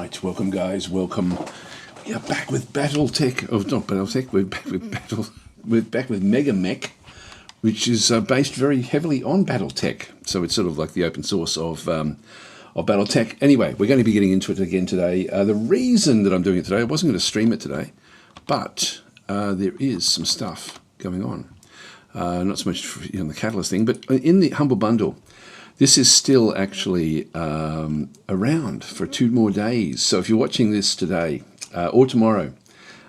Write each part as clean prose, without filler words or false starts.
Right, welcome guys, welcome. We are back with BattleTech, oh not BattleTech, we're back with MegaMek, which is based very heavily on BattleTech. So it's sort of like the open source of BattleTech. Anyway, we're going to be getting into it again today. The reason that I'm doing it today, I wasn't going to stream it today, but there is some stuff going on. Not so much on the Catalyst thing, but in the Humble Bundle. This is still actually around for 2 more days. So if you're watching this today or tomorrow,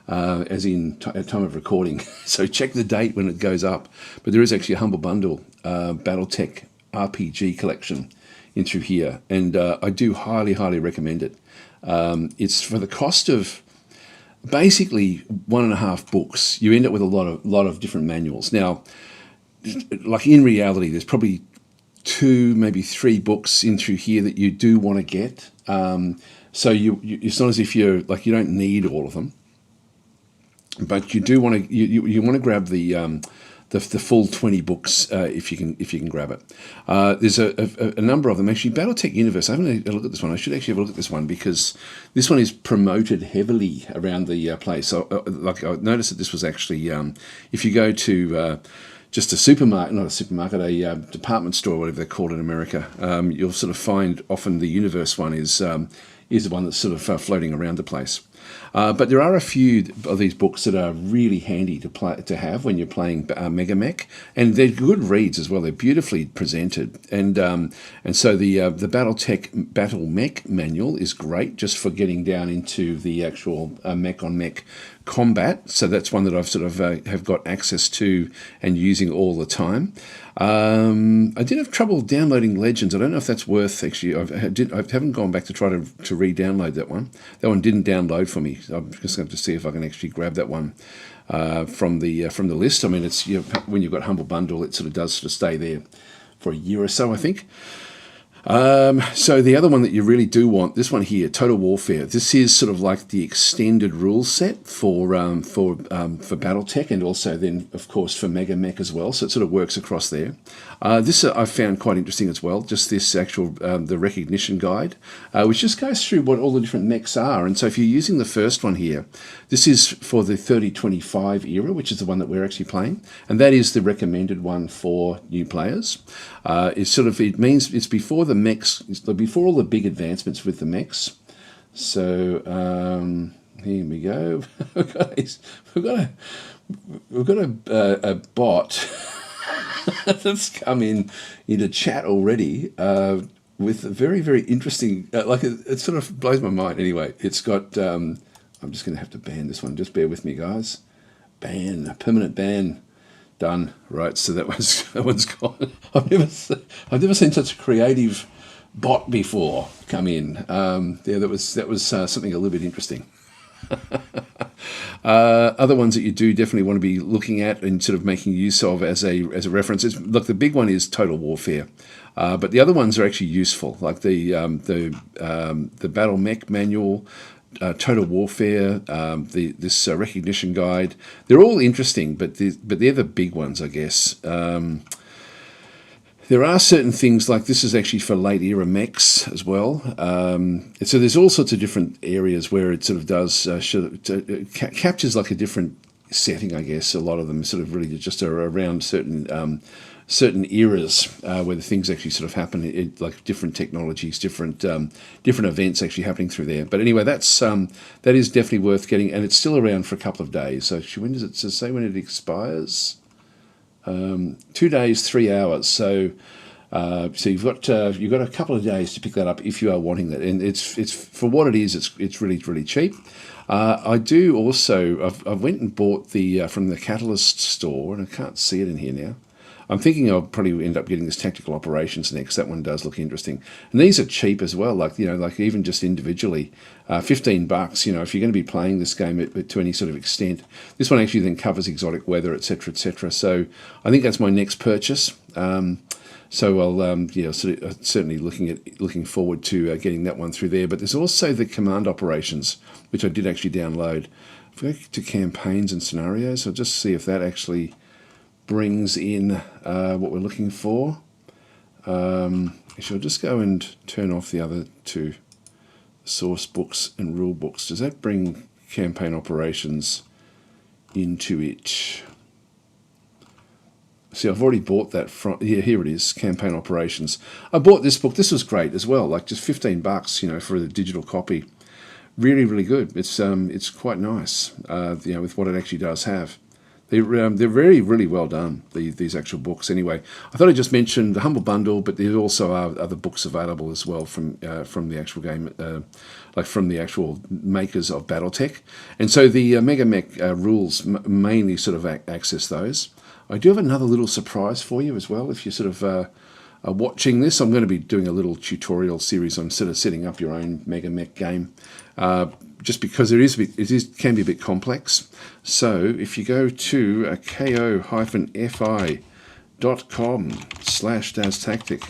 as in at time of recording, so check the date when it goes up. But there is actually a Humble Bundle BattleTech RPG collection in through here, and I do highly recommend it. It's for the cost of basically 1.5 books. You end up with a lot of different manuals. Now, like in reality, there's probably 2, maybe 3 books in through here that you do want to get. So you it's not as if you're like you don't need all of them, but you do want to you want to grab the full 20 books if you can grab it. There's a number of them actually. BattleTech Universe. I haven't had a look at this one. I should actually have a look at this one because this one is promoted heavily around the place. So like I noticed that this was actually if you go to just a supermarket, not a supermarket, a department store, whatever they're called in America, you'll sort of find often the Universe one is the one that's sort of floating around the place. But there are a few of these books that are really handy to have when you're playing MegaMek, and they're good reads as well. They're beautifully presented, and so the BattleTech BattleMek manual is great just for getting down into the actual mech on mech combat. So that's one that I've sort of have got access to and using all the time. I did have trouble downloading Legends. I don't know if that's worth actually. I haven't gone back to try to re-download that one. That one didn't download for me. So I'm just going to see if I can actually grab that one from the list. I mean, it's when you've got Humble Bundle, it sort of does stay there for a year or so, I think. So the other one that you really do want, this one here, Total Warfare. This is sort of like the extended rule set for BattleTech, and also then of course for MegaMek as well. So it sort of works across there. This I found quite interesting as well. Just this actual the recognition guide, which just goes through what all the different mechs are. And so if you're using the first one here, this is for the 3025 era, which is the one that we're actually playing, and that is the recommended one for new players. It means it's before the mechs, before all the big advancements with the mechs. So here we go. we've got a bot that's come into chat already with a very interesting. It sort of blows my mind. Anyway, it's got. I'm just going to have to ban this one. Just bear with me, guys. Ban, permanent ban. Done. Right, so that one's gone. I've never seen such a creative bot before come in. That was something a little bit interesting. Other ones that you do definitely want to be looking at and sort of making use of as a reference. Look, the big one is Total Warfare, but the other ones are actually useful, like the BattleMek manual. Total Warfare, this recognition guide. They're all interesting, but they're the big ones, I guess. There are certain things like this is actually for late era mechs as well. So there's all sorts of different areas where it sort of does captures like a different setting, I guess. A lot of them sort of really just are around certain eras where the things actually sort of happen, like different technologies, different events actually happening through there. But anyway, that is definitely worth getting, and it's still around for a couple of days. So when does it say when it expires? 2 days, 3 hours. So you've got a couple of days to pick that up if you are wanting that, and it's for what it is. It's really cheap. I do also. I've went and bought the from the Catalyst store, and I can't see it in here now. I'm thinking I'll probably end up getting this Tactical Operations next. That one does look interesting, and these are cheap as well. Like even just individually, $15. If you're going to be playing this game to any sort of extent, this one actually then covers exotic weather, etc., etc. So I think that's my next purchase. So I'll certainly looking forward to getting that one through there. But there's also the Command Operations, which I did actually download. If we go to campaigns and scenarios, I'll just see if that actually brings in what we're looking for. Actually, I'll just go and turn off the other two source books and rule books. Does that bring campaign operations into it? See, I've already bought that from, yeah, here it is, campaign operations. I bought this book. This was great as well, like just $15, you know, for the digital copy. Really, really good. It's quite nice, you know, with what it actually does have. They're very, really well done, these actual books. Anyway, I thought I just mentioned the Humble Bundle, but there also are other books available as well from the actual game, like from the actual makers of BattleTech. And so the MegaMek rules mainly sort of access those. I do have another little surprise for you as well. If you're sort of are watching this, I'm going to be doing a little tutorial series on sort of setting up your own MegaMek game. Just because it can be a bit complex. So if you go to ko-fi.com/DazTactic,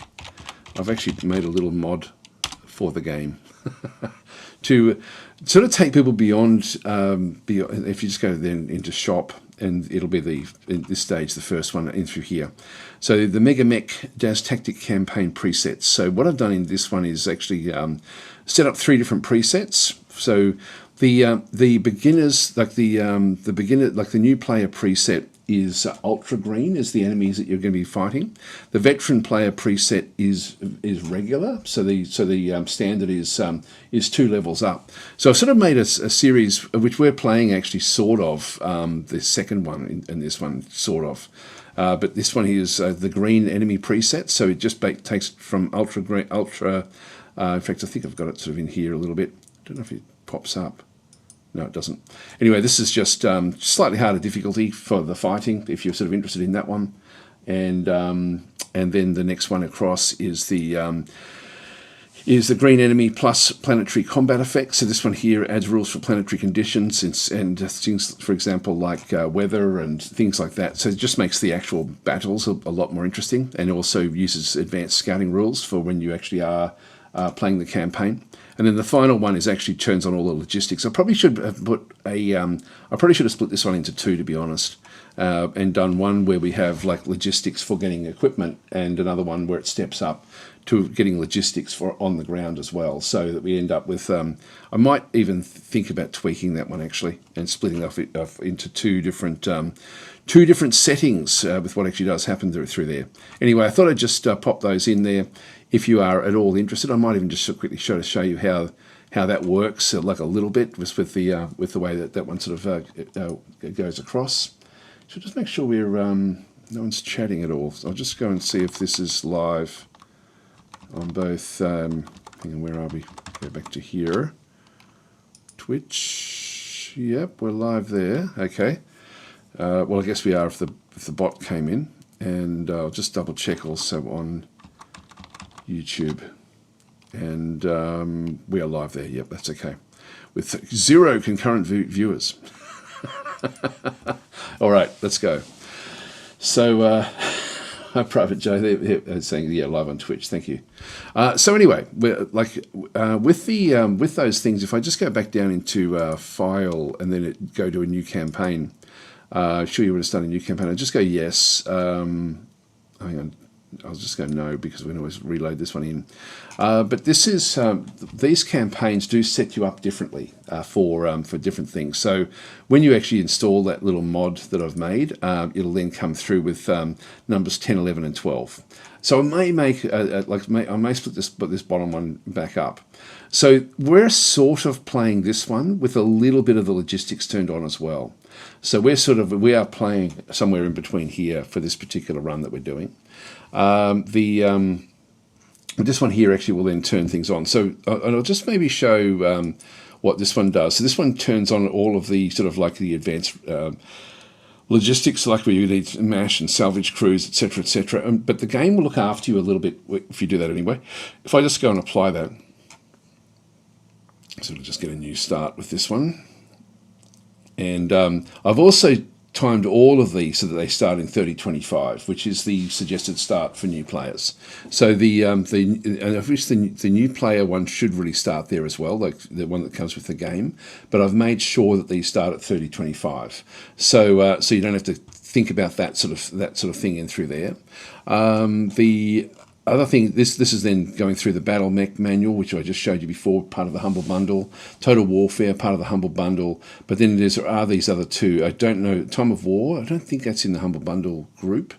I've actually made a little mod for the game to sort of take people beyond, if you just go then into shop, and it'll be in this stage, the first one in through here. So the MegaMek DazTactic campaign presets. So what I've done in this one is actually set up 3 different presets. So the beginners, like the new player preset is ultra green is the enemies that you're going to be fighting. The veteran player preset is regular. So the standard is 2 levels up. So I've sort of made a series which we're playing actually sort of the second one and this one sort of. But this one here is the green enemy preset. So it just takes from ultra green, in fact, I think I've got it sort of in here a little bit. I don't know if it pops up. No, it doesn't. Anyway, this is just slightly harder difficulty for the fighting, if you're sort of interested in that one. And then the next one across is the green enemy plus planetary combat effects. So this one here adds rules for planetary conditions and things, for example, like weather and things like that. So it just makes the actual battles a lot more interesting, and also uses advanced scouting rules for when you actually are playing the campaign. And then the final one is actually turns on all the logistics. I probably should have split this one into 2, to be honest, and done one where we have like logistics for getting equipment, and another one where it steps up to getting logistics for on the ground as well, so that we end up with. I might even think about tweaking that one actually and splitting off into two different settings with what actually does happen through there. Anyway, I thought I'd just pop those in there. If you are at all interested, I might even just quickly show you how that works, like a little bit, just with the way that one sort of goes across. So just make sure we're no one's chatting at all. So I'll just go and see if this is live on both. Hang on, where are we? Go back to here. Twitch. Yep, we're live there. Okay. Well, I guess we are if the bot came in, and I'll just double check also on YouTube, and we are live there. Yep, that's okay, with 0 concurrent viewers. All right, let's go. So Private Joe there saying, yeah, live on Twitch, thank you. So anyway, we're like with those things, if I just go back down into file and then go to a new campaign, sure you want to start a new campaign, I'll just go yes. Hang on, I'll just go no, because we can always reload this one in. But this is these campaigns do set you up differently for different things. So when you actually install that little mod that I've made, it'll then come through with numbers 10, 11, and 12. So I may make I may put this bottom one back up. So we're sort of playing this one with a little bit of the logistics turned on as well. So we are playing somewhere in between here for this particular run that we're doing. This one here actually will then turn things on. So I'll just maybe show what this one does. So this one turns on all of the sort of like the advanced logistics, like where you need MASH and salvage crews, etc., etc. But the game will look after you a little bit if you do that anyway. If I just go and apply that, so we'll just get a new start with this one. And I've also timed all of these so that they start in 3025, which is the suggested start for new players. So the new player one should really start there as well, like the one that comes with the game. But I've made sure that these start at 3025, so you don't have to think about that sort of thing in through there. Other thing, this is then going through the BattleMech manual, which I just showed you before, part of the Humble Bundle. Total Warfare, part of the Humble Bundle. But then there are these other two. I don't know. Time of War, I don't think that's in the Humble Bundle group.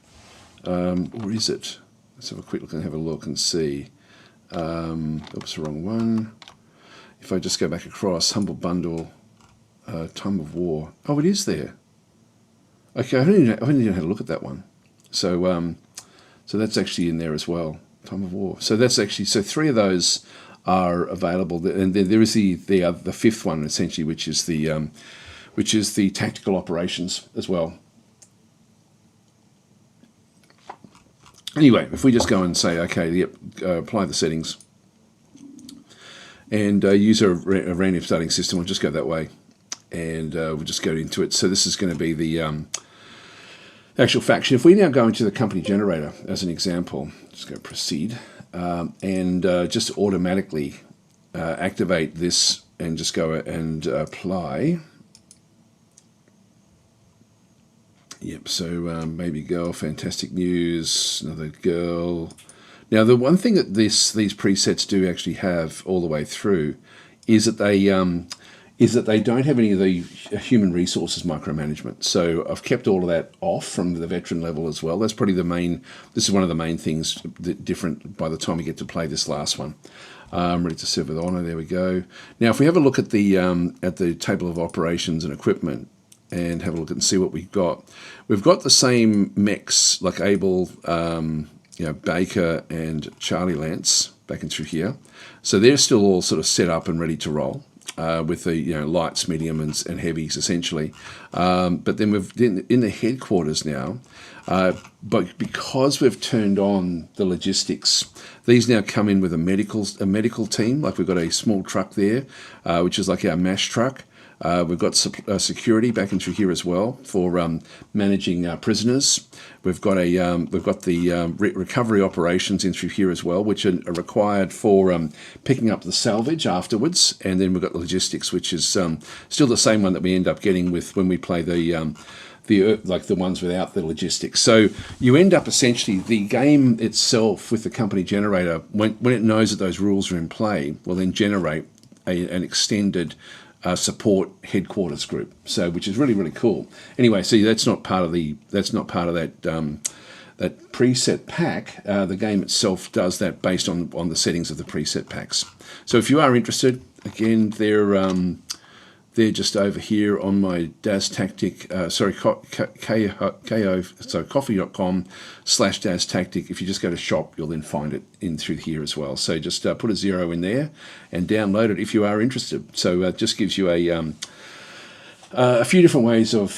Or is it? Let's have a quick look and have a look and see. Oops, the wrong one. If I just go back across, Humble Bundle, Time of War. Oh, it is there. Okay, I haven't even had a look at that one. So, so that's actually in there as well. Time of War. So that's actually, so 3 of those are available, and then there is the fifth one essentially, which is the tactical operations as well. Anyway, if we just go and say, okay, yep, apply the settings, and use a random starting system, we'll just go that way, and we'll just go into it. So this is going to be the actual faction. If we now go into the company generator as an example, just go proceed, and just automatically activate this, and just go and apply. Yep, so baby girl, fantastic news, another girl. Now, the one thing that these presets do actually have all the way through is that they don't have any of the human resources micromanagement. So I've kept all of that off from the veteran level as well. That's probably the main. This is one of the main things that different by the time we get to play this last one. Ready to serve with honor. There we go. Now, if we have a look at the table of operations and equipment, and have a look and see what we've got. We've got the same mechs like Abel, Baker and Charlie Lance back in through here. So they're still all sort of set up and ready to roll with the lights, medium and heavies essentially. But then we've in the headquarters now. But because we've turned on the logistics, these now come in with a medical team. Like we've got a small truck there, which is like our MASH truck. We've got security back in through here as well for managing prisoners. We've got the recovery operations in through here as well, which are required for picking up the salvage afterwards. And then we've got the logistics, which is still the same one that we end up getting with when we play the ones without the logistics. So you end up essentially the game itself with the company generator when it knows that those rules are in play, will then generate an extended support headquarters group, so which is really, really cool. Anyway, see, that's not part of that preset pack. The game itself does that based on the settings of the preset packs. So if you are interested, again, they're just over here on my Daz Tactic, coffee.com/Daz Tactic. If you just go to shop, you'll then find it in through here as well. So just put a 0 in there and download it if you are interested. So it just gives you a few different ways of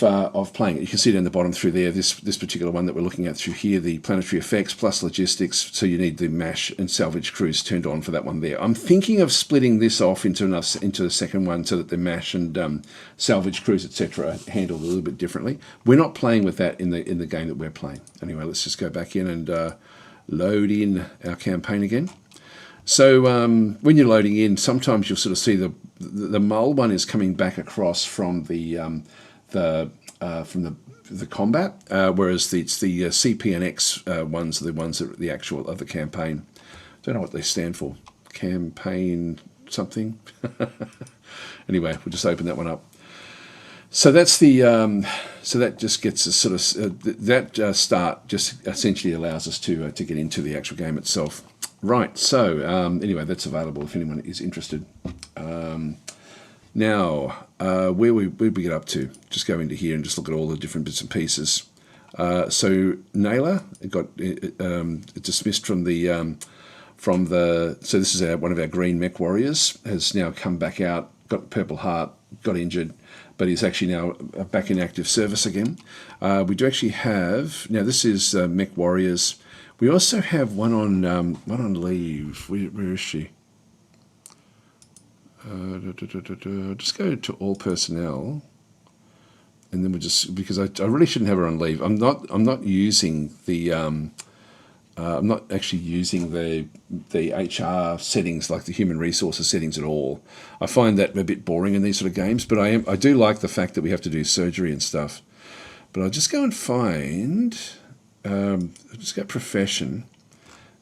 playing it. You can see down the bottom through there, this particular one that we're looking at through here, the planetary effects plus logistics. So you need the MASH and salvage crews turned on for that one there. I'm thinking of splitting this off into the second one so that the MASH and salvage crews, etc., are handled a little bit differently. We're not playing with that in the game that we're playing. Anyway, let's just go back in and load in our campaign again. So when you're loading in, sometimes you'll sort of see the mole one is coming back across from the combat, whereas it's the CP and X ones are the ones that are the actual of the campaign. Don't know what they stand for. Campaign something. Anyway, we'll just open that one up. So that's so that just gets us sort of start just essentially allows us to get into the actual game itself. Right, so anyway, that's available if anyone is interested. Now, where we get up to, just go into here and just look at all the different bits and pieces. So Naylor got dismissed from the so this is one of our green mech warriors, has now come back out, got Purple Heart, got injured, but he's actually now back in active service again. We do actually have, now this is mech warriors. We also have one on leave. Where is she? Just go to all personnel, and then we just, because I really shouldn't have her on leave. I'm not using the I'm not actually using the HR settings, like the human resources settings at all. I find that a bit boring in these sort of games, but I do like the fact that we have to do surgery and stuff. But I'll just go and find. I'll just go profession,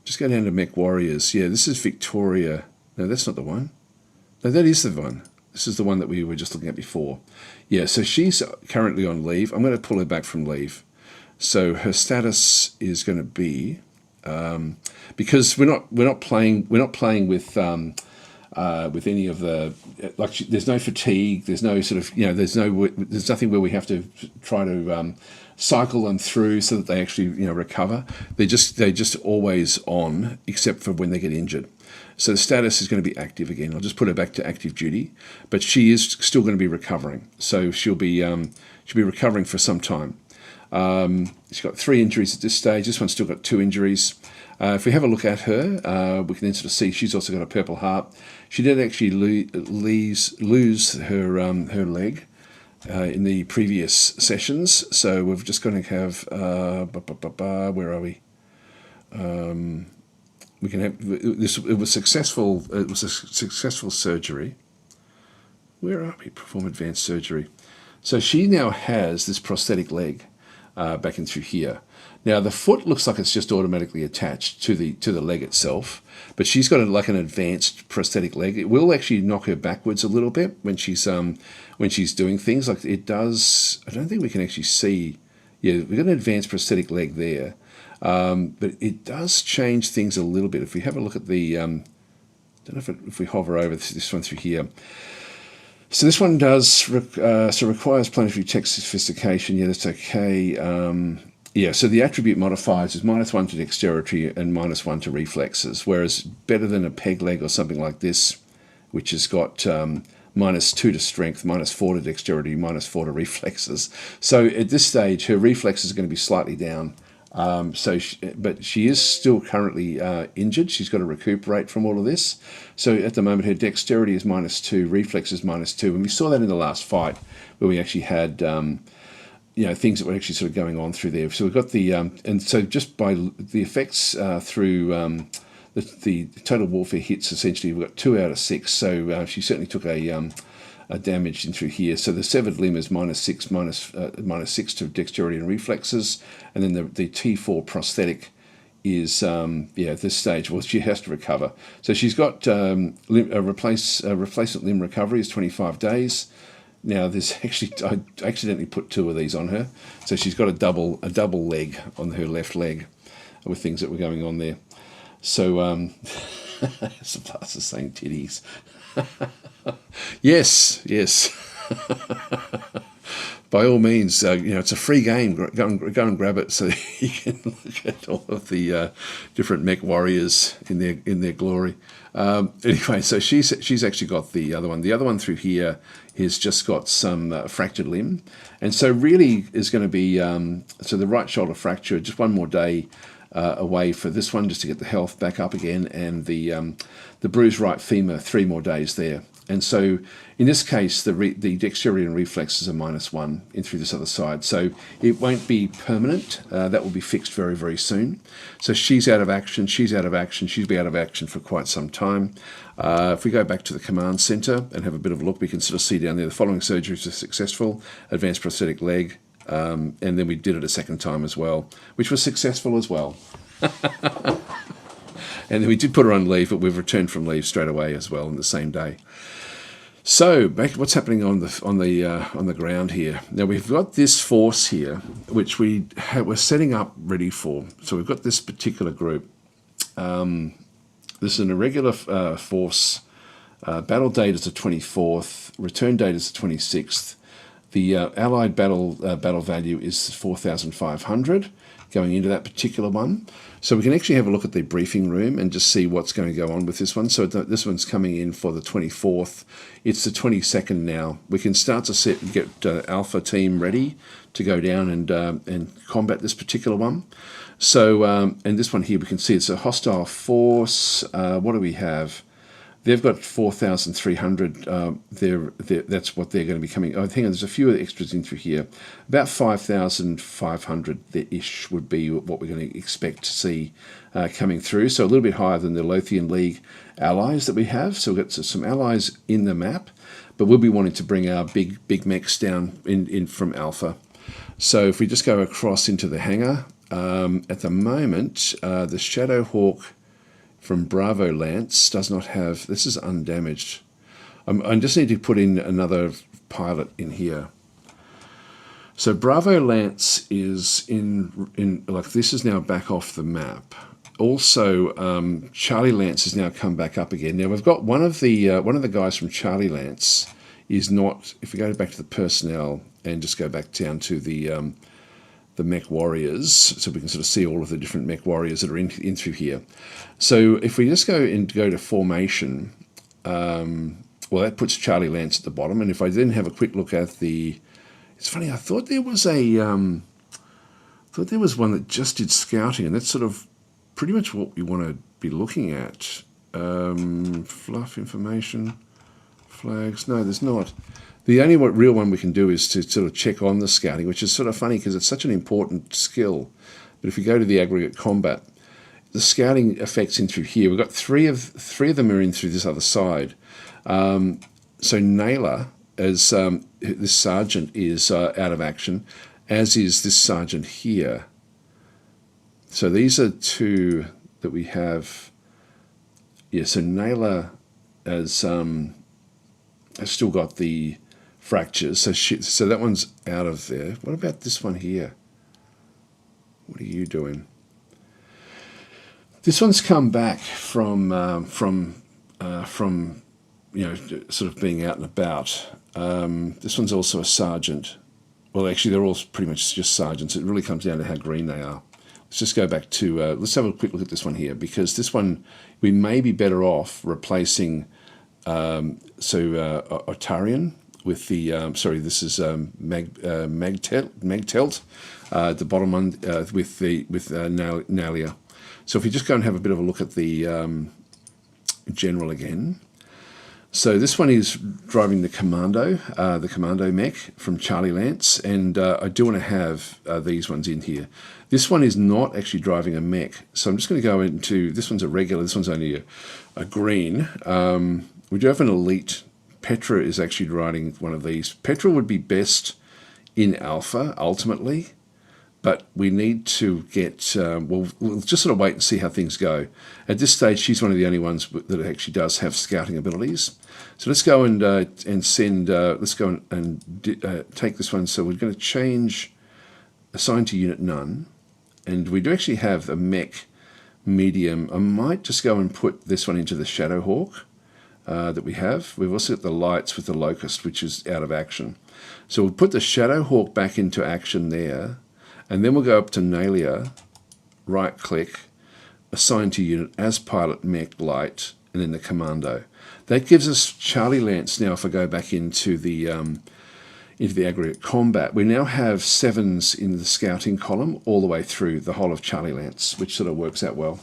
Just go down to Mech Warriors. Yeah, this is Victoria. No, that's not the one. No, that is the one. This is the one that we were just looking at before. Yeah, so she's currently on leave. I'm going to pull her back from leave. So her status is going to be because we're not playing with any of the there's no fatigue. There's no sort of there's nothing where we have to try to cycle them through so that they actually recover. They're just always on, except for when they get injured. So the status is going to be active again. I'll just put her back to active duty, but she is still going to be recovering. So she'll be recovering for some time. She's got 3 injuries at this stage. This one's still got 2 injuries. If we have a look at her, we can then sort of see she's also got a purple heart. She did actually lose her leg in the previous sessions. So we're just going to have where are we? We can have this. It was successful. It was a successful surgery. Where are we? Perform advanced surgery. So she now has this prosthetic leg back in through here. Now the foot looks like it's just automatically attached to the leg itself, but she's got like an advanced prosthetic leg. It will actually knock her backwards a little bit when she's doing things like it does. I don't think we can actually see. Yeah, we've got an advanced prosthetic leg there. But it does change things a little bit. If we have a look at the, don't know if we hover over this one through here. So this one does requires planetary tech sophistication. Yeah, that's okay. Yeah, so the attribute modifiers is -1 to dexterity and -1 to reflexes, whereas better than a peg leg or something like this, which has got -2 to strength, -4 to dexterity, -4 to reflexes. So at this stage, her reflexes are going to be slightly down. But she is still currently injured. She's got to recuperate from all of this. So at the moment, her dexterity is -2, reflex is -2, and we saw that in the last fight where we actually had things that were actually sort of going on through there. So we've got the and so just by the effects through the total warfare hits, essentially we've got 2 out of 6. So she certainly took a damage in through here. So the severed limb is -6 to dexterity and reflexes, and then the T4 prosthetic is at this stage. Well, she has to recover. So she's got a replacement limb recovery is 25 days. Now there's actually I accidentally put 2 of these on her, so she's got a double leg on her left leg with things that were going on there. So Sublas is saying titties. Yes. By all means, it's a free game. Go and grab it so you can look at all of the different mech warriors in their glory. Anyway, so she's actually got the other one. The other one through here has just got some fractured limb, and so really is going to be so the right shoulder fracture. Just one more day away for this one, just to get the health back up again, and the bruised right femur, 3 more days there. And so in this case, the dexterity and reflexes are -1 in through this other side. So it won't be permanent. That will be fixed very, very soon. So she's out of action. She's out of action. She's been out of action for quite some time. If we go back to the command center and have a bit of a look, we can sort of see down there the following surgeries are successful. Advanced prosthetic leg. And then we did it a second time as well, which was successful as well. And then we did put her on leave, but we've returned from leave straight away as well on the same day. So back to what's happening on the ground here. Now we've got this force here, which we're setting up ready for. So we've got this particular group. This is an irregular force. Battle date is the 24th. Return date is the 26th. The allied battle value is 4,500 going into that particular one. So we can actually have a look at the briefing room and just see what's going to go on with this one. So this one's coming in for the 24th. It's the 22nd now. We can start to get Alpha team ready to go down and combat this particular one. So and this one here, we can see it's a hostile force. What do we have? They've got 4,300. That's what they're going to be coming. Oh, hang on, there's a few extras in through here. About 5,500-ish would be what we're going to expect to see coming through. So a little bit higher than the Lothian League allies that we have. So we've got some allies in the map, but we'll be wanting to bring our big mechs down in from Alpha. So if we just go across into the hangar, at the moment, the Shadow Hawk from Bravo Lance does not have, this is undamaged. I just need to put in another pilot in here. So Bravo Lance is in like, this is now back off the map. Also, Charlie Lance has now come back up again. Now we've got one of the guys from Charlie Lance is not. If we go back to the personnel and just go back down to the Mech Warriors, so we can sort of see all of the different Mech Warriors that are in through here. So if we just go to formation, well, that puts Charlie Lance at the bottom. And if I then have a quick look at the, it's funny. I thought there was one that just did scouting, and that's sort of pretty much what we want to be looking at. Fluff information, flags. No, there's not. The only real one we can do is to sort of check on the scouting, which is sort of funny because it's such an important skill. But if we go to the aggregate combat, the scouting effects in through here. We've got three of them are in through this other side. So Naylor, as this sergeant, is out of action, as is this sergeant here. So these are two that we have. Yeah, so Naylor has still got the fractures. So that one's out of there. What about this one here? What are you doing? This one's come back from you know, sort of being out and about. This one's also a sergeant. Well, actually, they're all pretty much just sergeants. It really comes down to how green they are. Let's just go back to, let's have a quick look at this one here, because this one, we may be better off replacing, Otarian with the, sorry, this is Megtelt, the bottom one, with Nalia. So if we just go and have a bit of a look at the general again. So this one is driving the commando mech from Charlie Lance, and I do want to have these ones in here. This one is not actually driving a mech, so I'm just going to go into, this one's a regular, this one's only a green. We do have an elite. Petra is actually riding one of these. Petra would be best in alpha, ultimately, but we need to get, we'll just sort of wait and see how things go. At this stage, she's one of the only ones that actually does have scouting abilities. So let's go and send, let's go and take this one. So we're going to change assign to unit none. And we do actually have a mech medium. I might just go and put this one into the Shadow Hawk that we have. We've also got the lights with the Locust, which is out of action. So we'll put the Shadow Hawk back into action there. And then we'll go up to Nalia, right-click, assign to unit as pilot mech light, and then the commando. That gives us Charlie Lance now. If I go back into the aggregate combat, we now have 7s in the scouting column all the way through the whole of Charlie Lance, which sort of works out well.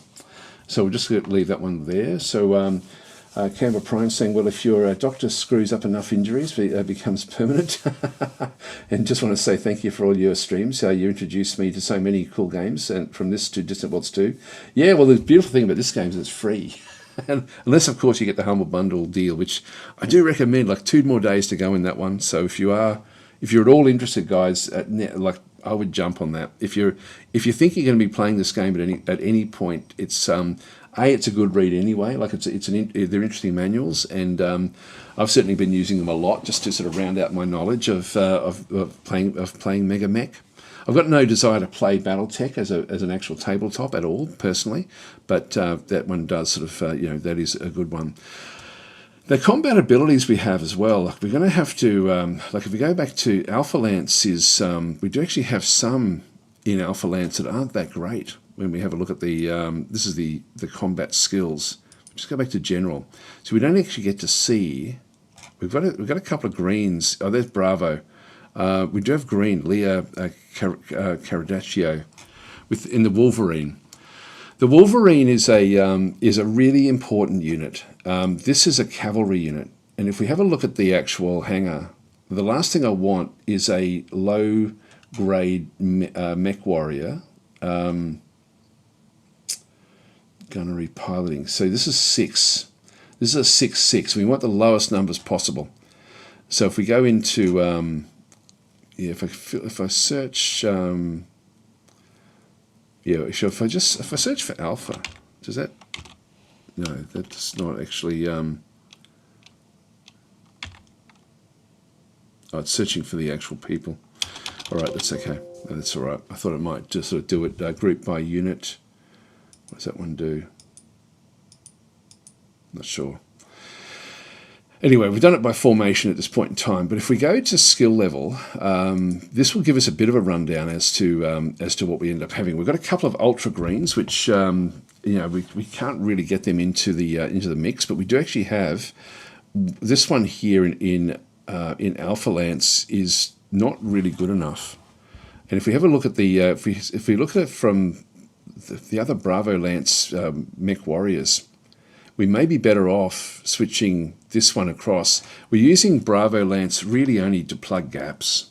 So we'll just leave that one there. So Canberra Prime saying, well, if your doctor screws up enough injuries, it becomes permanent. And just want to say thank you for all your streams. You introduced me to so many cool games, and from this to Distant Worlds 2. Yeah, well, the beautiful thing about this game is it's free. And unless, of course, you get the Humble Bundle deal, which I do recommend, like 2 more days to go in that one. So if you're at all interested, guys, like I would jump on that. If you think you're going to be playing this game at any point, it's it's a good read anyway. Like they're interesting manuals, and I've certainly been using them a lot just to sort of round out my knowledge of playing MegaMek. I've got no desire to play BattleTech as an actual tabletop at all, personally, but that one does sort of that is a good one. The combat abilities we have as well, like we're going to have to, like if we go back to Alpha Lance, we do actually have some in Alpha Lance that aren't that great. When we have a look at the, this is the combat skills. Just go back to general. So we don't actually get to see, we've got a couple of greens. Oh, there's Bravo. We do have green, Leah Caradaccio, in the Wolverine. The Wolverine is a really important unit. This is a cavalry unit, and if we have a look at the actual hangar, the last thing I want is a low-grade mech warrior. Gunnery piloting. So this is 6. This is a 6/6. We want the lowest numbers possible. So if we go into if I search Yeah, so if I search for alpha, does that? No, that's not actually. Oh, it's searching for the actual people. All right, that's okay. No, that's all right. I thought it might just sort of do it group by unit. What does that one do? Not sure. Anyway, we've done it by formation at this point in time. But if we go to skill level, this will give us a bit of a rundown as to what we end up having. We've got a couple of ultra greens, which we can't really get them into the mix, but we do actually have this one here in Alpha Lance is not really good enough. And if we have a look at the if we look at it from the other Bravo Lance Mech Warriors, we may be better off switching this one across. We're using Bravo Lance really only to plug gaps.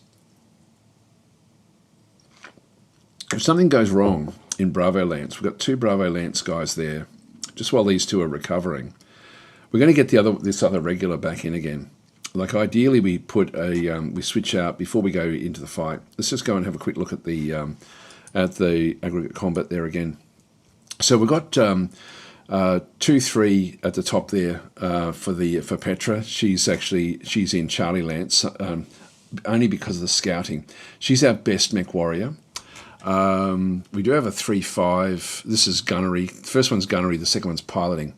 If something goes wrong in Bravo Lance, we've got 2 Bravo Lance guys there, just while these 2 are recovering, we're going to get this other regular back in again. Like ideally we put we switch out before we go into the fight. Let's just go and have a quick look at the aggregate combat there again. So we've got 2-3 at the top there for Petra. She's in Charlie Lance only because of the scouting. She's our best mech warrior. We do have a 3-5. This is gunnery. The first one's gunnery. The second one's piloting.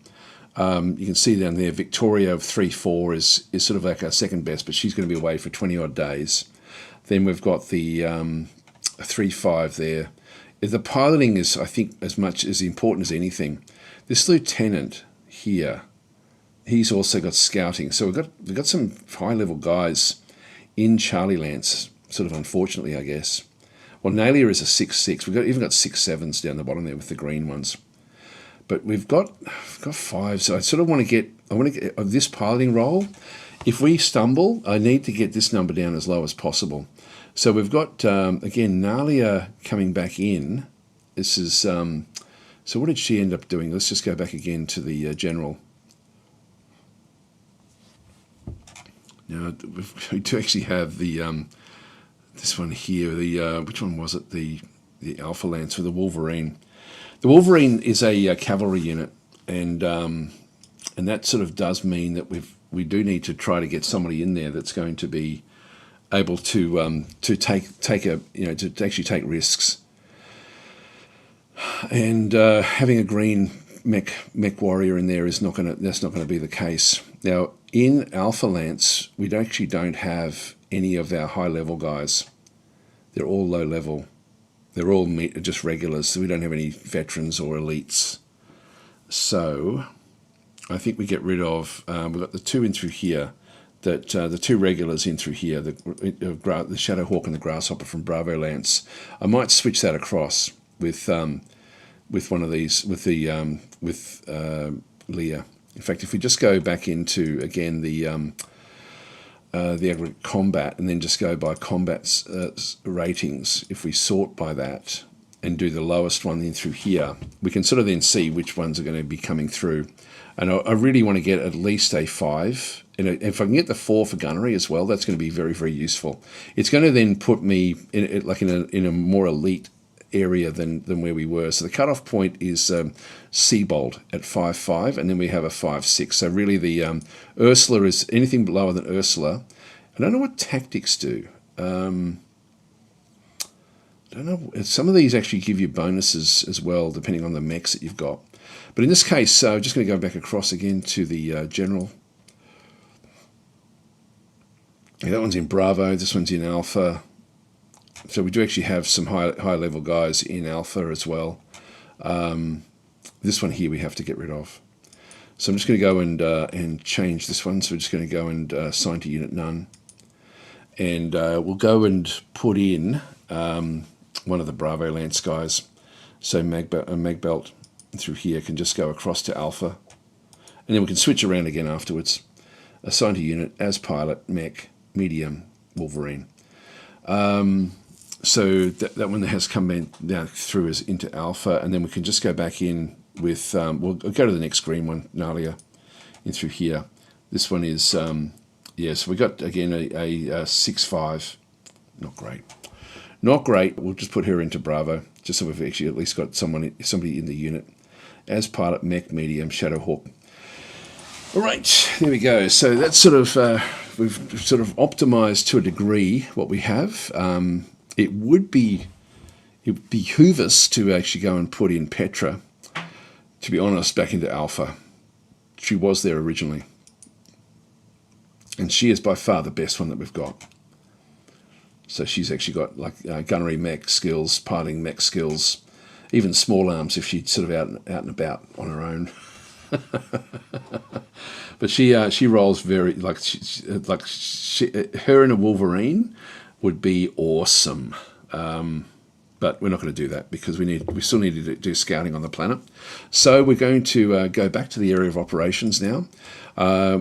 You can see down there, Victoria of 3-4 is sort of like our second best, but she's going to be away for 20 odd days. Then we've got the 3-5 there. The piloting is, I think, as much as important as anything. This lieutenant here, he's also got scouting. So we've got some high level guys in Charlie Lance, sort of unfortunately, I guess. Well, Nalia is a 6-6. We've even got 6-7s down the bottom there with the green ones. But we've got 5, so I sort of want to get this piloting role. If we stumble, I need to get this number down as low as possible. So we've got, again, Nalia coming back in. This is, so what did she end up doing? Let's just go back again to the general. Now, we do actually have the, this one here, the, which one was it? The Alpha Lance or the Wolverine. The Wolverine is a cavalry unit, and that sort of does mean that we do need to try to get somebody in there that's going to be able to actually take risks. And having a green mech warrior in there that's not going to be the case. Now in Alpha Lance, we actually don't have any of our high level guys. They're all low level. They're all just regulars, so we don't have any veterans or elites. So I think we get rid of, we've got the 2 in through here, that the 2 regulars in through here, the Shadowhawk and the Grasshopper from Bravo Lance. I might switch that across with one of these, with Leah. In fact, if we just go back into, again, the aggregate combat, and then just go by combat ratings, if we sort by that and do the lowest one in through here, we can sort of then see which ones are going to be coming through. And I really want to get at least a 5. And if I can get the 4 for gunnery as well, that's going to be very, very useful. It's going to then put me in a more elite area than where we were. So the cutoff point is Seabold at 5-5, and then we have a 5-6. So really the Ursula is anything lower than Ursula. I don't know what tactics do. I don't know. Some of these actually give you bonuses as well, depending on the mechs that you've got. But in this case, I'm just going to go back across again to the general. Yeah, that one's in Bravo. This one's in Alpha. So we do actually have some high level guys in Alpha as well. This one here we have to get rid of. So I'm just going to go and change this one. So we're just going to go and assign to unit none. And we'll go and put in one of the Bravo Lance guys. So Magbelt through here can just go across to Alpha. And then we can switch around again afterwards. Assign to unit as pilot, mech, medium, Wolverine. So that one has come down through as into Alpha, and then we can just go back in with, we'll go to the next green one, Nalia, in through here. This one is, so we got, again, a 6-5, not great. Not great. We'll just put her into Bravo, just so we've actually at least got somebody in the unit. As pilot, mech, medium, Shadowhawk. All right, there we go. So that's sort of, we've sort of optimized to a degree what we have. It would behoove us to actually go and put in Petra, to be honest, back into Alpha. She was there originally. And she is by far the best one that we've got. So she's actually got like gunnery mech skills, piloting mech skills, even small arms if she's sort of out and about on her own. But she rolls very her in a Wolverine would be awesome. But we're not going to do that because we still need to do scouting on the planet. So we're going to go back to the area of operations now.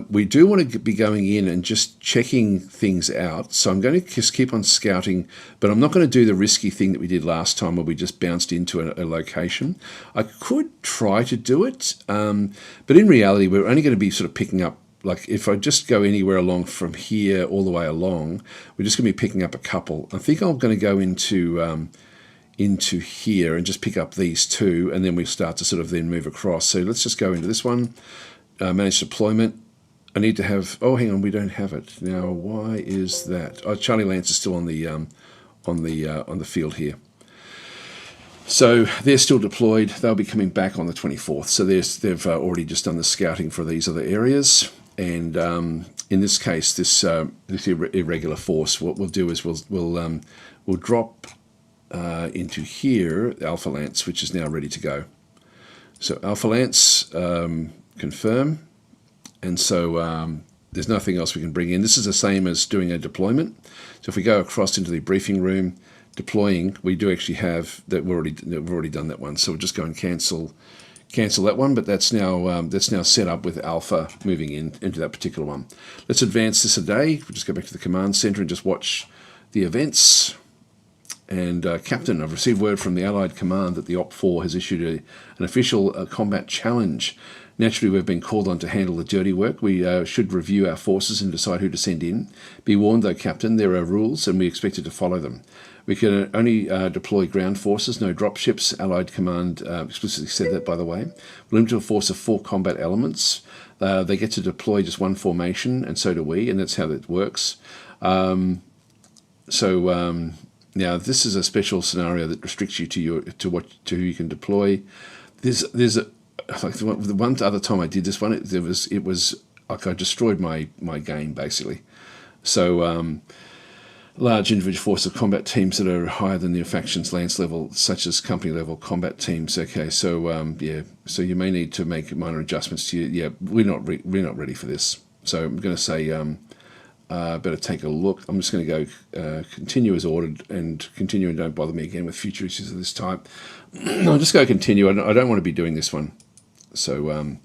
We do want to be going in and just checking things out. So I'm going to just keep on scouting, but I'm not going to do the risky thing that we did last time where we just bounced into a location. I could try to do it, but in reality, we're only going to be sort of picking up, like if I just go anywhere along from here all the way along, we're just going to be picking up a couple. I think I'm going to go into here and just pick up these two, and then we start to sort of then move across. So let's just go into this one. Manage deployment. I need to have. Oh, hang on, we don't have it now. Why is that? Oh, Charlie Lance is still on the field here. So they're still deployed. They'll be coming back on the 24th. So they've already just done the scouting for these other areas. And in this case, this irregular force, what we'll do is we'll drop into here Alpha Lance, which is now ready to go. So Alpha Lance. Confirm, and so there's nothing else we can bring in. This is the same as doing a deployment. So if we go across into the briefing room, deploying, we do actually have that. We've already done that one. So we'll just go and cancel that one. But that's now set up with Alpha moving into that particular one. Let's advance this a day. We'll just go back to the command center and just watch the events. And Captain, I've received word from the Allied Command that the Op4 has issued an official combat challenge. Naturally, we've been called on to handle the dirty work. We should review our forces and decide who to send in. Be warned, though, Captain, there are rules, and we expect you to follow them. We can only deploy ground forces, no dropships. Allied Command explicitly said that, by the way. We're limited to a force of 4 combat elements. They get to deploy just one formation, and so do we, and that's how that works. Now, this is a special scenario that restricts you to who you can deploy. There's like the one other time I did this one, it was like I destroyed my game basically. So large individual force of combat teams that are higher than your faction's lance level, such as company level combat teams. Okay, so so you may need to make minor adjustments to you. Yeah, we're not ready for this. So I'm going to say better take a look. I'm just going to go continue as ordered and continue, and don't bother me again with future issues of this type. I'll just go continue. I don't want to be doing this one. So I'm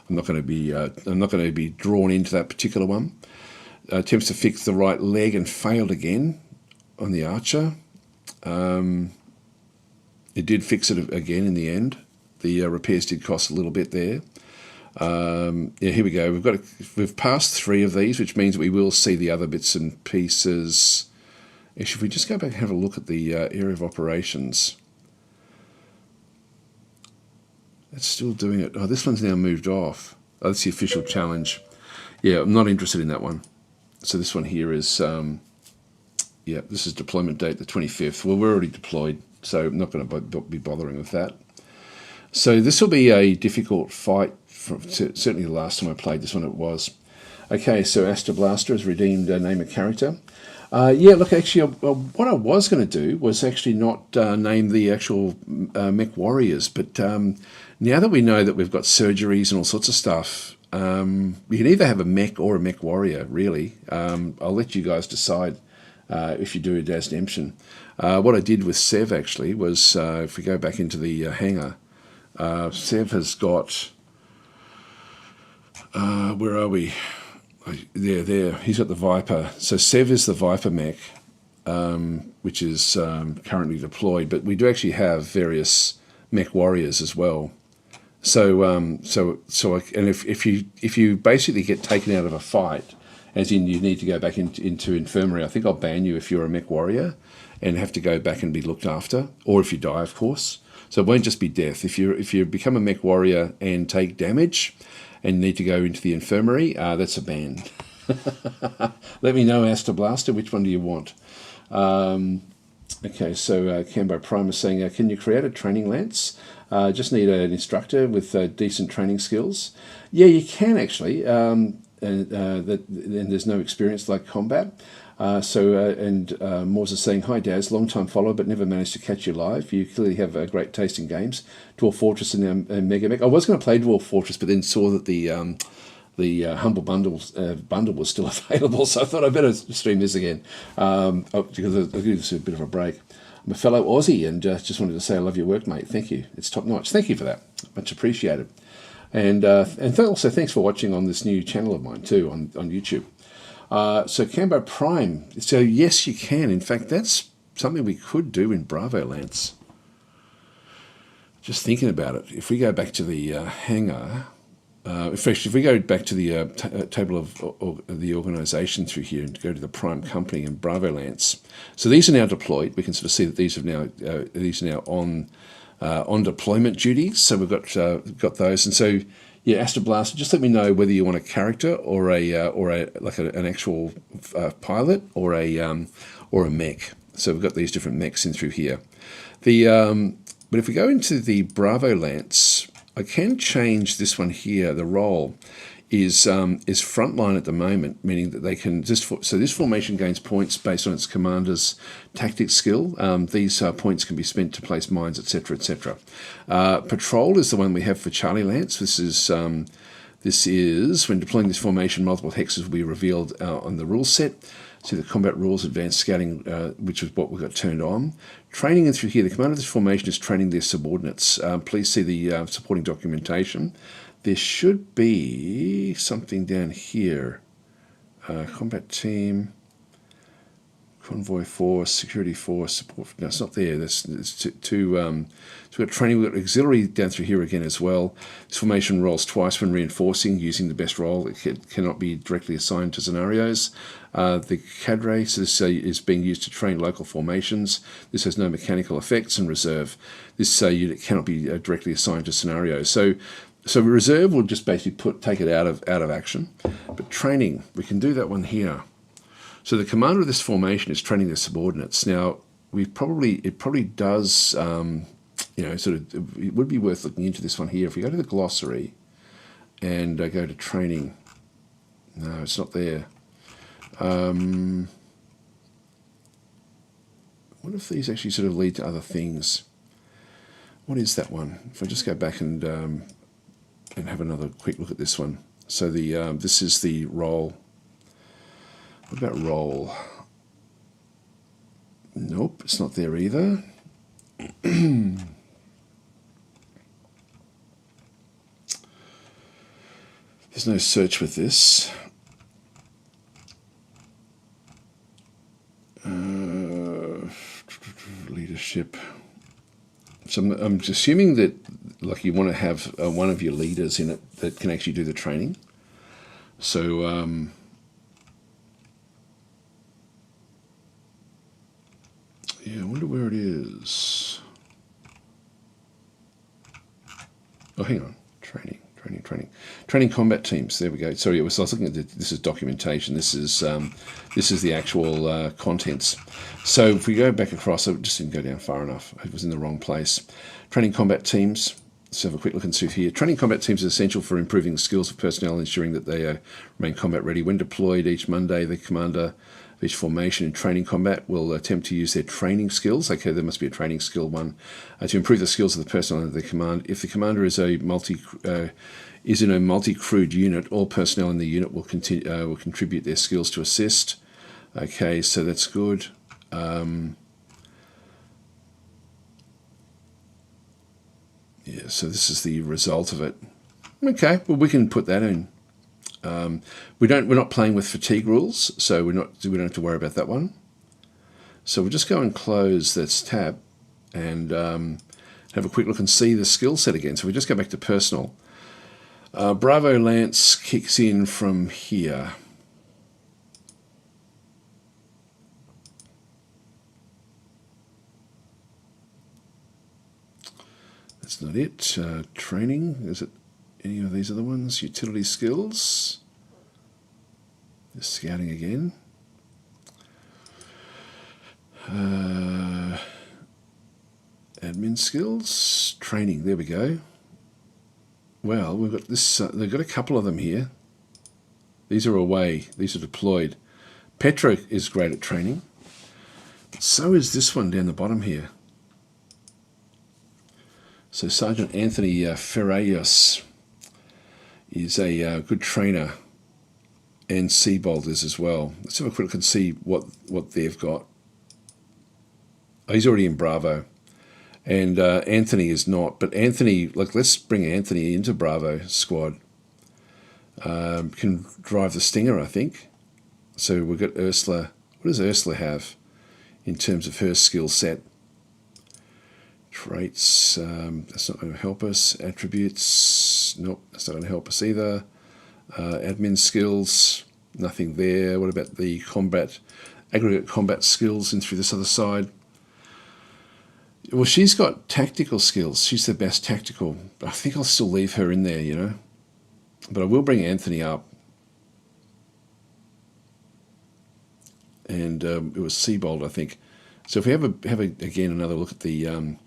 not going to be drawn into that particular one. Attempts to fix the right leg and failed again on the Archer. It did fix it again in the end. The repairs did cost a little bit there. Here we go. We've passed 3 of these, which means we will see the other bits and pieces. Actually, if we just go back and have a look at the area of operations. It's still doing it. Oh, this one's now moved off. Oh, that's the official challenge. Yeah, I'm not interested in that one. So this one here is, this is deployment date, the 25th. Well, we're already deployed, so I'm not going to be bothering with that. So this will be a difficult fight. Certainly the last time I played this one, it was. Okay, so Astra Blaster has redeemed name a character. Look, actually, what I was going to do was actually not name the actual mech warriors, but now that we know that we've got surgeries and all sorts of stuff, you can either have a mech or a mech warrior, really. I'll let you guys decide if you do a Daz Demption. What I did with Sev, actually, was if we go back into the hangar, Sev has got... where are we? There. He's got the Viper. So Sev is the Viper mech, which is currently deployed. But we do actually have various mech warriors as well. So if you basically get taken out of a fight, as in you need to go back into infirmary, I think I'll ban you if you're a mech warrior, and have to go back and be looked after, or if you die, of course. So it won't just be death. If you become a mech warrior and take damage and need to go into the infirmary, that's a ban. Let me know, Aster Blaster, which one do you want? Okay, so Cambo Prime is saying, can you create a training lance? Just need an instructor with decent training skills. Yeah, you can actually, and there's no experience like combat. Moors is saying, hi Daz, long time follower but never managed to catch you live. You clearly have a great taste in games. Dwarf Fortress and MegaMek. I was going to play Dwarf Fortress, but then saw that the Humble bundle was still available, so I thought I'd better stream this again because I'll give this a bit of a break. I'm a fellow Aussie and just wanted to say I love your work, mate. Thank you. It's top notch. Thank you for that. Much appreciated. And also thanks for watching on this new channel of mine too on YouTube. So Cambo Prime. So yes, you can. In fact, that's something we could do in Bravo Lance. Just thinking about it. If we go back to the hangar, if we go back to the table of the organisation through here and go to the Prime Company and Bravo Lance. So these are now deployed. We can sort of see that these are now on deployment duties. So we've got those, and so. Yeah, Aster Blaster, just let me know whether you want a character or an actual pilot or a mech. So we've got these different mechs in through here. But if we go into the Bravo Lance, I can change this one here. The role is frontline at the moment, meaning that they can so this formation gains points based on its commander's tactics skill. These points can be spent to place mines, etc., etc. Patrol is the one we have for Charlie Lance. This is when deploying this formation, multiple hexes will be revealed on the rule set. See the combat rules, advanced scouting, which is what we've got turned on. Training in through here, the commander of this formation is training their subordinates. Please see the supporting documentation. There should be something down here. Combat team, convoy force, security force, support. No, it's not there. There's two. So we've got training. We've got auxiliary down through here again as well. This formation rolls twice when reinforcing using the best roll. It cannot be directly assigned to scenarios. The cadre, so this is being used to train local formations. This has no mechanical effects. And reserve, this unit cannot be directly assigned to scenarios. So reserve will just basically take it out of action. But training, we can do that one here. So the commander of this formation is training their subordinates. Now, it probably does, it would be worth looking into this one here. If we go to the glossary and go to training, no, it's not there. What if these actually sort of lead to other things? What is that one? If I just go back and have another quick look at this one. So this is the role. What about role? Nope, it's not there either. There's no search with this. Leadership. So I'm assuming that you want to have one of your leaders in it that can actually do the training. So yeah, I wonder where it is. Oh, hang on. Training combat teams. There we go. Sorry, I was looking at this is documentation. This is the actual contents. So if we go back across, I just didn't go down far enough. I was in the wrong place. Training combat teams. Let's have a quick look and see here. Training combat teams is essential for improving the skills of personnel and ensuring that they remain combat ready. When deployed each Monday, the commander of each formation in training combat will attempt to use their training skills. Okay, there must be a training skill one to improve the skills of the personnel under the command. If the commander is in a multi-crewed unit, all personnel in the unit will contribute their skills to assist. Okay, so that's good. Yeah, so this is the result of it. Okay, well we can put that in. We're not playing with fatigue rules, so we don't have to worry about that one. So we'll just go and close this tab and have a quick look and see the skill set again. So we just go back to personal. Bravo Lance kicks in from here. that's not it. Training, is it any of these other ones? Utility skills. Just scouting again. Admin skills, training, there we go. Well, we've got this, they've got a couple of them here. These are away, these are deployed. Petro is great at training. So is this one down the bottom here. So Sergeant Anthony Ferrayos is a good trainer, and Seabold is as well. Let's have a quick look and see what they've got. Oh, he's already in Bravo. And Anthony is not. But Anthony, like, let's bring Anthony into Bravo squad. Can drive the Stinger, I think. So we've got Ursula. What does Ursula have in terms of her skill set? Traits, that's not going to help us. Attributes, nope, that's not going to help us either. Admin skills, nothing there. What about the aggregate combat skills in through this other side? Well, she's got tactical skills. She's the best tactical. I think I'll still leave her in there, you know. But I will bring Anthony up. And it was Seabold, I think. So if we have again another look at the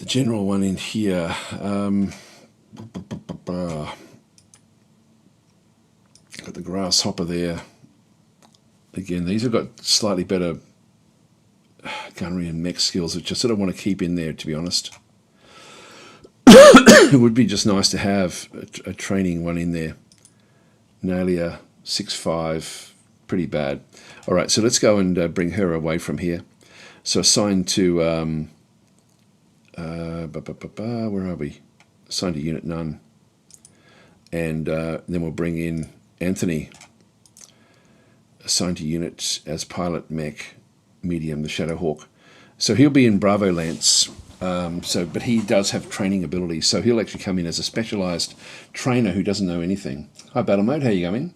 general one in here. Got the grasshopper there. Again, these have got slightly better gunnery and mech skills, which I sort of want to keep in there, to be honest. It would be just nice to have a training one in there. Nalia, 6'5", pretty bad. All right, so let's go and bring her away from here. So assigned to, where are we? Assigned to Unit None. And then we'll bring in Anthony, assigned to Unit as Pilot Mech Medium, the Shadowhawk. So he'll be in Bravo Lance. But he does have training ability, so he'll actually come in as a specialised trainer who doesn't know anything. Hi, Battle Mode, how are you going?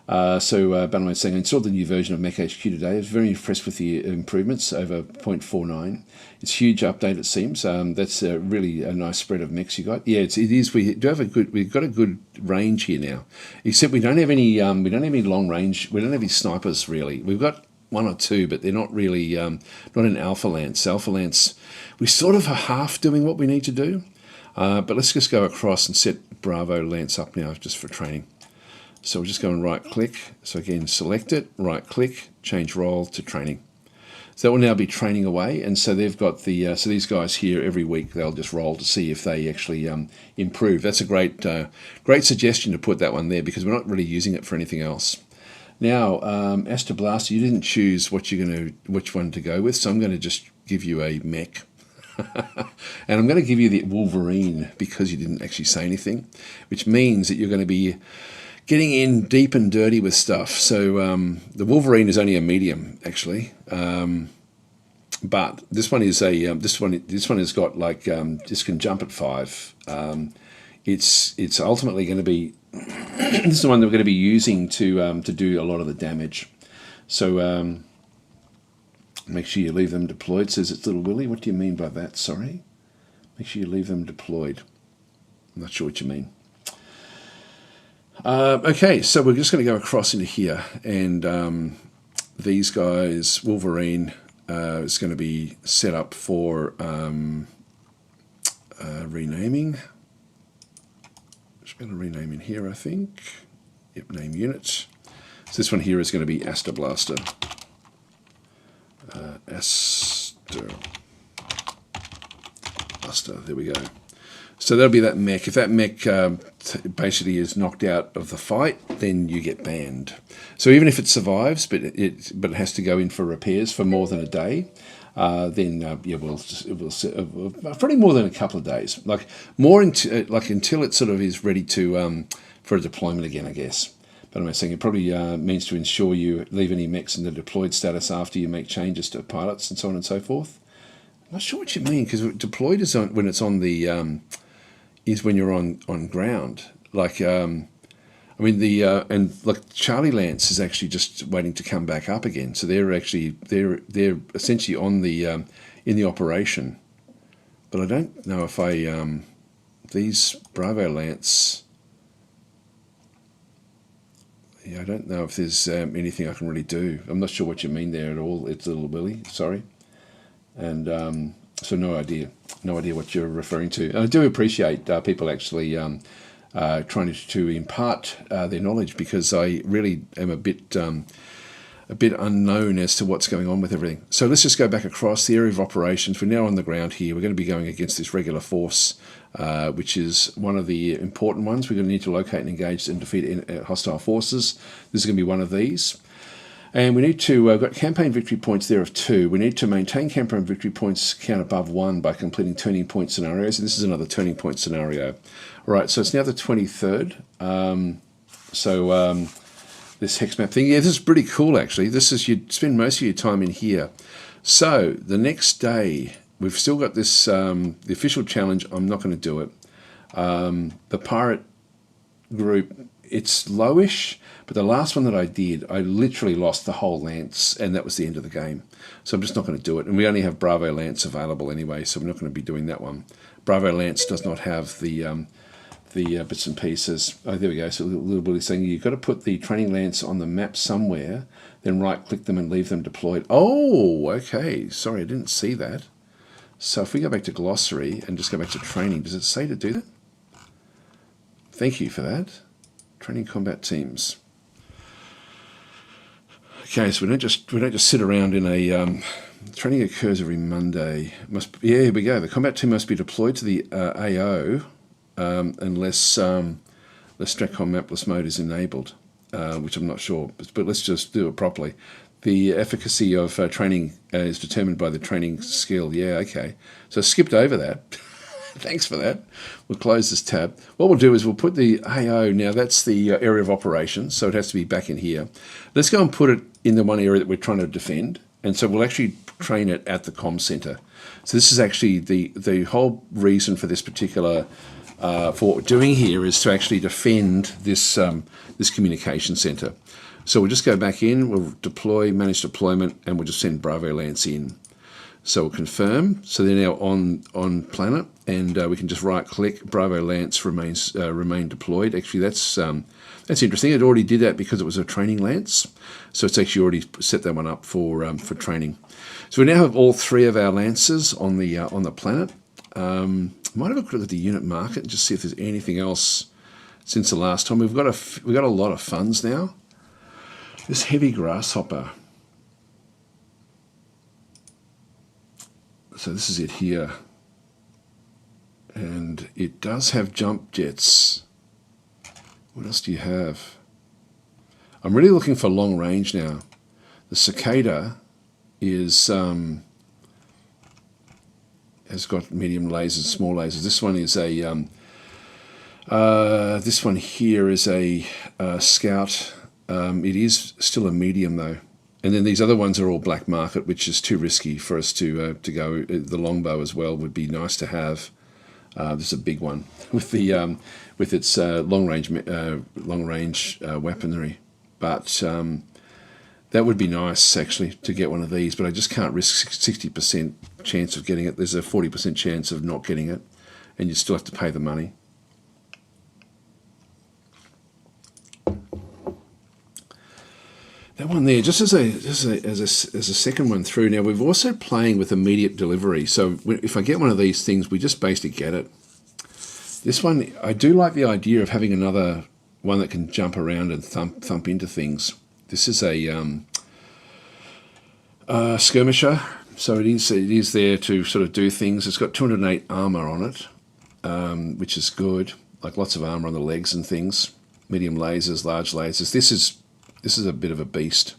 Battle Mode saying, I installed the new version of MekHQ today. I was very impressed with the improvements over 0.49. It's a huge update, it seems. That's really a nice spread of mechs you got. Yeah, it is. We've got a good range here now. Except we don't have any long range. We don't have any snipers really. We've got one or two, but they're not really not in Alpha Lance. Alpha Lance, we sort of are half doing what we need to do. But let's just go across and set Bravo Lance up now just for training. So we'll just go and right click. So again, select it, right click, change role to training. So that will now be training away. And so they've got the, so these guys here every week, they'll just roll to see if they actually improve. That's a great suggestion to put that one there because we're not really using it for anything else. Now, Astra Blaster, you didn't choose which one to go with. So I'm going to just give you a mech. And I'm going to give you the Wolverine because you didn't actually say anything, which means that you're going to be getting in deep and dirty with stuff. So the Wolverine is only a medium, actually, but this one is a this one has got like just can jump at 5. It's ultimately going to be this is the one that we're going to be using to do a lot of the damage. So make sure you leave them deployed. Says it's Little Willy. What do you mean by that? Sorry. Make sure you leave them deployed. I'm not sure what you mean. Okay, so we're just going to go across into here, and these guys, Wolverine, is going to be set up for renaming. Just going to rename in here, I think. Yep, name unit. So this one here is going to be Astra Blaster. Astra Blaster, there we go. So that'll be that mech. If that mech basically is knocked out of the fight, then you get banned. So even if it survives, but it has to go in for repairs for more than a day, then yeah, it will probably more than a couple of days. Like more until it sort of is ready to for a deployment again, I guess. But I'm saying it probably means to ensure you leave any mechs in the deployed status after you make changes to pilots and so on and so forth. I'm not sure what you mean because deployed is when it's on the is when you're on ground. Like, I mean, and like Charlie Lance is actually just waiting to come back up again. So they're essentially on the in the operation But I don't know if these Bravo Lance, yeah, I don't know if there's anything I can really do. I'm not sure what you mean there at all. It's Little Willie, sorry. And so no idea what you're referring to. And I do appreciate people actually trying to impart their knowledge, because I really am a bit unknown as to what's going on with everything. So let's just go back across the area of operations. We're now on the ground here. We're going to be going against this regular force, which is one of the important ones. We're going to need to locate and engage and defeat hostile forces. This is going to be one of these. And we need to, we've got campaign victory points there of 2. We need to maintain campaign victory points count above 1 by completing turning point scenarios. And this is another turning point scenario. All right, so it's now the 23rd. This hex map thing, yeah, this is pretty cool actually. This is, you'd spend most of your time in here. So the next day, we've still got this, the official challenge. I'm not going to do it. The pirate group, it's lowish, but the last one that I did, I literally lost the whole lance, and that was the end of the game. So I'm just not going to do it. And we only have Bravo Lance available anyway, so I'm not going to be doing that one. Bravo Lance does not have the bits and pieces. Oh, there we go. So Little Billy's saying you've got to put the training lance on the map somewhere, then right-click them and leave them deployed. Oh, okay. Sorry, I didn't see that. So if we go back to glossary and just go back to training, does it say to do that? Thank you for that. Training combat teams. Okay, so we don't just sit around in a training occurs every Monday. Yeah, here we go. The combat team must be deployed to the AO unless StratCom mapless mode is enabled, which I'm not sure. But let's just do it properly. The efficacy of training is determined by the training skill. Yeah, okay. So I skipped over that. Thanks for that. We'll close this tab. What we'll do is we'll put the AO, now that's the area of operations, so it has to be back in here. Let's go and put it in the one area that we're trying to defend, and so we'll actually train it at the comm center. So this is actually the whole reason for this particular, for what we're doing here, is to actually defend this, this communication center. So we'll just go back in, we'll deploy, manage deployment, and we'll just send Bravo Lance in. So we'll confirm. So they're now on planet, and we can just right-click. Bravo Lance remain deployed. Actually, that's interesting. It already did that because it was a training lance, so it's actually already set that one up for training. So we now have all 3 of our lances on the planet. Might have a look at the unit market and just see if there's anything else since the last time. We've got a lot of funds now. This heavy grasshopper. So this is it here, and it does have jump jets. What else do you have? I'm really looking for long range now. The cicada is has got medium lasers, small lasers. This one is a this one here is a scout. It is still a medium though. And then these other ones are all black market, which is too risky for us to go. The longbow as well would be nice to have. This is a big one with the with its long range weaponry, but that would be nice actually to get one of these. But I just can't risk 60% chance of getting it. There's a 40% chance of not getting it, and you still have to pay the money. That one there, just as a second one through. Now we're also playing with immediate delivery. So if I get one of these things, we just basically get it. This one, I do like the idea of having another one that can jump around and thump into things. This is a skirmisher, so it is there to sort of do things. It's got 208 armor on it, which is good. Like lots of armor on the legs and things. Medium lasers, large lasers. This is a bit of a beast.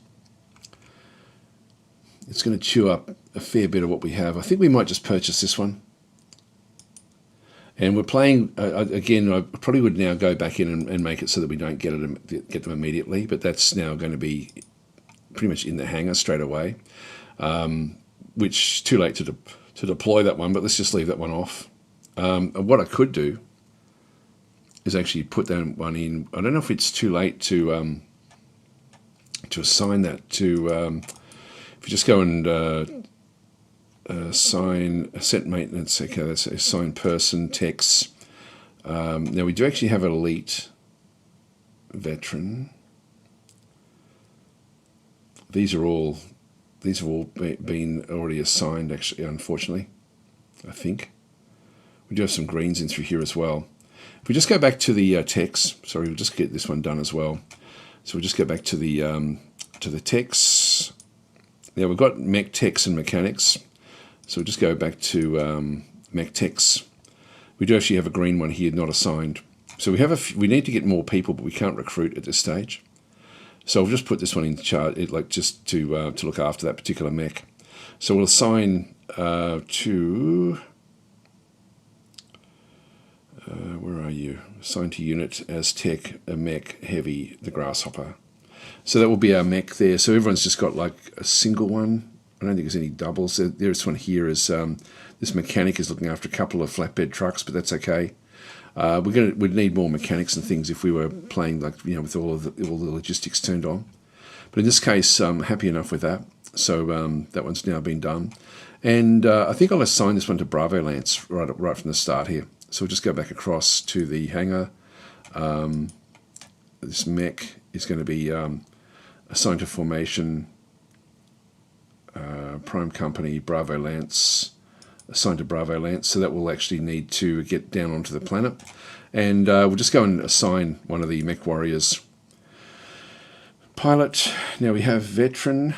It's going to chew up a fair bit of what we have. I think we might just purchase this one. And we're playing, again, I probably would now go back in and make it so that we don't get them immediately, but that's now going to be pretty much in the hangar straight away, which too late to deploy that one, but let's just leave that one off. What I could do is actually put that one in. I don't know if it's too late to assign that to, if you just go and assign asset maintenance. Okay, that's assign person techs. Now we do actually have an elite veteran. These have all been already assigned, actually, unfortunately, I think. We do have some greens in through here as well. If we just go back to the techs, sorry, we'll just get this one done as well. So we'll just go back to the techs. Now we've got mech techs and mechanics. So we'll just go back to mech techs. We do actually have a green one here, not assigned. So we need to get more people, but we can't recruit at this stage. So I'll just put this one in the chart, just to look after that particular mech. So we'll assign to where are you? Assign to unit as tech a mech heavy the grasshopper. So that will be our mech there. So everyone's just got like a single one. I don't think there's any doubles. There's one here is this mechanic is looking after a couple of flatbed trucks, but that's okay. We'd need more mechanics and things if we were playing with all the logistics turned on. But in this case, I'm happy enough with that. So that one's now been done, and I think I'll assign this one to Bravo Lance right from the start here. So we'll just go back across to the hangar. This mech is going to be assigned to formation. Prime Company Bravo Lance. Assigned to Bravo Lance, so that will actually need to get down onto the planet, and we'll just go and assign one of the mech warriors. Pilot. Now we have veteran.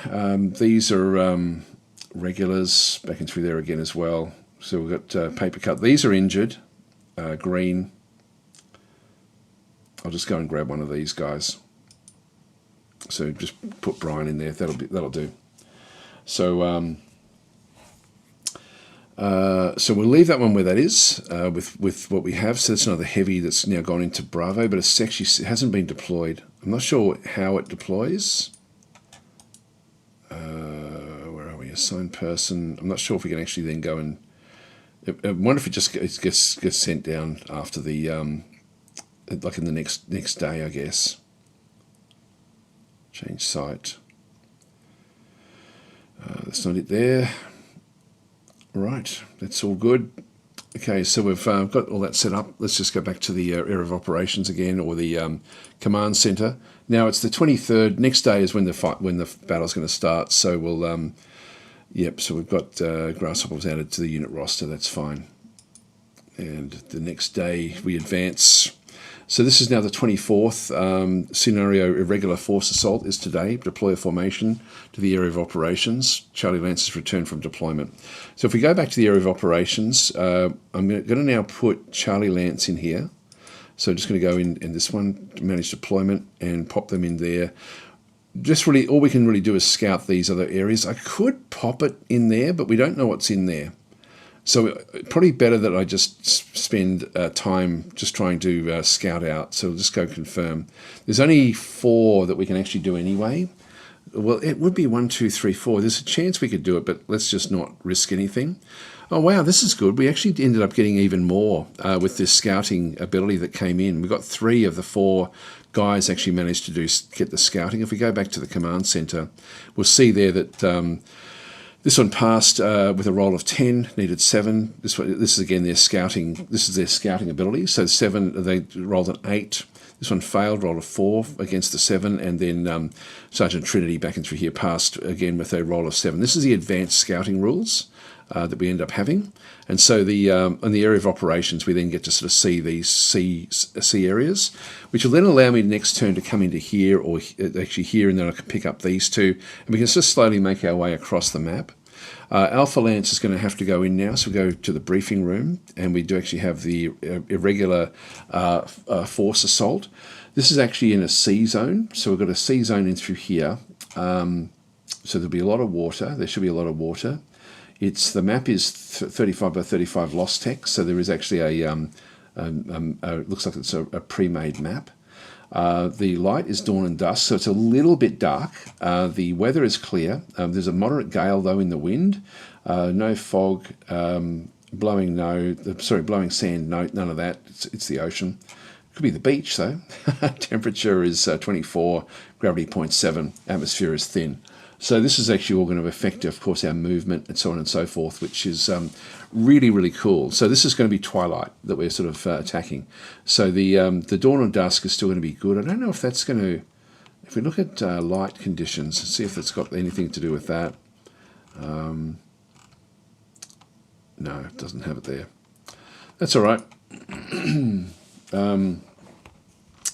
These are regulars backing through there again as well. So we've got paper cut. These are injured. Green. I'll just go and grab one of these guys. So just put Brian in there. That'll do. So. So we'll leave that one where that is with what we have. So that's another heavy that's now gone into Bravo, but it hasn't been deployed. I'm not sure how it deploys. Where are we? Assign person. I'm not sure if we can actually then go and. I wonder if it just gets sent down after the like in the next day, I guess. Change site. That's not it there. Right, that's all good. Okay, so we've got all that set up. Let's just go back to the area of operations again, or the command center. Now it's the 23rd. Next day is when the battle's going to start. So we'll, So we've got grasshoppers added to the unit roster. That's fine. And the next day we advance. So this is now the 24th. Scenario irregular force assault is today. Deploy a formation to the area of operations. Charlie Lance has returned from deployment. So if we go back to the area of operations, I'm going to now put Charlie Lance in here. So I'm just going to go in this one, manage deployment, and pop them in there. Just really, all we can really do is scout these other areas. I could pop it in there, but we don't know what's in there. So probably better that I just spend time just trying to scout out. So we'll just go confirm. There's only 4 that we can actually do anyway. Well, it would be 1, 2, 3, 4. There's a chance we could do it, but let's just not risk anything. Oh, wow, this is good. We actually ended up getting even more with this scouting ability that came in. We got 3 of the 4 guys actually managed to get the scouting. If we go back to the command center, we'll see there that... this one passed with a roll of 10, needed 7. This is again their scouting. This is their scouting ability. So 7, they rolled an 8. This one failed, rolled a 4 against the 7, and then Sergeant Trinity back in through here passed again with a roll of 7. This is the advanced scouting rules that we end up having, and so in the area of operations, we then get to sort of see these C areas, which will then allow me next turn to come into here or actually here, and then I can pick up these 2, and we can just slowly make our way across the map. Alpha Lance is going to have to go in now, so we go to the briefing room, and we do actually have the irregular force assault. This is actually in a C zone, so we've got a C zone in through here. So there'll be a lot of water. There should be a lot of water. The map is 35 by 35 lost text, so there is actually looks like it's a pre-made map. The light is dawn and dusk, so it's a little bit dark. The weather is clear. There's a moderate gale, though, in the wind. No fog, blowing sand, no, none of that. It's the ocean. Could be the beach, though. Temperature is 24, gravity 0.7, atmosphere is thin. So this is actually all going to affect, of course, our movement and so on and so forth, which is really, really cool. So this is going to be twilight that we're sort of attacking. So the dawn and dusk is still going to be good. I don't know if that's going to, if we look at light conditions, see if it's got anything to do with that. No, it doesn't have it there. That's all right.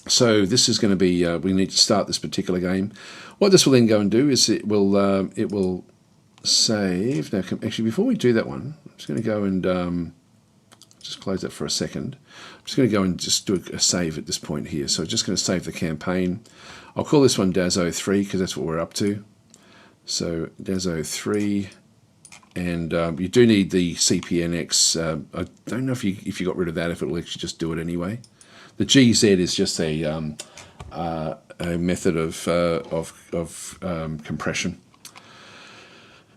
So this is going to be, we need to start this particular game. What this will then go and do is it will save. Now, actually, before we do that one, I'm just going to go and just close that for a second. I'm just going to go and just do a save at this point here. So I'm just going to save the campaign. I'll call this one Dazo 3 because that's what we're up to. So Dazo 3. And you do need the CPNX. I don't know if you got rid of that, if it'll actually just do it anyway. The GZ is just a method of compression.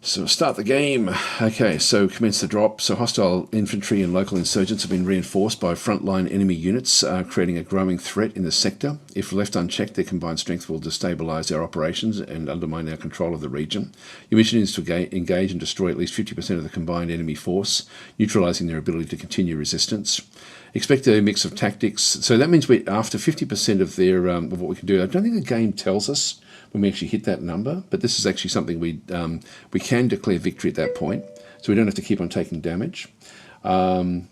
So start the game. Okay, so commence the drop. So hostile infantry and local insurgents have been reinforced by frontline enemy units, creating a growing threat in the sector. If left unchecked, their combined strength will destabilise our operations and undermine our control of the region. Your mission is to engage and destroy at least 50% of the combined enemy force, neutralising their ability to continue resistance. Expect a mix of tactics. So that means we're after 50% of their of what we can do. I don't think the game tells us when we actually hit that number, but this is actually something we can declare victory at that point, so we don't have to keep on taking damage. So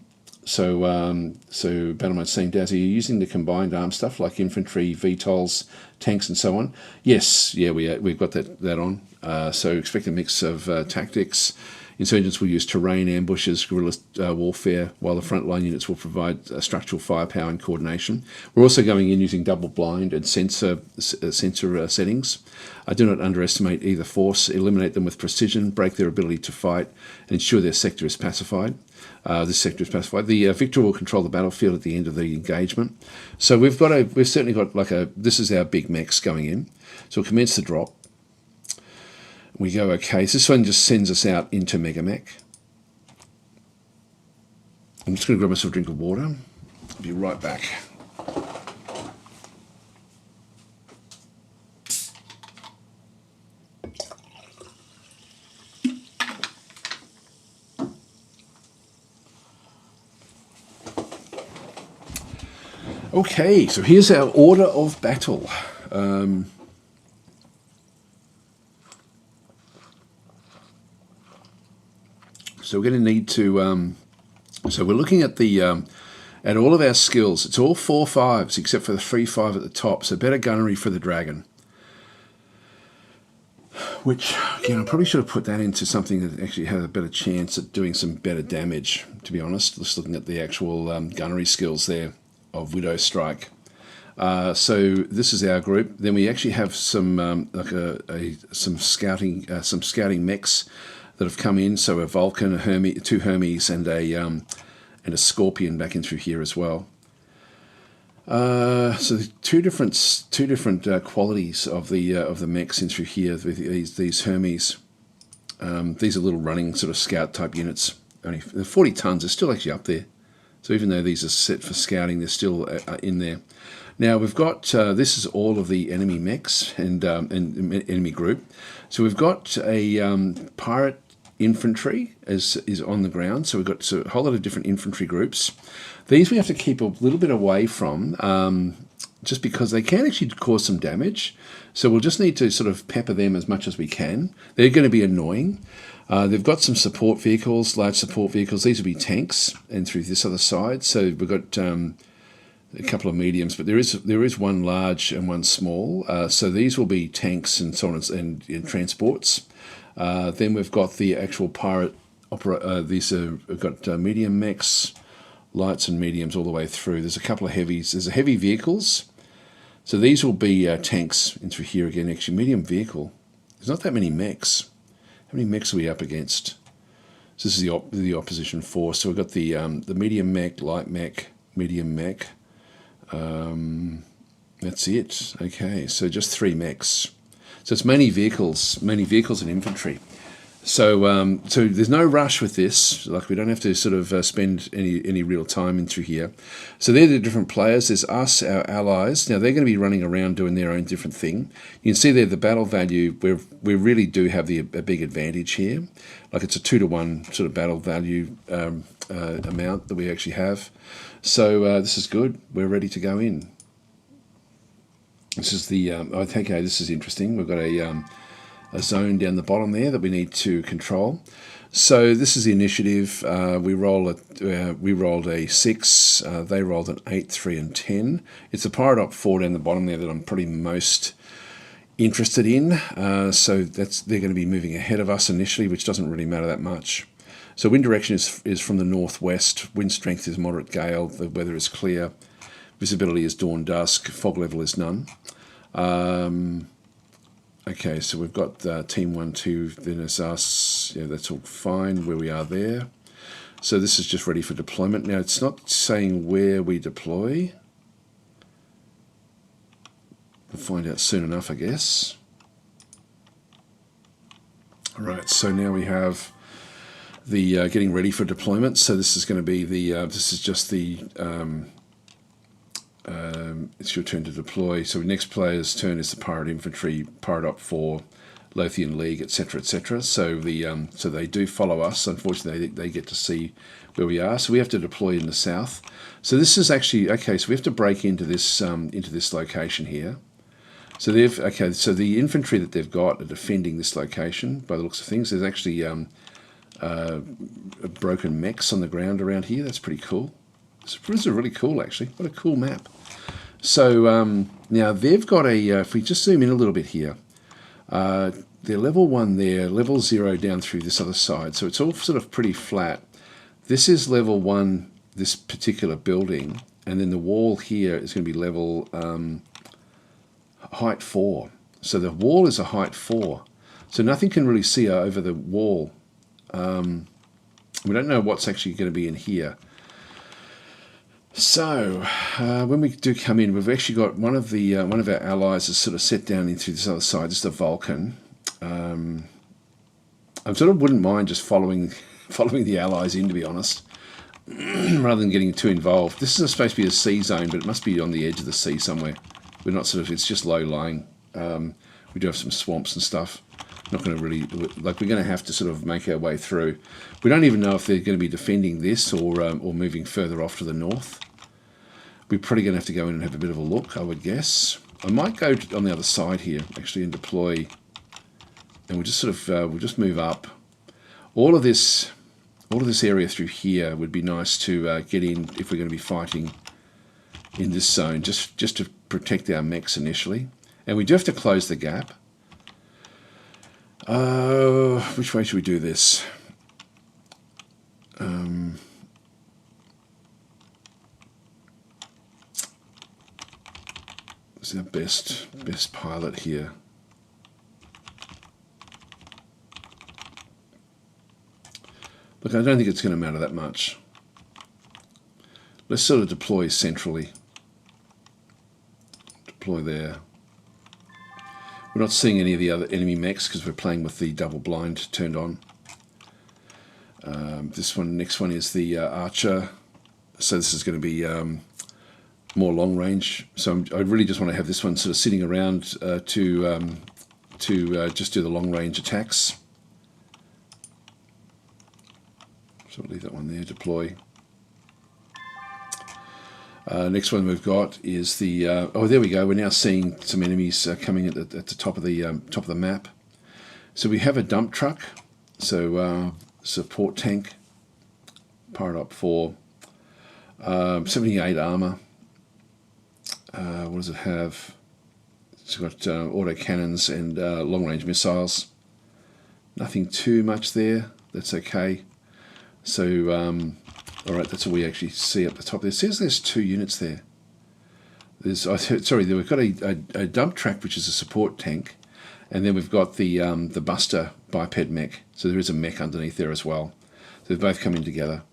Battle Mode saying, Daz, are you using the combined arm stuff like infantry, VTOLs, tanks, and so on? Yes, yeah, we've got that on. So expect a mix of tactics. Insurgents will use terrain, ambushes, guerrilla warfare, while the frontline units will provide structural firepower and coordination. We're also going in using double blind and sensor settings. Do not underestimate either force. Eliminate them with precision, break their ability to fight, and ensure their sector is pacified. This sector is pacified. The victor will control the battlefield at the end of the engagement. So we've certainly got this is our big mechs going in. So we'll commence the drop. We go, okay, so this one just sends us out into MegaMek. I'm just going to grab myself a drink of water. I'll be right back. Okay, so here's our order of battle. So we're going to need to, so we're looking at at all of our skills. It's all 4/5s except for the 3/5 at the top. So better gunnery for the dragon. Which, again, I probably should have put that into something that actually had a better chance at doing some better damage, to be honest. Just looking at the actual gunnery skills there of Widow Strike. So this is our group. Then we actually have some some scouting mechs that have come in. So a Vulcan, two Hermes, and a Scorpion back in through here as well. So the two different qualities of the mechs in through here with these Hermes. These are little running sort of scout type units. Only 40 tons. They're still actually up there. So even though these are set for scouting, they're still in there. Now we've got this is all of the enemy mechs and enemy group. So we've got a pirate infantry is on the ground. So we've got a whole lot of different infantry groups. These we have to keep a little bit away from, just because they can actually cause some damage. So we'll just need to sort of pepper them as much as we can. They're going to be annoying. They've got some support vehicles, large support vehicles. These will be tanks, and through this other side. So we've got a couple of mediums, but there is one large and one small. So these will be tanks and so on and transports. Then we've got the actual pirate we've got medium mechs, lights and mediums all the way through. There's a couple of heavies. There's a heavy vehicles. So these will be tanks in through here again. Actually, medium vehicle. There's not that many mechs. How many mechs are we up against? So this is the opposition force. So we've got the medium mech, light mech, medium mech. That's it. Okay, so just 3 mechs. So it's mainly vehicles and infantry. So there's no rush with this. Like, we don't have to sort of spend any real time in through here. So they're the different players. There's us, our allies. Now they're going to be running around doing their own different thing. You can see there the battle value. We really do have a big advantage here. Like, it's a 2-to-1 sort of battle value amount that we actually have. So this is good. We're ready to go in. This is the. Okay, this is interesting. We've got a zone down the bottom there that we need to control. So this is the initiative. We rolled a 6. They rolled an 8, 3, and 10. It's the Pirate Op 4 down the bottom there that I'm probably most interested in. So they're going to be moving ahead of us initially, which doesn't really matter that much. So wind direction is from the northwest. Wind strength is moderate gale. The weather is clear. Visibility is dawn dusk. Fog level is none. Okay, so we've got team 1, 2, then it's us. Yeah, that's all fine where we are there. So this is just ready for deployment. Now, it's not saying where we deploy. We'll find out soon enough, I guess. All right, so now we have the getting ready for deployment. So this is going to be this is just the... it's your turn to deploy. So next player's turn is the Pirate Infantry, Pirate Op 4, Lothian League, etc., etc. So so they do follow us. Unfortunately, they get to see where we are. So we have to deploy in the south. So this is actually okay. So we have to break into this location here. So So the infantry that they've got are defending this location. By the looks of things, there's actually broken mechs on the ground around here. That's pretty cool. This is really cool, actually. What a cool map. So now they've got if we just zoom in a little bit here, they're level 1 there, level 0 down through this other side. So it's all sort of pretty flat. This is level 1, this particular building, and then the wall here is going to be level height 4. So the wall is a height 4. So nothing can really see over the wall. We don't know what's actually going to be in here. So when we do come in, we've actually got one of our allies is sort of set down into this other side. This is the Vulcan. I sort of wouldn't mind just following the allies in, to be honest, rather than getting too involved. This is supposed to be a sea zone, but it must be on the edge of the sea somewhere. We're not sort of. It's just low lying. We do have some swamps and stuff. Not going to really, like, we're going to have to sort of make our way through. We don't even know if they're going to be defending this or moving further off to the north. We're probably going to have to go in and have a bit of a look, I would guess. I might go on the other side here, actually, and deploy. And we'll just sort of, we'll just move up. All of this area through here would be nice to get in if we're going to be fighting in this zone, just to protect our mechs initially. And we do have to close the gap. Which way should we do this? What's our best pilot here? Look, I don't think it's going to matter that much. Let's sort of deploy centrally. Deploy there. We're not seeing any of the other enemy mechs because we're playing with the double blind turned on. Next one is the Archer. So this is going to be more long range. So I really just want to have this one sort of sitting around to just do the long range attacks. So we'll leave that one there. Deploy. Next one we've got is the oh, there we go. We're now seeing some enemies coming at the top of the map. So we have a dump truck, so support tank, Pirate Op 4, 78 armor. What does it have? It's got auto cannons and long range missiles. Nothing too much there. That's okay. So. All right, that's all we actually see up the top there. It says there's 2 units there. We've got a dump truck, which is a support tank, and then we've got the Buster biped mech. So there is a mech underneath there as well. So they're both coming together.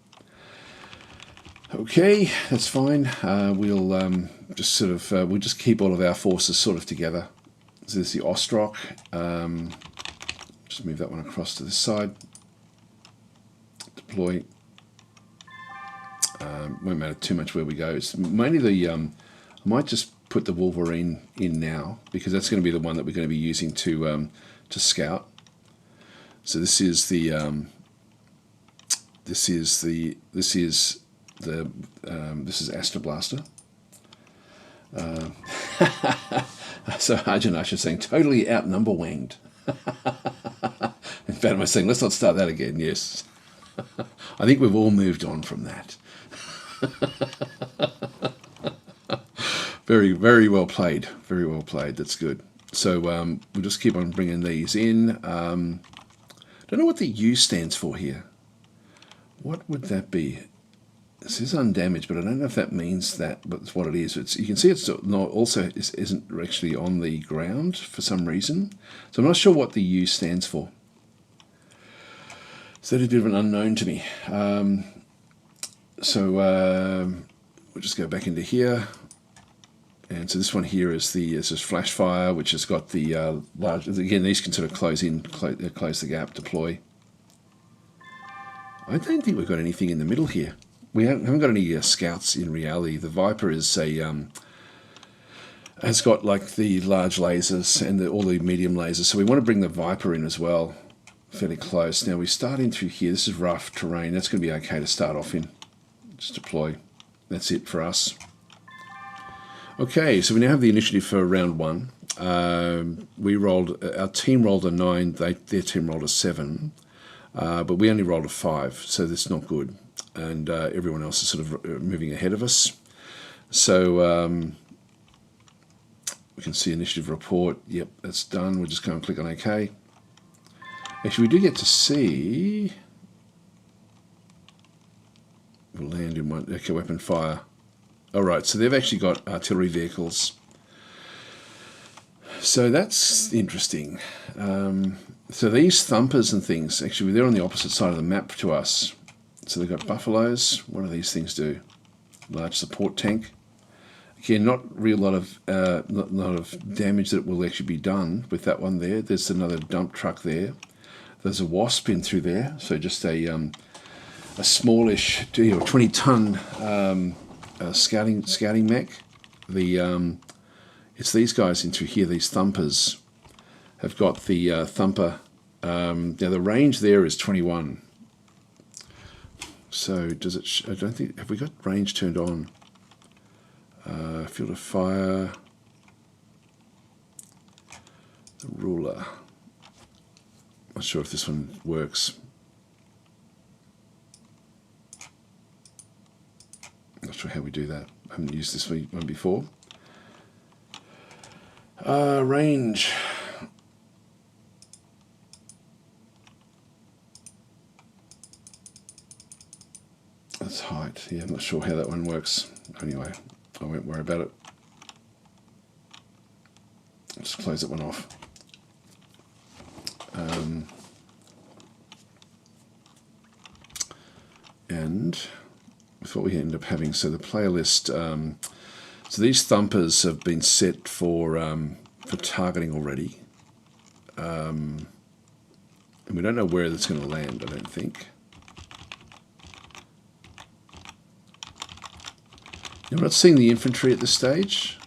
Okay, that's fine. We'll just sort of we'll just keep all of our forces sort of together. So there's the Ostrock. Just move that one across to this side. Deploy. Won't matter too much where we go. It's mainly the. I might just put the Wolverine in now because that's going to be the one that we're going to be using to scout. So this is the. This is Astra Blaster. So Arjun Usher saying totally outnumber wanged. In fact, am I saying let's not start that again? Yes, I think we've all moved on from that. Very, very well played. Very well played. That's good. So we'll just keep on bringing these in. Don't know what the U stands for here. What would that be? This is undamaged, but I don't know if that means that, but it's what it is. You can see it's not also isn't actually on the ground for some reason. So I'm not sure what the U stands for. So that's a bit of an unknown to me. We'll just go back into here. And so this one here is this is flash fire, which has got the large. Again, these can sort of close the gap, deploy. I don't think we've got anything in the middle here. We haven't got any scouts in reality. The Viper is has got like the large lasers and all the medium lasers. So we want to bring the Viper in as well, fairly close. Now we start in through here. This is rough terrain. That's going to be okay to start off in. Just deploy. That's it for us. Okay, so we now have the initiative for round 1. Our team rolled a 9. Their team rolled a 7. But we only rolled a 5, so that's not good. And everyone else is sort of moving ahead of us. So we can see initiative report. Yep, that's done. We'll just go and click on OK. Actually, we do get to see. We'll land in one. Okay, weapon fire. All right, so they've actually got artillery vehicles. So that's interesting. So these thumpers and things, actually, they're on the opposite side of the map to us. So they've got buffaloes. What do these things do? Large support tank. Again, not real lot of damage that will actually be done with that one there. There's another dump truck there. There's a wasp in through there. So just a smallish, 20-ton scouting mech. It's these guys in through here. These thumpers have got the thumper. Now the range there is 21. So does it? I don't think. Have we got range turned on? Field of fire. The ruler. Not sure if this one works. Not sure how we do that. I haven't used this one before. Range. That's height. Yeah, I'm not sure how that one works. Anyway, I won't worry about it. Just close that one off. And with what we end up having, so the player list. So these thumpers have been set for targeting already, and we don't know where that's going to land. I don't think. Now, I'm not seeing the infantry at this stage,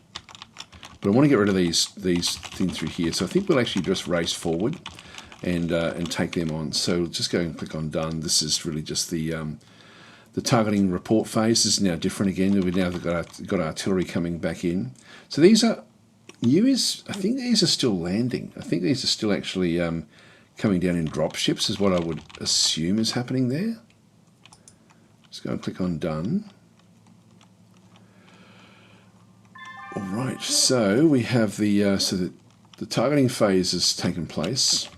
but I want to get rid of these things through here. So I think we'll actually just race forward and take them on. So just go and click on done. This is really just the targeting report phase. This is now different again. We've now got artillery coming back in. So these are I think these are still landing. I think these are still actually coming down in drop ships is what I would assume is happening there. Just go and click on done. All right, so we have the targeting phase has taken place.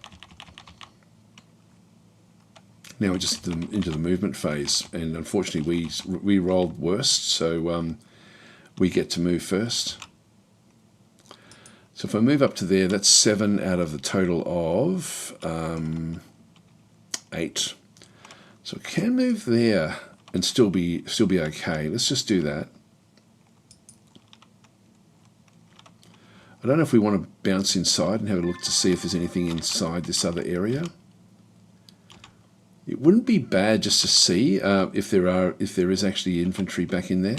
Now we're just into the movement phase, and unfortunately we rolled worst, so we get to move first. So if I move up to there, that's 7 out of the total of 8. So I can move there and still be okay. Let's just do that. I don't know if we want to bounce inside and have a look to see if there's anything inside this other area. It wouldn't be bad just to see if there is actually infantry back in there.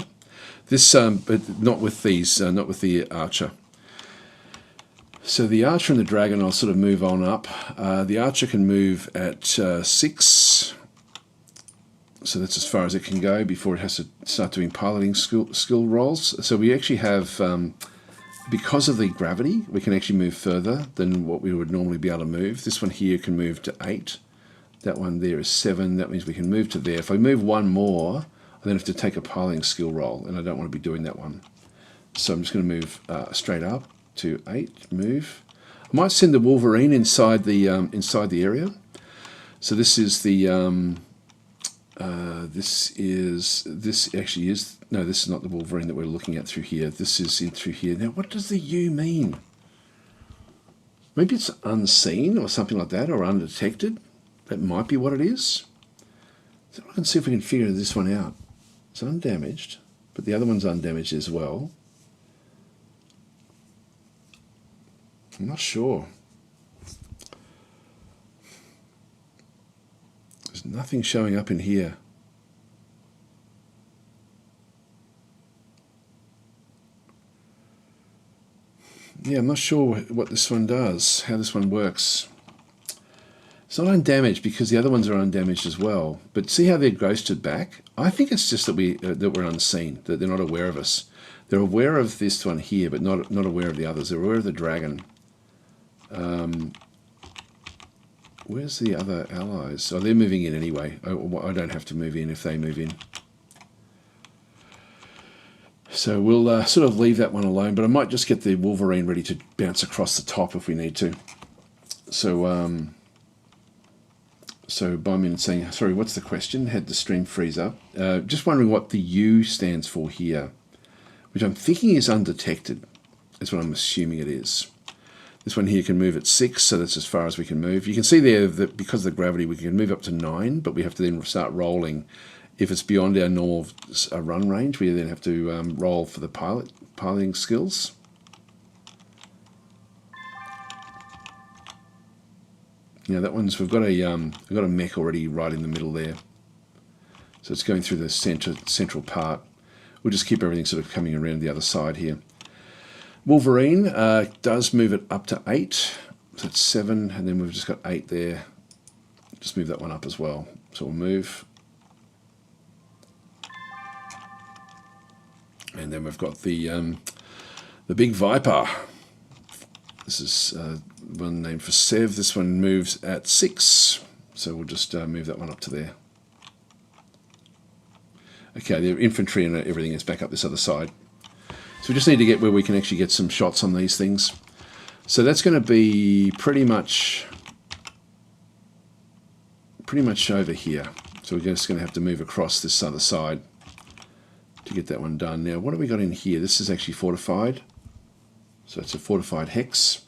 This, but not with these, not with the archer. So the archer and the dragon, I'll sort of move on up. The archer can move at 6, so that's as far as it can go before it has to start doing piloting skill rolls. So we actually have, because of the gravity, we can actually move further than what we would normally be able to move. This one here can move to 8. That one there is 7. That means we can move to there. If I move one more, I then have to take a piloting skill roll, and I don't want to be doing that one. So I'm just going to move straight up to 8. Move. I might send the Wolverine inside the area. So this is the this actually is no. This is not the Wolverine that we're looking at through here. This is in through here. Now, what does the U mean? Maybe it's unseen or something like that, or undetected. That might be what it is. So I can see if we can figure this one out. It's undamaged, but the other one's undamaged as well. I'm not sure. There's nothing showing up in here. Yeah, I'm not sure what this one does, how this one works. It's not undamaged because the other ones are undamaged as well. But see how they're ghosted back? I think it's just that we're unseen, that they're not aware of us. They're aware of this one here, but not aware of the others. They're aware of the dragon. Where's the other allies? Oh, they're moving in anyway. I don't have to move in if they move in. So we'll sort of leave that one alone, but I might just get the Wolverine ready to bounce across the top if we need to. So, so Byman saying, sorry, what's the question? Had the stream freeze up. Just wondering what the U stands for here, which I'm thinking is undetected. That's what I'm assuming it is. This one here can move at 6, so that's as far as we can move. You can see there that because of the gravity, we can move up to 9, but we have to then start rolling. If it's beyond our normal run range, we then have to roll for the piloting skills. Now that one's, we've got a mech already right in the middle there, so it's going through the central part. We'll just keep everything sort of coming around the other side here. Wolverine does move it up to 8, so it's 7, and then we've just got 8 there. Just move that one up as well. So we'll move, and then we've got the big Viper. This is one named for Sev. This one moves at 6, so we'll just move that one up to there. Okay, the infantry and everything is back up this other side. So we just need to get where we can actually get some shots on these things. So that's going to be pretty much over here. So we're just going to have to move across this other side to get that one done. Now, what have we got in here? This is actually fortified. So it's a fortified hex.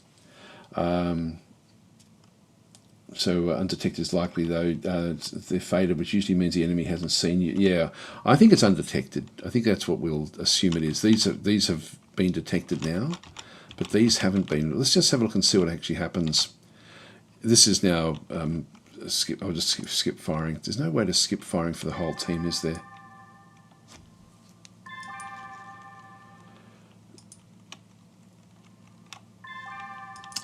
So undetected is likely, though. They're faded, which usually means the enemy hasn't seen you. Yeah, I think it's undetected. I think that's what we'll assume it is. These have been detected now, but these haven't been. Let's just have a look and see what actually happens. This is now skip. I'll just skip firing. There's no way to skip firing for the whole team, is there?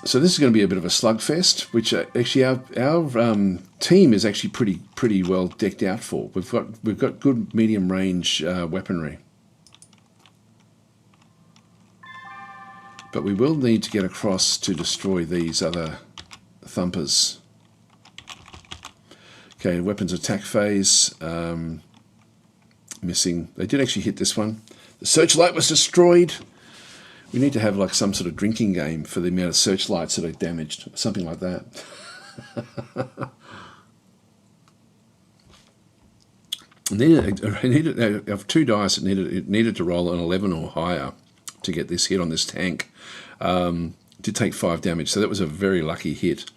So this is going to be a bit of a slugfest, which actually our team is actually pretty well decked out for. We've got good medium range weaponry, but we will need to get across to destroy these other thumpers. Okay, weapons attack phase missing. They did actually hit this one. The searchlight was destroyed. We need to have like some sort of drinking game for the amount of searchlights that are damaged, something like that. I have 2 dice. It needed to roll an 11 or higher to get this hit on this tank. It did take 5 damage, so that was a very lucky hit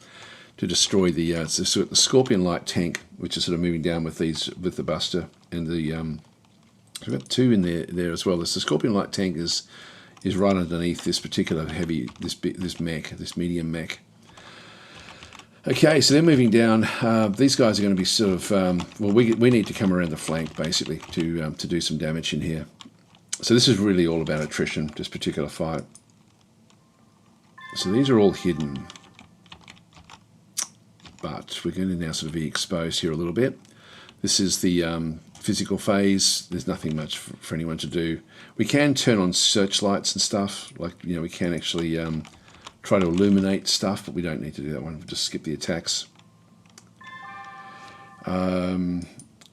to destroy the Scorpion Light tank, which is sort of moving down with the Buster and the. So we've got 2 in there as well. The Scorpion Light tank is is right underneath this particular this mech, this medium mech. Okay, so they're moving down. These guys are going to be sort of well, we need to come around the flank basically to do some damage in here. So this is really all about attrition, this particular fight. So these are all hidden, but we're going to now sort of be exposed here a little bit. This is the physical phase. There's nothing much for anyone to do. We can turn on searchlights and stuff, like, you know, we can actually try to illuminate stuff, but we don't need to do that one. We'll just skip the attacks.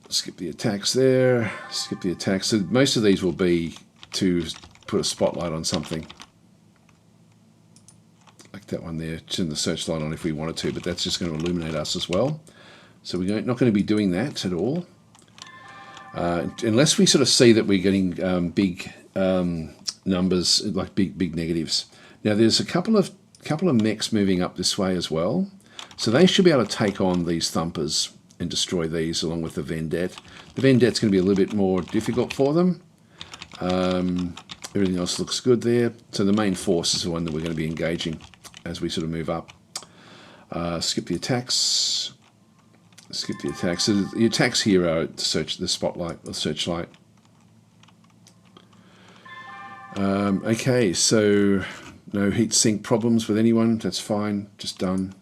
Skip the attacks there, skip the attacks. So most of these will be to put a spotlight on something. Like that one there, turn the searchlight on if we wanted to, but that's just going to illuminate us as well. So we're not going to be doing that at all. Unless we sort of see that we're getting big numbers, like big negatives. Now there's a couple of mechs moving up this way as well. So they should be able to take on these thumpers and destroy these along with the Vendette. The Vendette's going to be a little bit more difficult for them. Everything else looks good there. So the main force is the one that we're going to be engaging as we sort of move up. Skip the attacks. Skip the attacks. So the attacks here are the spotlight or searchlight. Okay, so no heat sink problems with anyone. That's fine. Just done.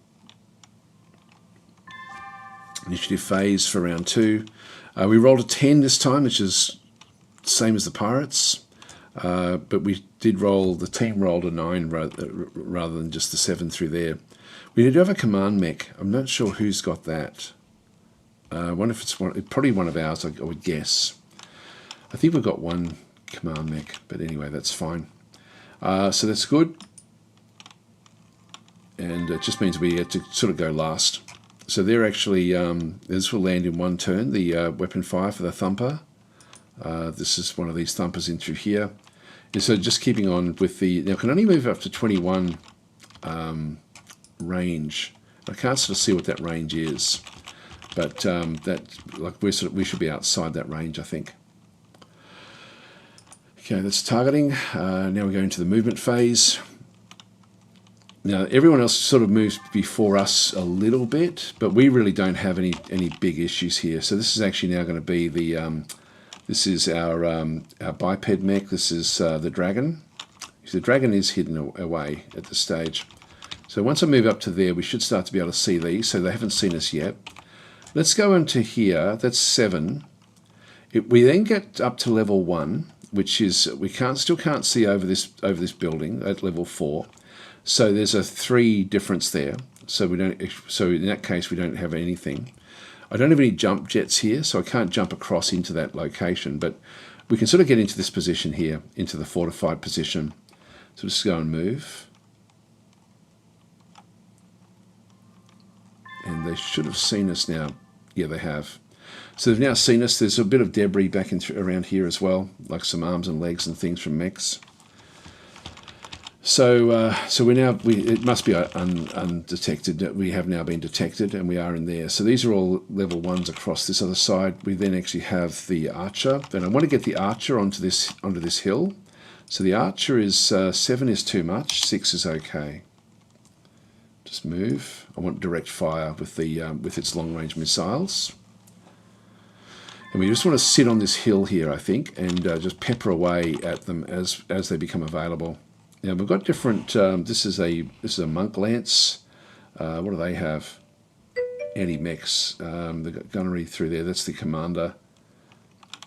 Initiative phase for round 2. We rolled a 10 this time, which is the same as the Pirates. But we did roll, the team rolled a 9 rather than just the 7 through there. We do have a command mech. I'm not sure who's got that. I wonder if it's probably one of ours, I would guess. I think we've got one command mech, but anyway, that's fine. So that's good. And it just means we get to sort of go last. So they're actually, this will land in one turn, the weapon fire for the thumper. This is one of these thumpers in through here. And so just keeping on with the, now I can only move up to 21 range. I can't sort of see what that range is, but that, like, we should be outside that range, I think. Okay, that's targeting. Now we're going to the movement phase. Now everyone else sort of moves before us a little bit, but we really don't have any big issues here. So this is actually now going to be the this is our biped mech. This is the dragon. So the dragon is hidden away at this stage. So once I move up to there, we should start to be able to see these. So they haven't seen us yet. Let's go into here. That's 7. We then get up to level 1, which is we still can't see over this building at level 4. So there's a 3 difference there. So we don't. So in that case, we don't have anything. I don't have any jump jets here, so I can't jump across into that location. But we can sort of get into this position here, into the fortified position. So just go and move. And they should have seen us now. Yeah, they have. So they've now seen us. There's a bit of debris back around here as well, like some arms and legs and things from mechs. So it must be undetected. We have now been detected, and we are in there. So these are all level 1s across this other side. We then actually have the archer. Then I want to get the archer onto this hill. So the archer is 7 is too much. 6 is okay. Just move. I want direct fire with its long range missiles. And we just want to sit on this hill here, I think, and just pepper away at them as they become available. Now we've got different. This is a monk lance. What do they have? Anti-mechs. They've got gunnery through there. That's the commander.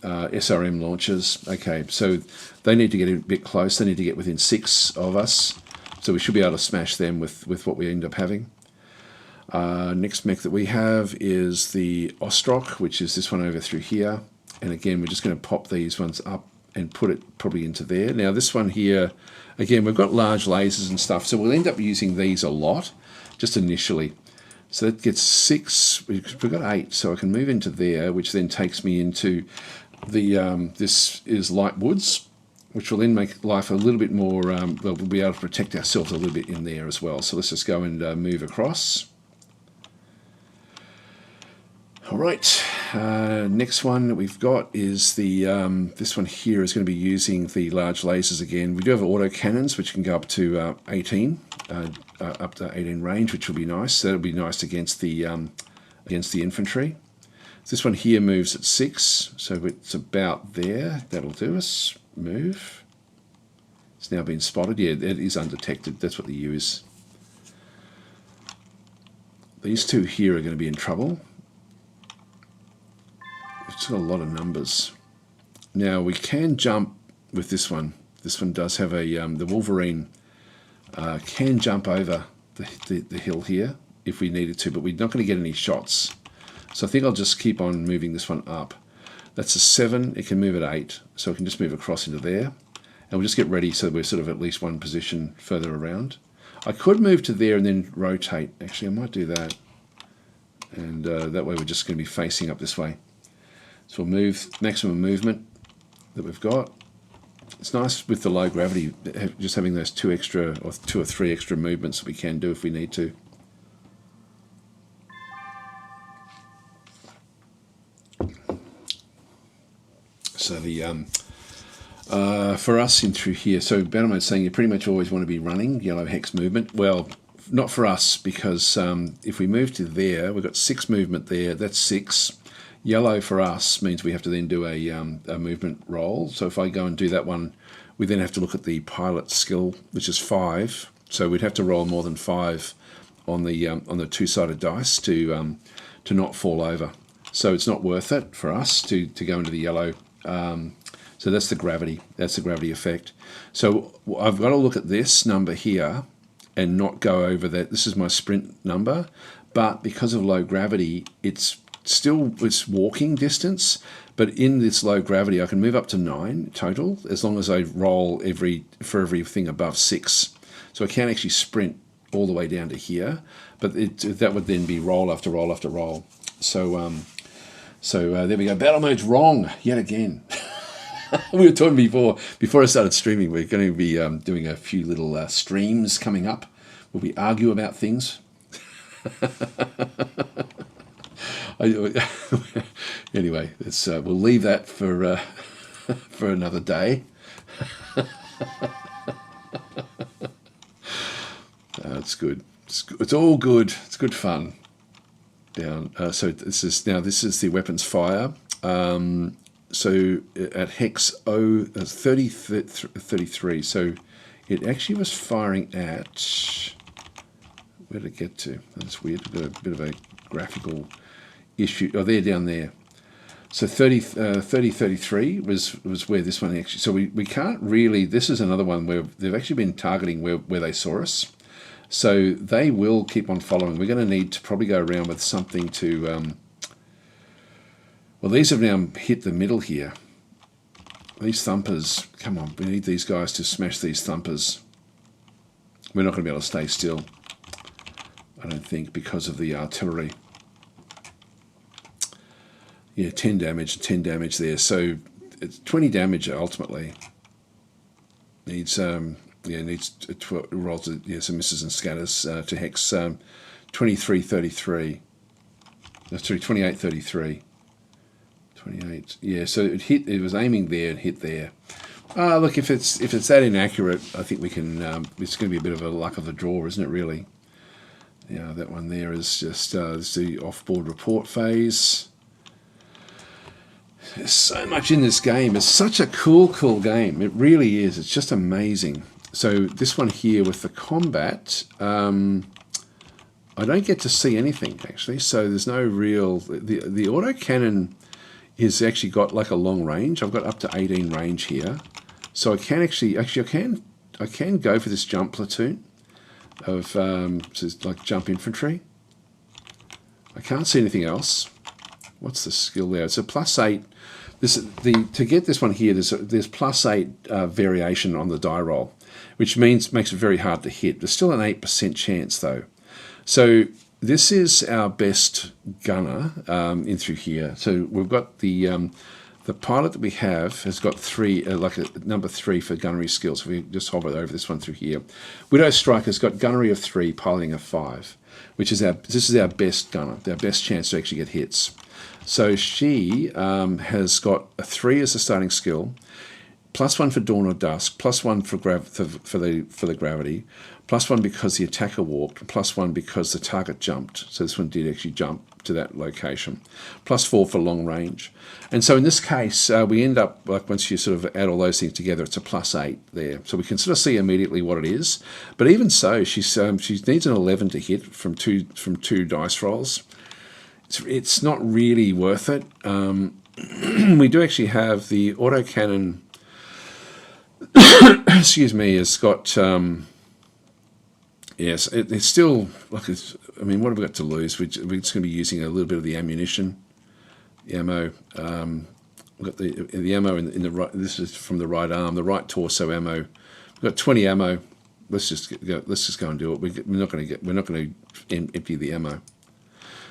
SRM launchers. Okay, so they need to get a bit close. They need to get within 6 of us. So we should be able to smash them with what we end up having. Next mech that we have is the Ostrok, which is this one over through here. And again, we're just going to pop these ones up and put it probably into there. Now this one here, again, we've got large lasers and stuff, so we'll end up using these a lot, just initially. So that gets 6, we've got 8, so I can move into there, which then takes me into the, this is light woods, which will then make life a little bit more, we'll be able to protect ourselves a little bit in there as well. So let's just go and move across. All right, next one that we've got is the this one here is going to be using the large lasers again. We do have auto cannons which can go up to 18 range, which will be nice. That'll be nice against the infantry. This one here moves at 6, so it's about there. That'll do us. Move. It's now been spotted. Yeah, it is undetected. That's what the U is. These two here are going to be in trouble. It's got a lot of numbers. Now we can jump with this one. This one does have a the Wolverine can jump over the hill here if we needed to, but we're not going to get any shots. So I think I'll just keep on moving this one up. That's a 7. It can move at 8, so it can just move across into there. And we'll just get ready so we're sort of at least one position further around. I could move to there and then rotate. Actually, I might do that. And that way we're just going to be facing up this way. So we'll move, maximum movement that we've got. It's nice with the low gravity, just having those 2 or 3 extra movements that we can do if we need to. So the for us in through here, so Battle Mode's saying you pretty much always want to be running yellow hex movement. Well, not for us, because if we move to there, we've got 6 movement there. That's 6. Yellow for us means we have to then do a movement roll. So if I go and do that one, we then have to look at the pilot skill, which is 5. So we'd have to roll more than 5 on the 2-sided dice to not fall over. So it's not worth it for us to go into the yellow. So that's the gravity. That's the gravity effect. So I've got to look at this number here and not go over that. This is my sprint number, but because of low gravity, it's walking distance. But in this low gravity, I can move up to 9 total as long as I roll for everything above 6. So I can actually sprint all the way down to here, but that would then be roll after roll after roll. So there we go. Battle mode's wrong yet again. We were talking before I started streaming, we're going to be doing a few little streams coming up where we argue about things. Anyway, we'll leave that for another day. It's good. It's all good. It's good fun. Down. So this is the weapons fire. So at hex 33, so it actually was firing at, where did it get to? That's weird. We've got a bit of a graphical issue. Oh, they're down there. So 33 was where this one actually, so we can't really, this is another one where they've actually been targeting where they saw us. So they will keep on following. We're going to need to probably go around with something to, well, these have now hit the middle here. These thumpers, come on, we need these guys to smash these thumpers. We're not going to be able to stay still, I don't think, because of the artillery. Yeah, 10 damage there. So it's 20 damage ultimately. Needs rolls some misses and scatters to hex 2333. That's 2833. 28. Yeah, so it was aiming there and hit there. Look, if it's that inaccurate, I think we can. It's going to be a bit of a luck of the draw, isn't it? Really. Yeah, that one there is just the off-board report phase. There's so much in this game. It's such a cool game. It really is. It's just amazing. So this one here with the combat, I don't get to see anything actually. So there's no real. The autocannon is actually got like a long range. I've got up to 18 range here, so I can actually I can go for this jump platoon of so it's like jump infantry. I can't see anything else. What's the skill there? It's a +8. To get this one here, there's +8 variation on the die roll, which makes it very hard to hit. There's still an 8% chance though. So this is our best gunner in through here. So we've got the pilot that we have has got 3, like a number 3 for gunnery skills. If we just hover over this one through here, Widow Striker's got gunnery of 3, piloting of 5, which is this is our best gunner, our best chance to actually get hits. So she has got a 3 as a starting skill, +1 for dawn or dusk, +1 for the gravity, +1 because the attacker walked, +1 because the target jumped. So this one did actually jump to that location, +4 for long range. And so in this case, we end up, like once you sort of add all those things together, it's a +8 there. So we can sort of see immediately what it is. But even so, she needs an 11 to hit from two dice rolls. It's not really worth it. We do actually have the autocannon. Excuse me, has got. Yes, it's still like I mean, what have we got to lose? We're just going to be using a little bit of the ammunition, the ammo. We've got the ammo in the right. This is from the right arm, the right torso ammo. We've got 20 ammo. Let's just go and do it. We're not going to empty the ammo.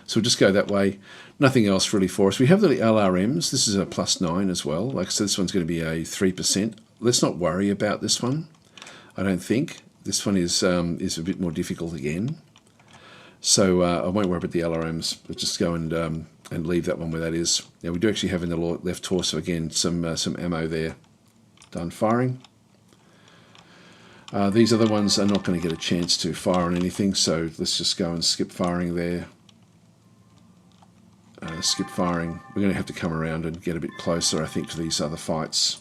So we'll just go that way. Nothing else really for us. We have the LRMs. This is a +9 as well. Like so, this one's going to be a 3%. Let's not worry about this one. I don't think. This one is a bit more difficult again, so I won't worry about the LRMs. Let's just go and leave that one where that is. Now we do actually have in the left torso again some ammo there. Done firing. These other ones are not going to get a chance to fire on anything, so let's just go and skip firing there. Skip firing. We're going to have to come around and get a bit closer, I think, to these other fights.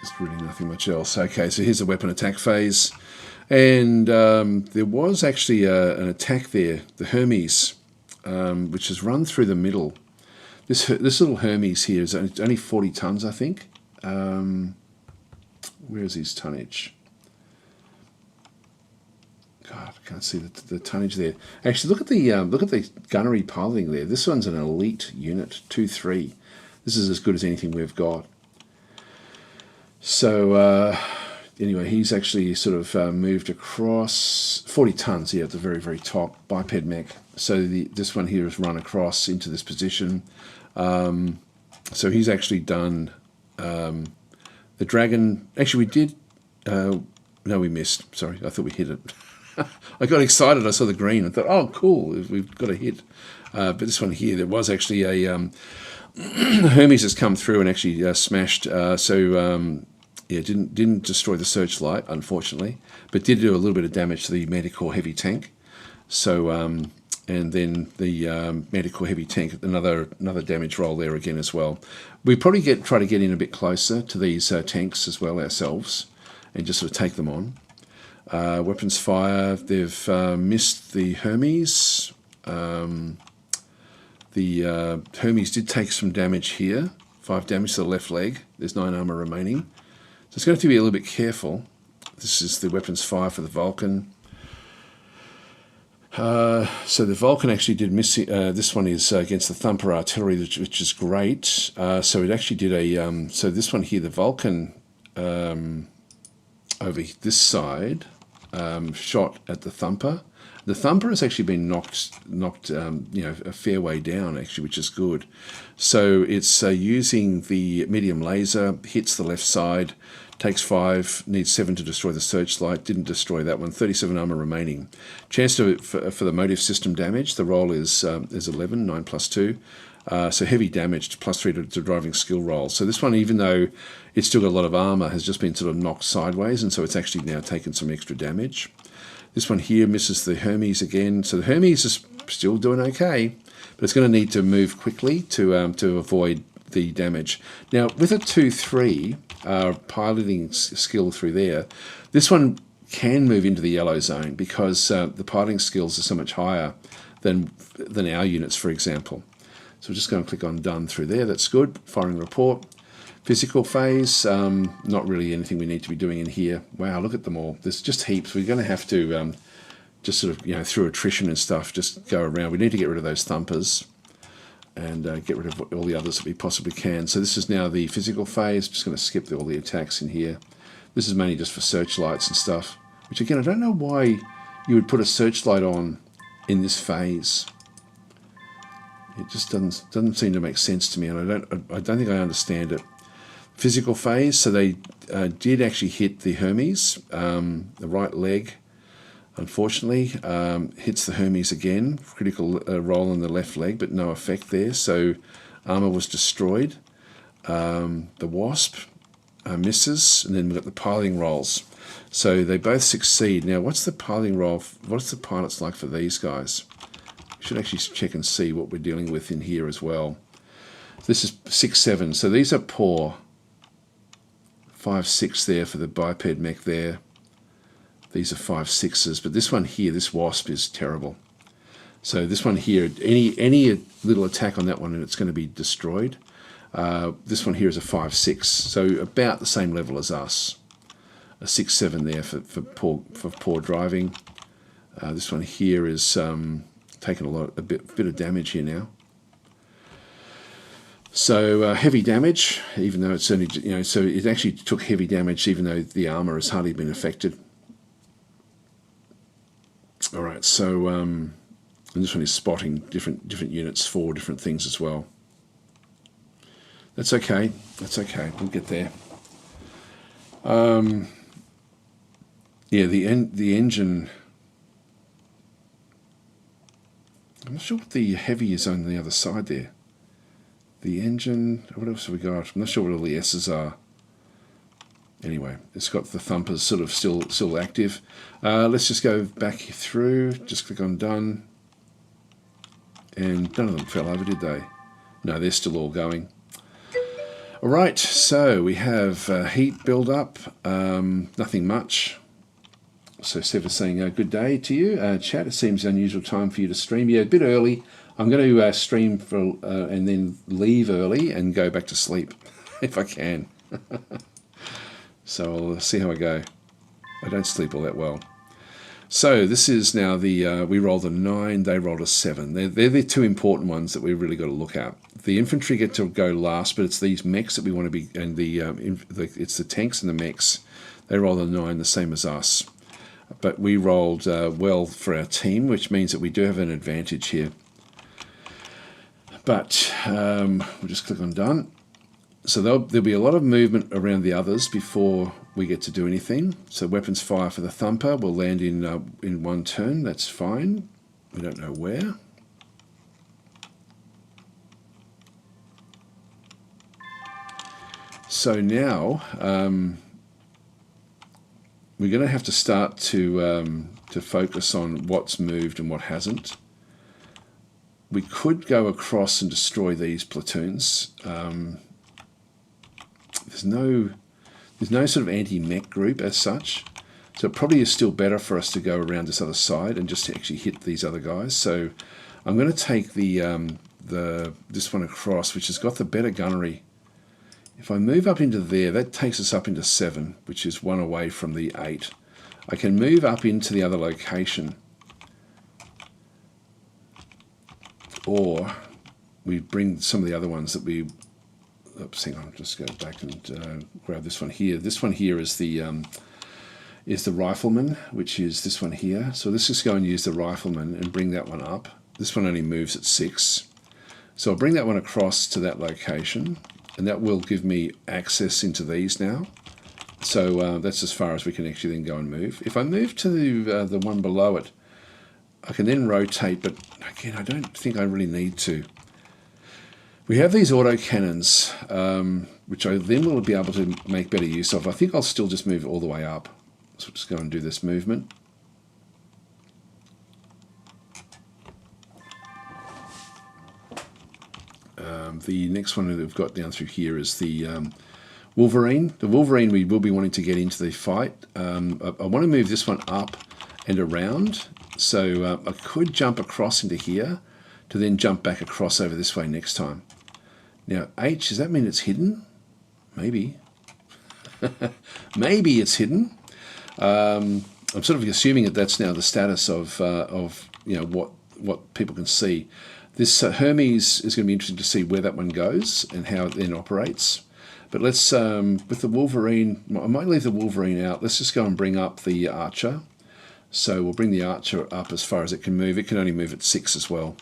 There's really nothing much else. Okay, so here's the weapon attack phase. And there was actually an attack there, the Hermes, which has run through the middle. This little Hermes here is only 40 tons, I think. Where is his tonnage? God, I can't see the tonnage there. Actually, look at the gunnery piloting there. This one's an elite unit, 2-3. This is as good as anything we've got. So anyway, he's actually sort of moved across 40 tons here at the very, very top, biped mech. So this one here has run across into this position. So he's actually done the dragon. Actually, we did. No, we missed. Sorry, I thought we hit it. I got excited. I saw the green. I thought, oh, cool, we've got a hit. But this one here, there was actually a Hermes has come through and actually smashed. Yeah, didn't destroy the searchlight, unfortunately, but did do a little bit of damage to the MekHQ heavy tank. So and then the MekHQ heavy tank, another damage roll there again as well. We probably try to get in a bit closer to these tanks as well ourselves, and just sort of take them on. Weapons fire, they've missed the Hermes. The Hermes did take some damage here, 5 damage to the left leg. There's 9 armor remaining. So it's going to have to be a little bit careful. This is the weapons fire for the Vulcan. So the Vulcan actually did miss. This one is against the Thumper artillery, which is great. So it actually did a. So this one here, the Vulcan, over this side, shot at the Thumper. The Thumper has actually been knocked, a fair way down actually, which is good. So it's using the medium laser, hits the left side, takes 5, needs 7 to destroy the searchlight. Didn't destroy that one. 37 armor remaining. Chance for the motive system damage. The roll is 11, 9 plus 2. So heavy damage, +3 to driving skill roll. So this one, even though it's still got a lot of armor, has just been sort of knocked sideways, and so it's actually now taken some extra damage. This one here misses the Hermes again. So the Hermes is still doing okay, but it's going to need to move quickly to avoid the damage. Now, with a 2-3 piloting skill through there, this one can move into the yellow zone because the piloting skills are so much higher than our units, for example. So we're just going to click on done through there. That's good. Firing report. Physical phase, not really anything we need to be doing in here. Wow, look at them all. There's just heaps. We're going to have to just sort of, through attrition and stuff, just go around. We need to get rid of those thumpers and get rid of all the others that we possibly can. So this is now the physical phase. Just going to skip all the attacks in here. This is mainly just for searchlights and stuff, which again, I don't know why you would put a searchlight on in this phase. It just doesn't seem to make sense to me, and I don't think I understand it. physical phase. So they did actually hit the Hermes, the right leg. Unfortunately, hits the Hermes again. Critical roll on the left leg, but no effect there. So armor was destroyed. The Wasp misses, and then we've got the piling rolls. So they both succeed. Now, what's the piling roll? What's the pilots like for these guys? We should actually check and see what we're dealing with in here as well. This is 6-7. So these are poor. 5-6 there for the biped mech there. These are 5-6s, but this one here, this Wasp, is terrible. So this one here, any little attack on that one and it's going to be destroyed. This one here is a 5-6, so about the same level as us. A 6-7 there for poor driving. This one here is taking a bit of damage here now. So heavy damage, even though it's only, so it actually took heavy damage even though the armor has hardly been affected. All right, so and this one is spotting different units for different things as well. That's okay. That's okay. We'll get there. Yeah, the engine. I'm not sure what the heavy is on the other side there. The engine. What else have we got? I'm not sure what all the S's are. Anyway, it's got the thumpers sort of still active. Let's just go back through. Just click on done. And none of them fell over, did they? No, they're still all going. All right, so we have heat build up. Nothing much. So Sev is saying good day to you. Chat, it seems an unusual time for you to stream. Yeah, a bit early. I'm going to stream for and then leave early and go back to sleep if I can. So I'll see how I go. I don't sleep all that well. So this is now the, we rolled a 9, they rolled a 7. They're the two important ones that we've really got to look at. The infantry get to go last, but it's these mechs that we want to be, and it's the tanks and the mechs. They rolled a 9, the same as us. But we rolled well for our team, which means that we do have an advantage here. But we'll just click on done. So there'll be a lot of movement around the others before we get to do anything. So weapons fire for the thumper will land in one turn. That's fine. We don't know where. So now we're going to have to start to focus on what's moved and what hasn't. We could go across and destroy these platoons. There's no sort of anti-mech group as such, so it probably is still better for us to go around this other side and just to actually hit these other guys. So I'm going to take this one across, which has got the better gunnery. If I move up into there, that takes us up into 7, which is 1 away from the 8. I can move up into the other location, or we bring some of the other ones that we. Oops, hang on, just go back and grab this one here. This one here is the rifleman, which is this one here. So let's just go and use the rifleman and bring that one up. This one only moves at 6. So I'll bring that one across to that location, and that will give me access into these now. So that's as far as we can actually then go and move. If I move to the one below it, I can then rotate, but again, I don't think I really need to. We have these autocannons, which I then will be able to make better use of. I think I'll still just move it all the way up. So we'll just go and do this movement. The next one that we've got down through here is the Wolverine. The Wolverine we will be wanting to get into the fight. I want to move this one up and around. So I could jump across into here to then jump back across over this way next time. Now, H, does that mean it's hidden? Maybe. Maybe it's hidden. I'm sort of assuming that that's now the status of what people can see. This Hermes is going to be interesting to see where that one goes and how it then operates. But let's, with the Wolverine, I might leave the Wolverine out. Let's just go and bring up the Archer. So we'll bring the Archer up as far as it can move. It can only move at 6 as well,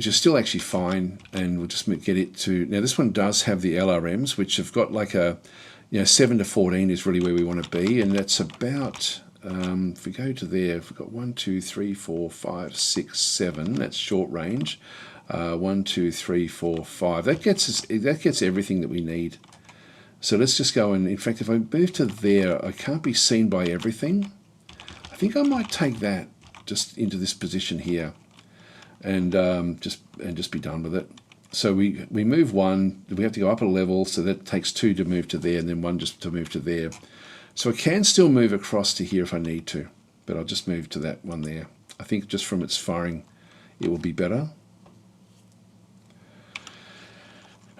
which is still actually fine, and we'll just get it to, now this one does have the LRMs, which have got like a, 7 to 14 is really where we want to be, and that's about, if we go to there, if we've got 1, 2, 3, 4, 5, 6, 7, that's short range. 1, 2, 3, 4, 5. That gets everything that we need. So let's just go, and in fact, if I move to there, I can't be seen by everything. I think I might take that just into this position here, and just be done with it. So we move 1. We have to go up a level, so that takes 2 to move to there, and then 1 just to move to there. So I can still move across to here if I need to, but I'll just move to that one there. I think just from its firing, it will be better.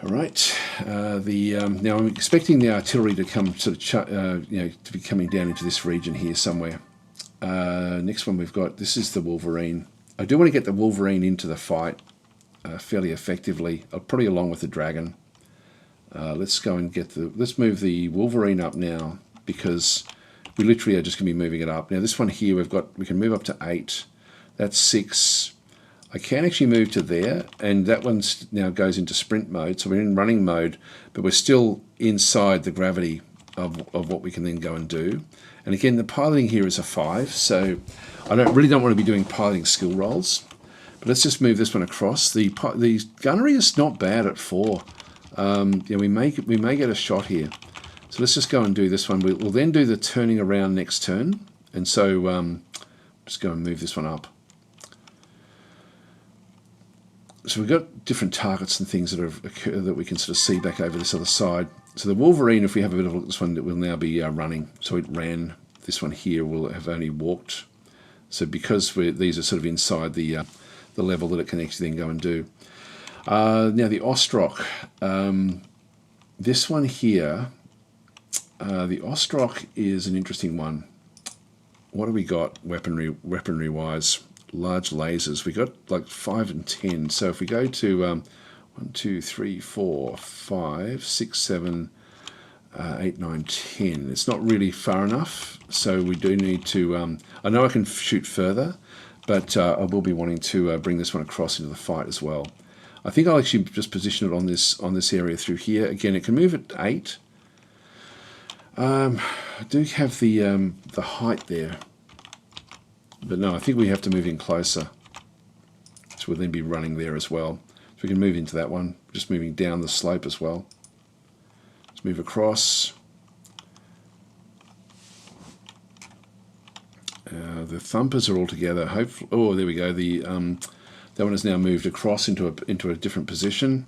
All right. Now I'm expecting the artillery to come sort of, to be coming down into this region here somewhere. Next one we've got. This is the Wolverine. I do want to get the Wolverine into the fight fairly effectively. Probably along with the Dragon. Let's go and get the. Let's move the Wolverine up now, because we literally are just going to be moving it up. Now this one here we can move up to 8. That's 6. I can actually move to there, and that one now goes into sprint mode, so we're in running mode, but we're still inside the gravity of what we can then go and do. And again, the piloting here is a 5, so I really don't want to be doing piloting skill rolls. But let's just move this one across. The gunnery is not bad at 4. We may get a shot here. So let's just go and do this one. We'll then do the turning around next turn, and so just go and move this one up. So we've got different targets and things that we can sort of see back over this other side. So the Wolverine, if we have a bit of a look at this one, it will now be running. So it ran. This one here will have only walked. So because these are sort of inside the level that it can actually then go and do. Now the Ostrock. This one here, the Ostrock is an interesting one. What do we got weaponry-wise? Large lasers. We got like 5 and 10. So if we go to 1, 2, 3, 4, 5, 6, 7, 8, 9, 10. It's not really far enough. So we do need to. I know I can shoot further, but I will be wanting to bring this one across into the fight as well. I think I'll actually just position it on this area through here. Again, it can move at 8. I do have the height there. But no, I think we have to move in closer. So we'll then be running there as well. So we can move into that one, just moving down the slope as well. Let's move across. The thumpers are all together. Hopefully, oh, there we go. That one has now moved across into a different position.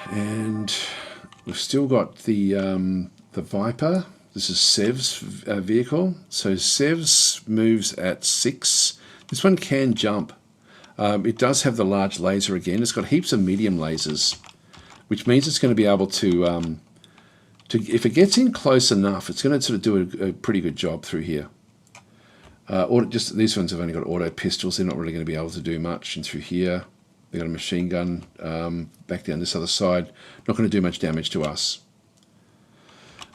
And we've still got the Viper. This is Sev's vehicle. So Sev's moves at 6. This one can jump. It does have the large laser again. It's got heaps of medium lasers, which means it's going to be able to if it gets in close enough, it's going to sort of do a pretty good job through here. These ones have only got auto pistols. They're not really going to be able to do much. And through here, they've got a machine gun back down this other side. Not going to do much damage to us.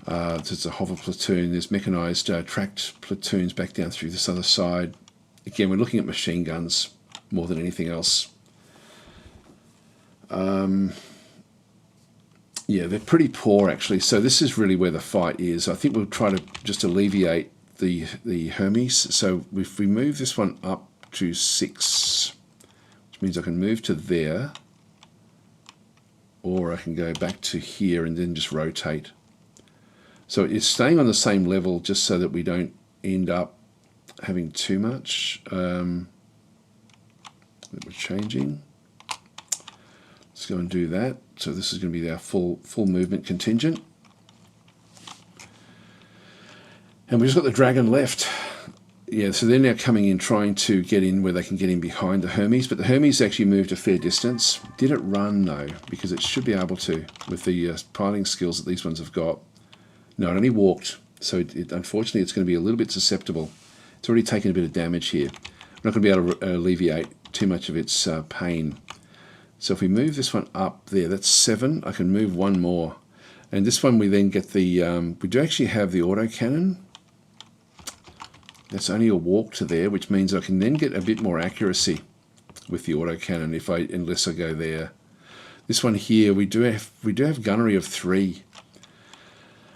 So it's a hover platoon. There's mechanized tracked platoons back down through this other side. Again, we're looking at machine guns more than anything else. Yeah, they're pretty poor actually. So this is really where the fight is. I think we'll try to just alleviate the Hermes. So if we move this one up to 6, which means I can move to there, or I can go back to here and then just rotate. So it's staying on the same level just so that we don't end up having too much. We're changing. Let's go and do that. So this is going to be our full movement contingent. And we've just got the Dragon left. Yeah, so they're now coming in trying to get in where they can get in behind the Hermes, but the Hermes actually moved a fair distance. Did it run? No, because it should be able to with the piloting skills that these ones have got. No, it only walked, so unfortunately it's going to be a little bit susceptible. It's already taken a bit of damage here. We're not going to be able to alleviate too much of its pain. So if we move this one up there, that's 7. I can move 1 more. And this one we then get the, we do actually have the autocannon. That's only a walk to there, which means I can then get a bit more accuracy with the autocannon unless I go there. This one here, we do have gunnery of 3.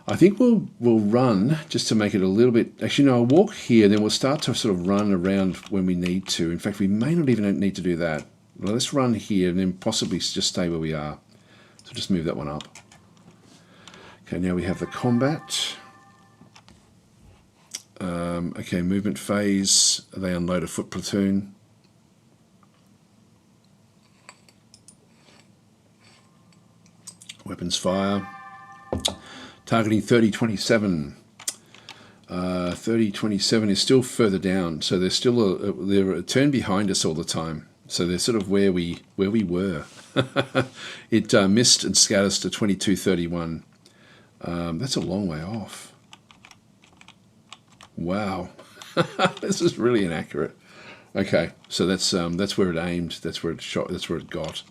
I think we'll run just to make it a little bit. Actually, no, I'll walk here, then we'll start to sort of run around when we need to. In fact, we may not even need to do that. Well, let's run here and then possibly just stay where we are. So just move that one up. Okay, now we have the combat. Okay, movement phase. They unload a foot platoon. Weapons fire. Targeting 3027. 3027 is still further down, so they're still they're a turn behind us all the time. So they're sort of where we were. It missed and scattered us to 2231. That's a long way off. Wow, this is really inaccurate. Okay, so that's where it aimed. That's where it shot. That's where it got.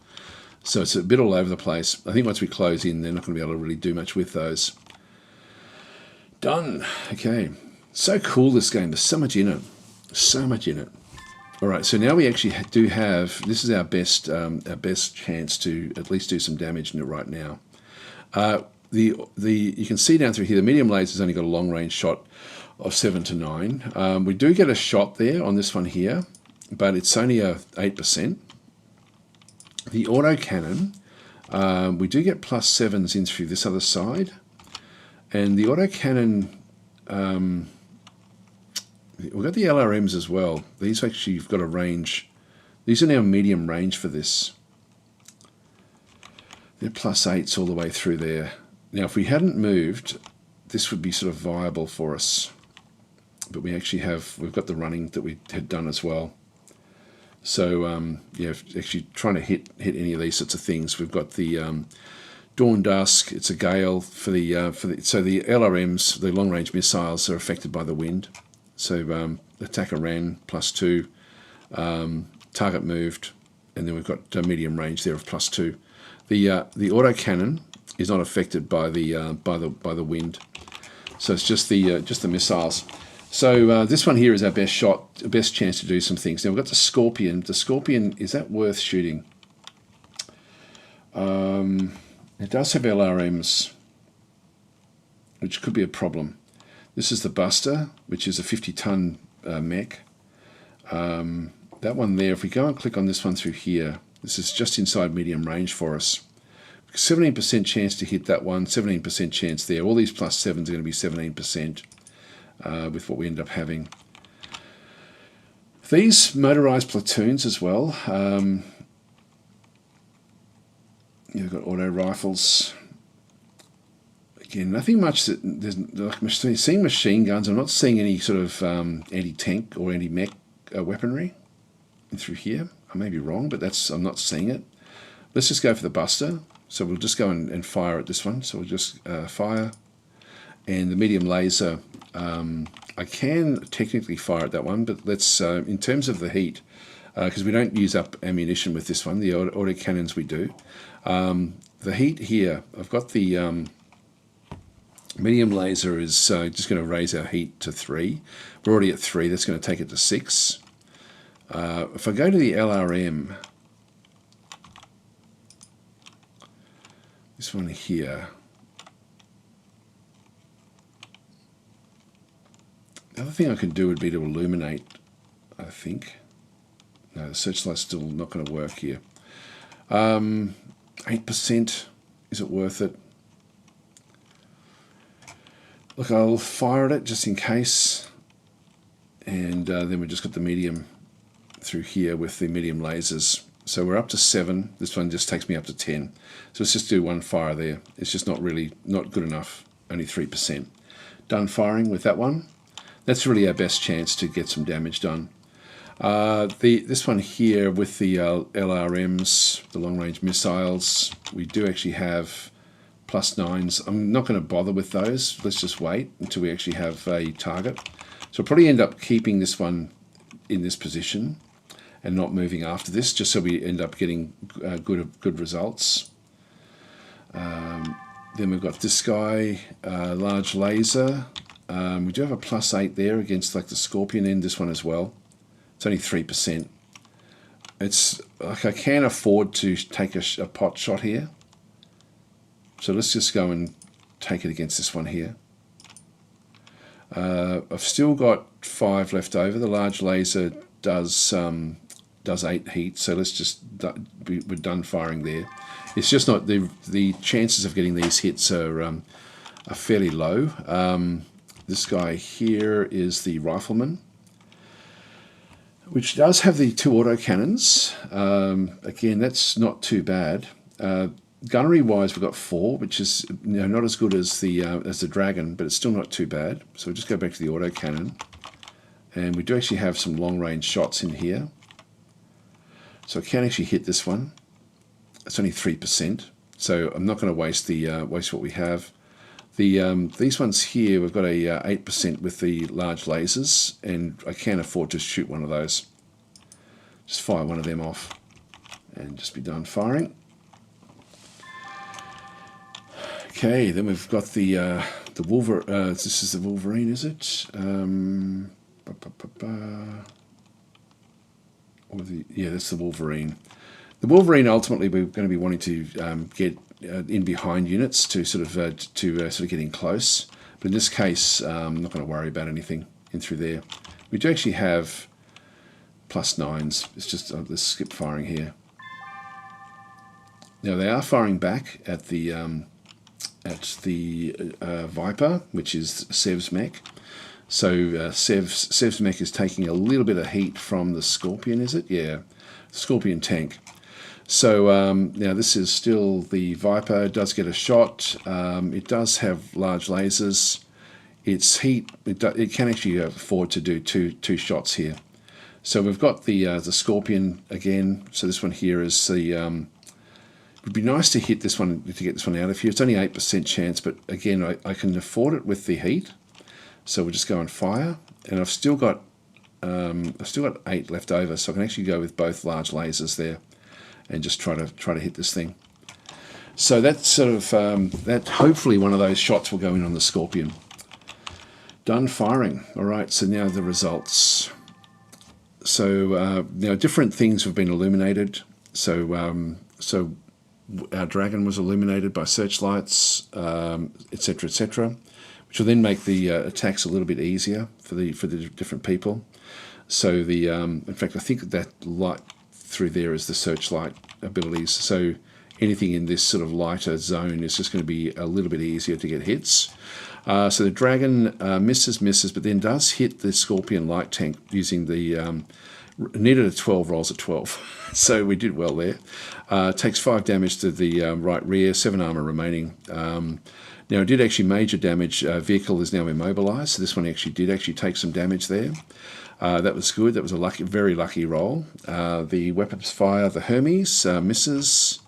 So it's a bit all over the place. I think once we close in, they're not going to be able to really do much with those. Done. Okay. So cool, this game. There's so much in it. So much in it. All right, so now we actually do have, this is our best chance to at least do some damage right now. You can see down through here, the medium laser's only got a long range shot of 7 to 9. We do get a shot there on this one here, but it's only a 8%. The autocannon, we do get +7s in through this other side. And the autocannon, we've got the LRMs as well. These actually have got a range. These are now medium range for this. They're +8s all the way through there. Now, if we hadn't moved, this would be sort of viable for us. But we actually we've got the running that we had done as well. So, yeah, actually trying to hit any of these sorts of things. We've got the Dawn Dusk. It's a gale so the LRMs, the long range missiles, are affected by the wind. So attacker ran +2, target moved, and then we've got medium range there of +2. The autocannon is not affected by the wind, so it's just the missiles. So this one here is our best chance to do some things. Now we've got the Scorpion. The Scorpion, is that worth shooting? It does have LRMs, which could be a problem. This is the Buster, which is a 50-ton mech. That one there, if we go and click on this one through here, this is just inside medium range for us. 17% chance to hit that one, 17% chance there. All these +7s are going to be 17% with what we end up having. These motorized platoons as well. You've got auto rifles. Again, nothing much. Seeing machine guns. I'm not seeing any sort of anti-tank or anti-mech weaponry through here. I may be wrong, but I'm not seeing it. Let's just go for the Buster. So we'll just go and fire at this one. So we'll just fire. And the medium laser, I can technically fire at that one, but let's, in terms of the heat, because we don't use up ammunition with this one, the autocannons we do. The heat here, I've got the medium laser is just going to raise our heat to 3. We're already at 3, that's going to take it to 6. If I go to the LRM, this one here, the other thing I can do would be to illuminate, I think. No, the searchlight's still not going to work here. 8%, is it worth it? Look, I'll fire at it just in case. And then we've just got the medium through here with the medium lasers. So we're up to 7. This one just takes me up to 10. So let's just do one fire there. It's just not good enough. Only 3%. Done firing with that one. That's really our best chance to get some damage done. This one here with the LRMs, the long-range missiles, we do actually have +9s. I'm not going to bother with those. Let's just wait until we actually have a target. So we'll probably end up keeping this one in this position and not moving after this, just so we end up getting good results. Then we've got this guy, large laser. We do have a +8 there against like the Scorpion end, this one as well. It's only 3%. It's like I can afford to take a pot shot here. So let's just go and take it against this one here. I've still got 5 left over. The large laser does 8 heat, so let's just we're done firing there. It's just not the chances of getting these hits are fairly low. This guy here is the rifleman, which does have the 2 autocannons. Again, that's not too bad. Gunnery wise, we've got 4, which is not as good as the dragon, but it's still not too bad. So we'll just go back to the autocannon, and we do actually have some long range shots in here. So I can actually hit this one. It's only 3%, so I'm not going to waste waste what we have. These ones here, we've got a 8% with the large lasers, and I can afford to shoot one of those. Just fire one of them off, and just be done firing. Okay, then we've got the Wolverine. This is the Wolverine, is it? Yeah, that's the Wolverine. The Wolverine, ultimately, we're going to be wanting to get in behind units to sort of get in close. But in this case, I'm not going to worry about anything in through there. We do actually have +9s. It's just let's skip firing here. Now they are firing back at the Viper, which is Sev's mech. So Sev's mech is taking a little bit of heat from the Scorpion, is it? Yeah, Scorpion tank. So now this is still the Viper. It does get a shot. It does have large lasers. Its heat, it can actually afford to do two shots here. So we've got the Scorpion again. So this one here is the. It would be nice to hit this one, to get this one out of here. It's only 8% chance, but again, I can afford it with the heat. So we'll just go and fire, and I've still got 8 left over, so I can actually go with both large lasers there, and just try to hit this thing. So that's sort of that. Hopefully, one of those shots will go in on the Scorpion. Done firing. All right. So now the results. So now different things have been illuminated. So our dragon was illuminated by searchlights, etc., etc., which will then make the attacks a little bit easier for the different people. So in fact, I think that light through there is the searchlight abilities. So anything in this sort of lighter zone is just going to be a little bit easier to get hits. So the dragon misses, but then does hit the Scorpion light tank using the needed a 12, rolls a 12. So we did well there. Takes 5 damage to the right rear, 7 armor remaining. Now it did actually major damage. Vehicle is now immobilized, so this one actually did take some damage there. That was good. That was a very lucky roll. The weapons fire, the Hermes misses.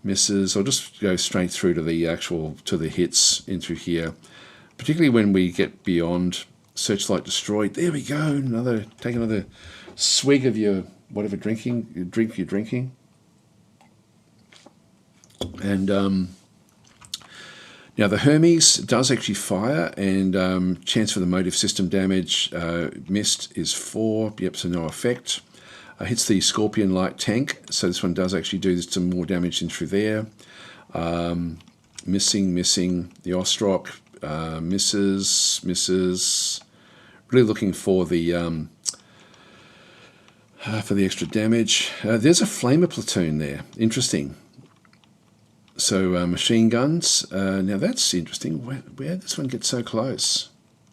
I'll just go straight through to the hits in through here, particularly when we get beyond searchlight destroyed. There we go. Take another swig of your whatever drink you're drinking, and now the Hermes does actually fire, and chance for the motive system damage missed is 4. Yep, so no effect. Hits the Scorpion light tank, so this one does actually do some more damage in through there. Missing. The Ostrock misses. Really looking for the extra damage. There's a flamer platoon there. Interesting. So machine guns. Now that's interesting. Where did this one get so close?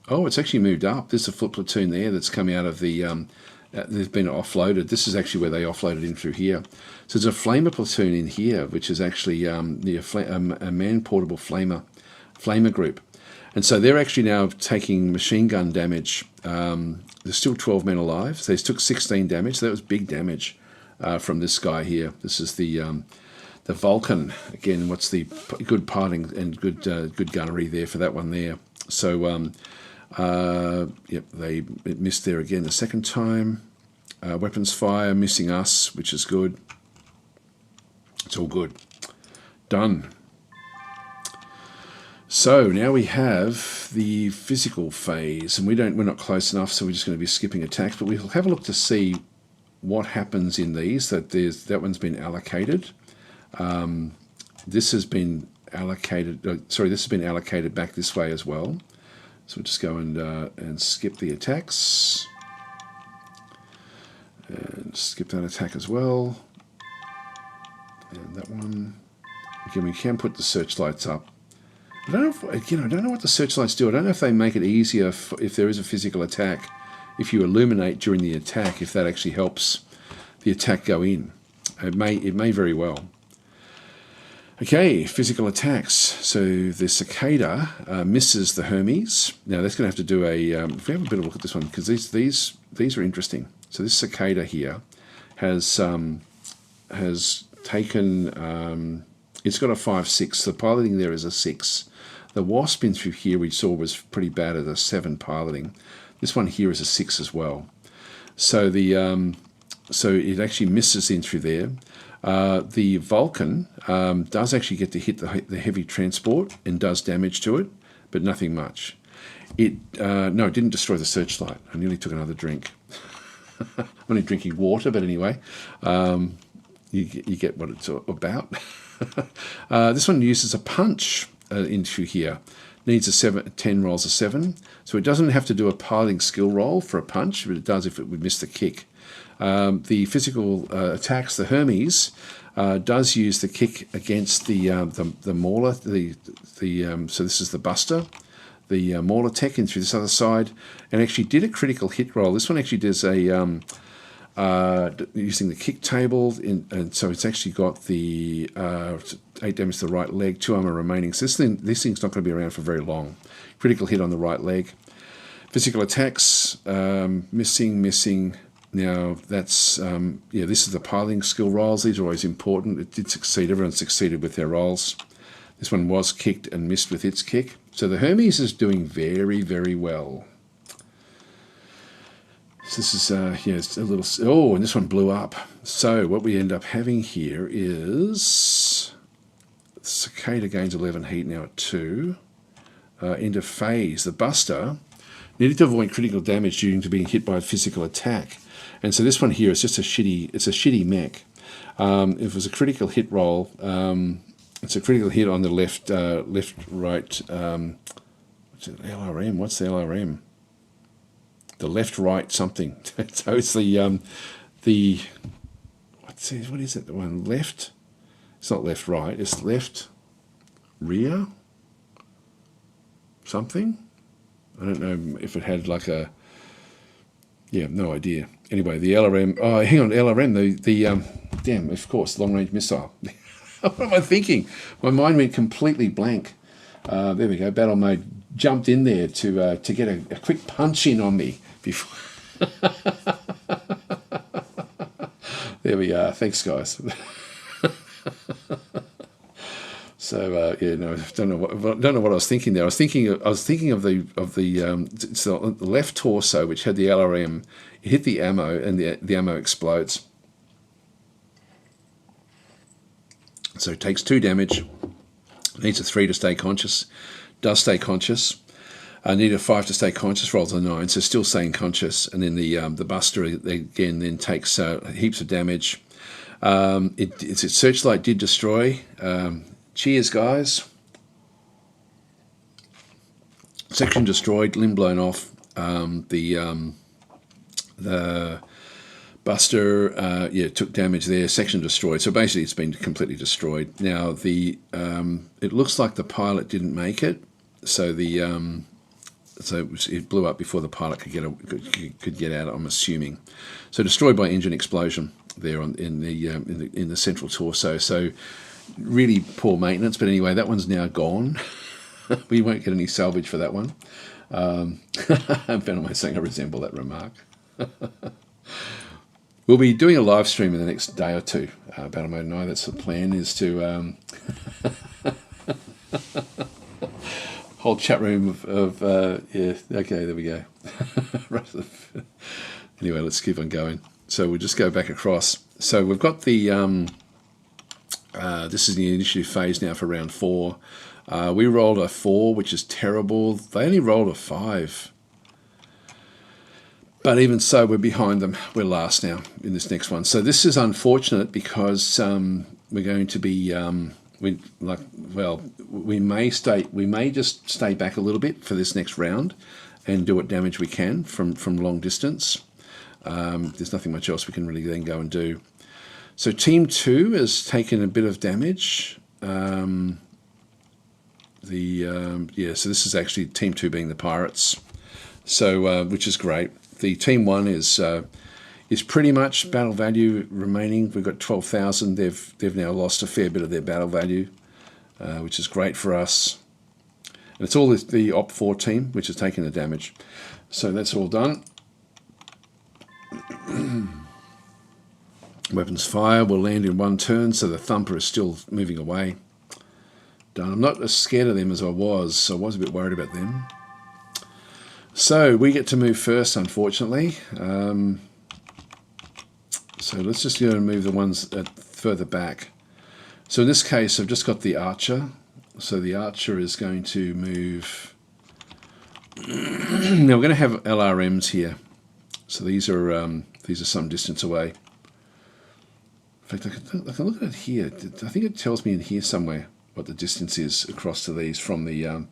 Oh, it's actually moved up. There's a foot platoon there that's coming out of the. They've been offloaded. This is actually where they offloaded in through here. So there's a flamer platoon in here, which is actually a man-portable flamer group. And so they're actually now taking machine gun damage. There's still 12 men alive. So they took 16 damage. So that was big damage from this guy here. This is the Vulcan. Again, what's the good parting and good gunnery there for that one there. So, yep, it missed there again the second time. Weapons fire, missing us, which is good. It's all good. Done. So now we have the physical phase, and we're not close enough, so we're just going to be skipping attacks. But we'll have a look to see what happens in these. That one's been allocated. This has been allocated. This has been allocated back this way as well. So we'll just go and skip the attacks, and skip that attack as well, and that one. Again, we can put the searchlights up. I don't know if, I don't know what the searchlights do. I don't know if they make it easier if there is a physical attack, if you illuminate during the attack, if that actually helps the attack go in. It may very well. Okay, physical attacks. So the cicada misses the Hermes. Now that's going to have to do a. If we have a bit of a look at this one, because these are interesting. So this cicada here has taken. It's got a 5-6. The piloting there is a 6. The wasp in through here we saw was pretty bad at a 7 piloting. This one here is a 6 as well. So so it actually misses in through there. The Vulcan does actually get to hit the heavy transport and does damage to it, but nothing much. It didn't destroy the searchlight. I nearly took another drink. I'm only drinking water, but anyway, you get what it's about. This one uses a punch into here. Needs a 10 rolls a 7. So it doesn't have to do a piloting skill roll for a punch, but it does if it would miss the kick. The physical attacks, the Hermes, does use the kick against the Mauler. So this is the Buster. The Mauler tech in through this other side, and actually did a critical hit roll. This one actually does a using the kick table, and so it's actually got the 8 damage to the right leg, 2 armor remaining. So this thing's not going to be around for very long. Critical hit on the right leg. Physical attacks, missing. Now that's this is the piloting skill rolls. These are always important. It did succeed. Everyone succeeded with their rolls. This one was kicked and missed with its kick. So the Hermes is doing very, very well. So this is, it's a little... Oh, and this one blew up. So what we end up having here is... Cicada gains 11 heat now at 2. End of phase. The Buster needed to avoid critical damage due to being hit by a physical attack. And so this one here is just a shitty mech. If it was a critical hit roll, it's a critical hit on the left, right... what's it, LRM? What's the LRM? The left, right, something. So it's what is it? The one left? It's not left, right. It's left, rear, something. I don't know if it had like a. Yeah, no idea. Anyway, the LRM. Oh, hang on, LRM. The damn, of course, long range missile. What am I thinking? My mind went completely blank. There we go. Battle mode jumped in there to get a quick punch in on me before. There we are. Thanks, guys. So I don't know what I was thinking there. I was thinking of the left torso, which had the LRM. It hit the ammo, and the ammo explodes. So it takes 2 damage. Needs a 3 to stay conscious. Does stay conscious. Need a 5 to stay conscious. Rolls a 9, so still staying conscious. And then the Buster again then takes heaps of damage. Its searchlight did destroy. Cheers, guys. Section destroyed. Limb blown off. The Buster, took damage there. Section destroyed. So basically, it's been completely destroyed. Now it looks like the pilot didn't make it. So it blew up before the pilot could get out. I'm assuming. So destroyed by engine explosion there in the central torso. So really poor maintenance. But anyway, that one's now gone. We won't get any salvage for that one. I'm almost saying I resemble that remark. We'll be doing a live stream in the next day or two. Battle Mode and I, that's the plan, is to whole chat room of okay, there we go. Anyway, let's keep on going. So we'll just go back across. So we've got the this is the initiative phase now for round 4. We rolled a 4, which is terrible. They only rolled a 5. But even so, we're behind them. We're last now in this next one. So this is unfortunate because we're going to be we may just stay back a little bit for this next round and do what damage we can from long distance. There's nothing much else we can really then go and do. So Team 2 has taken a bit of damage. So this is actually Team 2 being the Pirates. So which is great. The Team 1 is pretty much battle value remaining. We've got 12,000. They've now lost a fair bit of their battle value, which is great for us. And it's all the Op 4 team which has taken the damage. So that's all done. Weapons fire will land in 1 turn, so the Thumper is still moving away. Done. I'm not as scared of them as I was. I was a bit worried about them. So we get to move first, unfortunately. So let's just go and move the ones further back. So in this case, I've just got the Archer. So the Archer is going to move. Now we're going to have LRMs here. So these are some distance away. In fact, I can look at it here. I think it tells me in here somewhere what the distance is across to these from the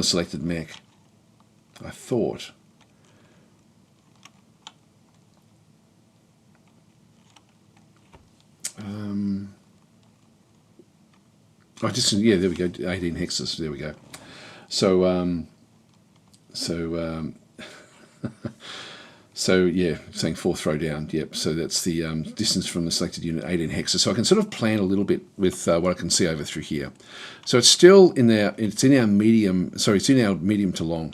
selected mech. I thought. Yeah, there we go. 18 hexes. There we go. So yeah, saying 4 throwdown. Yep. So that's the distance from the selected unit, 18 hexes. So I can sort of plan a little bit with what I can see over through here. So it's still in there. It's in our medium. Sorry, it's in our medium to long.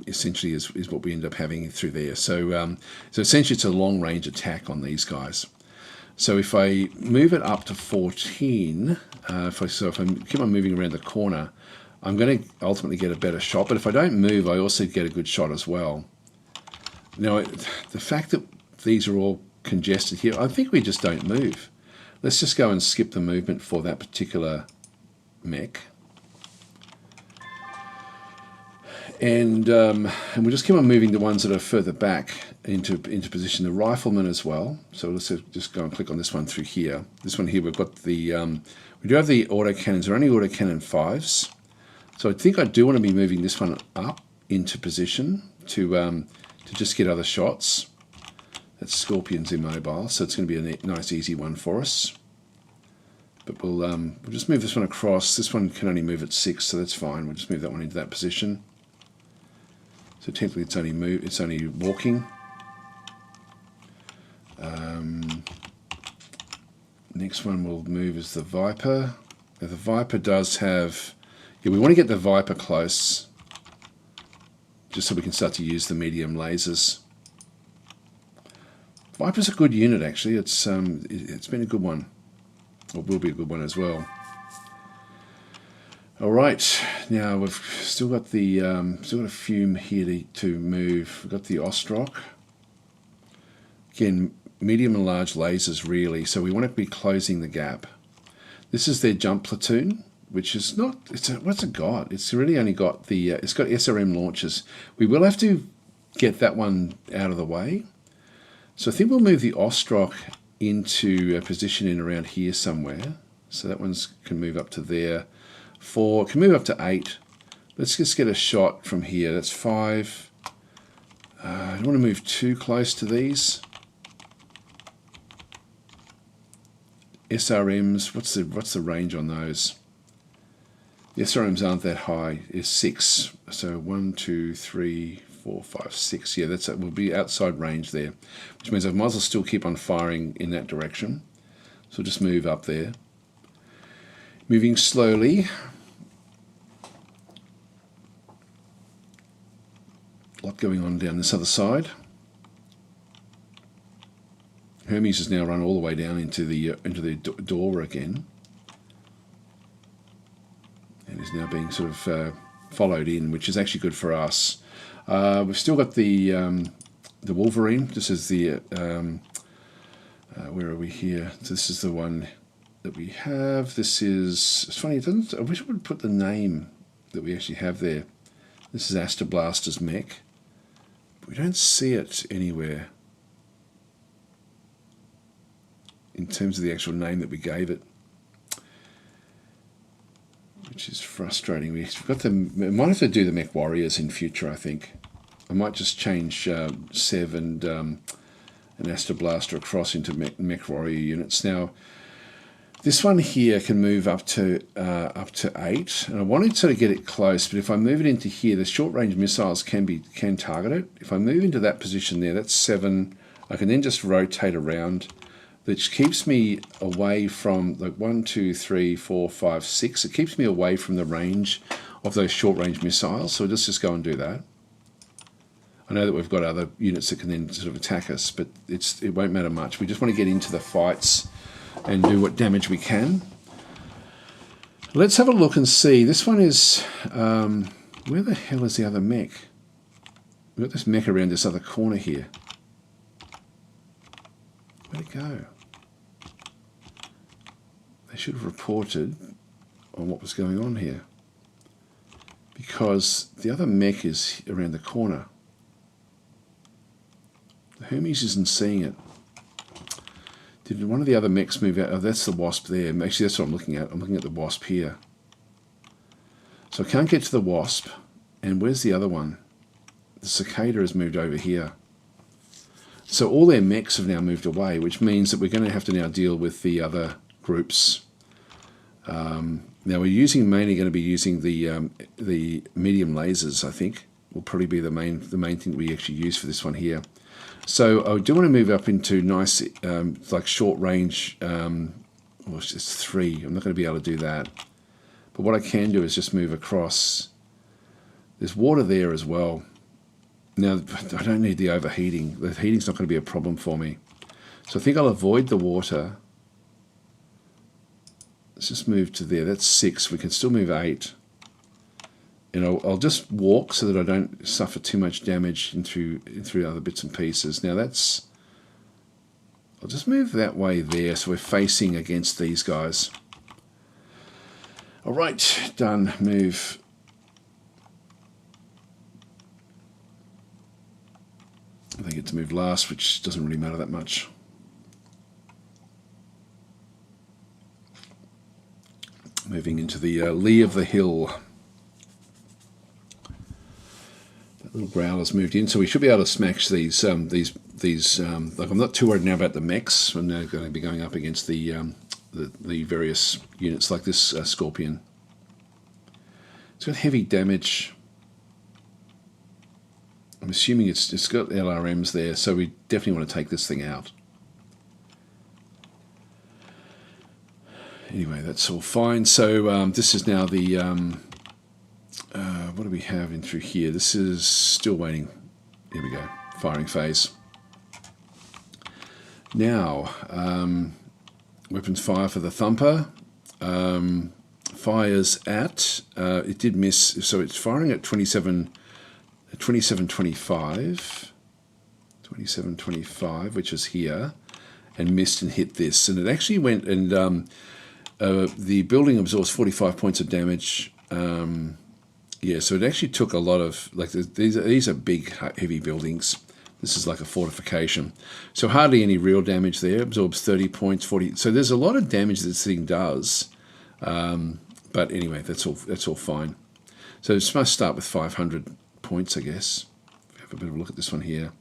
Essentially is what we end up having through there. So essentially it's a long range attack on these guys. So if I move it up to 14, if I keep on moving around the corner, I'm going to ultimately get a better shot. But if I don't move, I also get a good shot as well. Now, the fact that these are all congested here, I think we just don't move. Let's just go and skip the movement for that particular mech. And we'll just keep on moving the ones that are further back into position. The riflemen as well. So let's just go and click on this one through here. This one here, we've got the we do have the autocannons. They're only autocannon 5s. So I think I do want to be moving this one up into position to just get other shots. That Scorpion's immobile, so it's going to be a nice easy one for us. But we'll just move this one across. This one can only move at 6, so that's fine. We'll just move that one into that position. So technically it's only walking. Next one we'll move is the Viper. Now the Viper does have... Yeah, we want to get the Viper close, just so we can start to use the medium lasers. Viper's a good unit actually. It's been a good one. Or will be a good one as well. All right, now we've still got the still got a few here to move. We've got the Ostrock. Again, medium and large lasers really. So we want to be closing the gap. This is their jump platoon, which is not. What's it got? It's really only got the. It's got SRM launchers. We will have to get that one out of the way. So I think we'll move the Ostrock into a position in around here somewhere. So that one's can move up to there. 4 can move up to 8. Let's just get a shot from here. That's 5. I don't want to move too close to these. SRMs, what's the range on those? The SRMs aren't that high. It's 6. So 1, 2, 3, 4, 5, 6. Yeah, we'll be outside range there, which means I might as well still keep on firing in that direction. So just move up there. Moving slowly. A lot going on down this other side. Hermes has now run all the way down into the door again, and is now being sort of followed in, which is actually good for us. We've still got the Wolverine. This is the where are we here? So this is the one that we have. This is, it's funny, it doesn't, I wish I would put the name that we actually have there. This is Aster Blaster's mech. We don't see it anywhere in terms of the actual name that we gave it, which is frustrating. We've got them. We might have to do the Mech Warriors in future, I think. I might just change Sev and Aster Blaster across into Mech Warrior units. Now, this one here can move up to 8, and I wanted to get it close, but if I move it into here, the short-range missiles can target it. If I move into that position there, that's 7. I can then just rotate around, which keeps me away from like 1, 2, 3, 4, 5, 6. It keeps me away from the range of those short-range missiles. So let's just go and do that. I know that we've got other units that can then sort of attack us, but it won't matter much. We just want to get into the fights and do what damage we can. Let's have a look and see. This one is, where the hell is the other mech? We've got this mech around this other corner here. Where'd it go? They should have reported on what was going on here, because the other mech is around the corner. The Hermes isn't seeing it. Did one of the other mechs move out? Oh, that's the Wasp there. Actually, that's what I'm looking at. I'm looking at the Wasp here. So I can't get to the Wasp. And where's the other one? The Cicada has moved over here. So all their mechs have now moved away, which means that we're going to have to now deal with the other groups. Now we're mainly going to be using the medium lasers. I think will probably be the main thing that we actually use for this one here. So I do want to move up into nice, like short range. Well, it's just 3. I'm not going to be able to do that. But what I can do is just move across. There's water there as well. Now, I don't need the overheating. The heating's not going to be a problem for me. So I think I'll avoid the water. Let's just move to there. That's 6. We can still move 8. And I'll just walk so that I don't suffer too much damage through other bits and pieces. Now I'll just move that way there so we're facing against these guys. All right, done. Move. They get to move last, which doesn't really matter that much. Moving into the lee of the hill. That little growler's moved in, so we should be able to smash these. Like, I'm not too worried now about the mechs. I'm now going to be going up against the various units like this Scorpion. It's got heavy damage. I'm assuming it's got LRMs there, so we definitely want to take this thing out. Anyway, that's all fine. So this is now the, what do we have in through here? This is still waiting. Here we go, firing phase. Now, weapons fire for the Thumper. Fires at, it did miss, so it's firing at 2725, which is here, and missed and hit this. And it actually went and the building absorbs 45 points of damage. Yeah, so it actually took a lot of, like, these are big, heavy buildings. This is like a fortification. So hardly any real damage there. Absorbs 30 points, 40. So there's a lot of damage that this thing does. But anyway, that's all fine. So it's must start with 500 points, I guess. Have a bit of a look at this one here.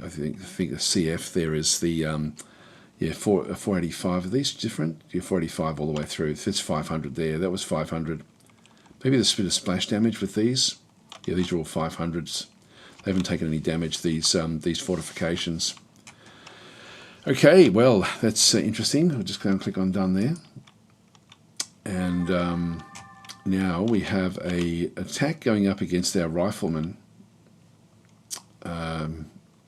I think the CF there is the 485. Are these different? Yeah, 485 all the way through. If it's 500 there, that was 500. Maybe there's a bit of splash damage with these. Yeah, these are all 500s. They haven't taken any damage, these fortifications. Okay, well, that's interesting. I'll just go and click on done there. And now we have a attack going up against our riflemen. Now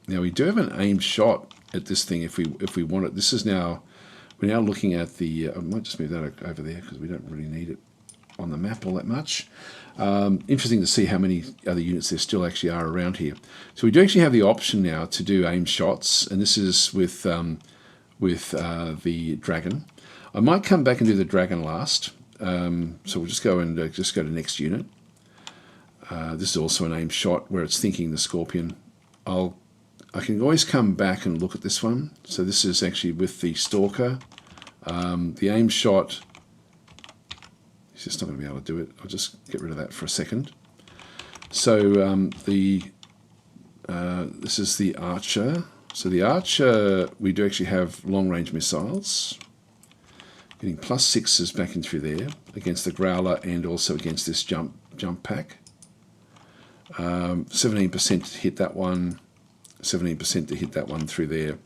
we do have an aimed shot at this thing if we want it. This is now, we're now looking at the, I might just move that over there because we don't really need it on the map all that much. Interesting to see how many other units there still actually are around here. So we do actually have the option now to do aimed shots, and this is with with the dragon. I might come back and do the dragon last. So we'll just go and just go to next unit. This is also an aim shot where it's thinking the scorpion. I can always come back and look at this one. So this is actually with the stalker. The aim shot, he's just not going to be able to do it. I'll just get rid of that for a second. So this is the archer. So the archer, we do actually have long-range missiles. Getting +6s back in through there against the growler and also against this jump pack. 17% to hit that one, 17% to hit that one through there.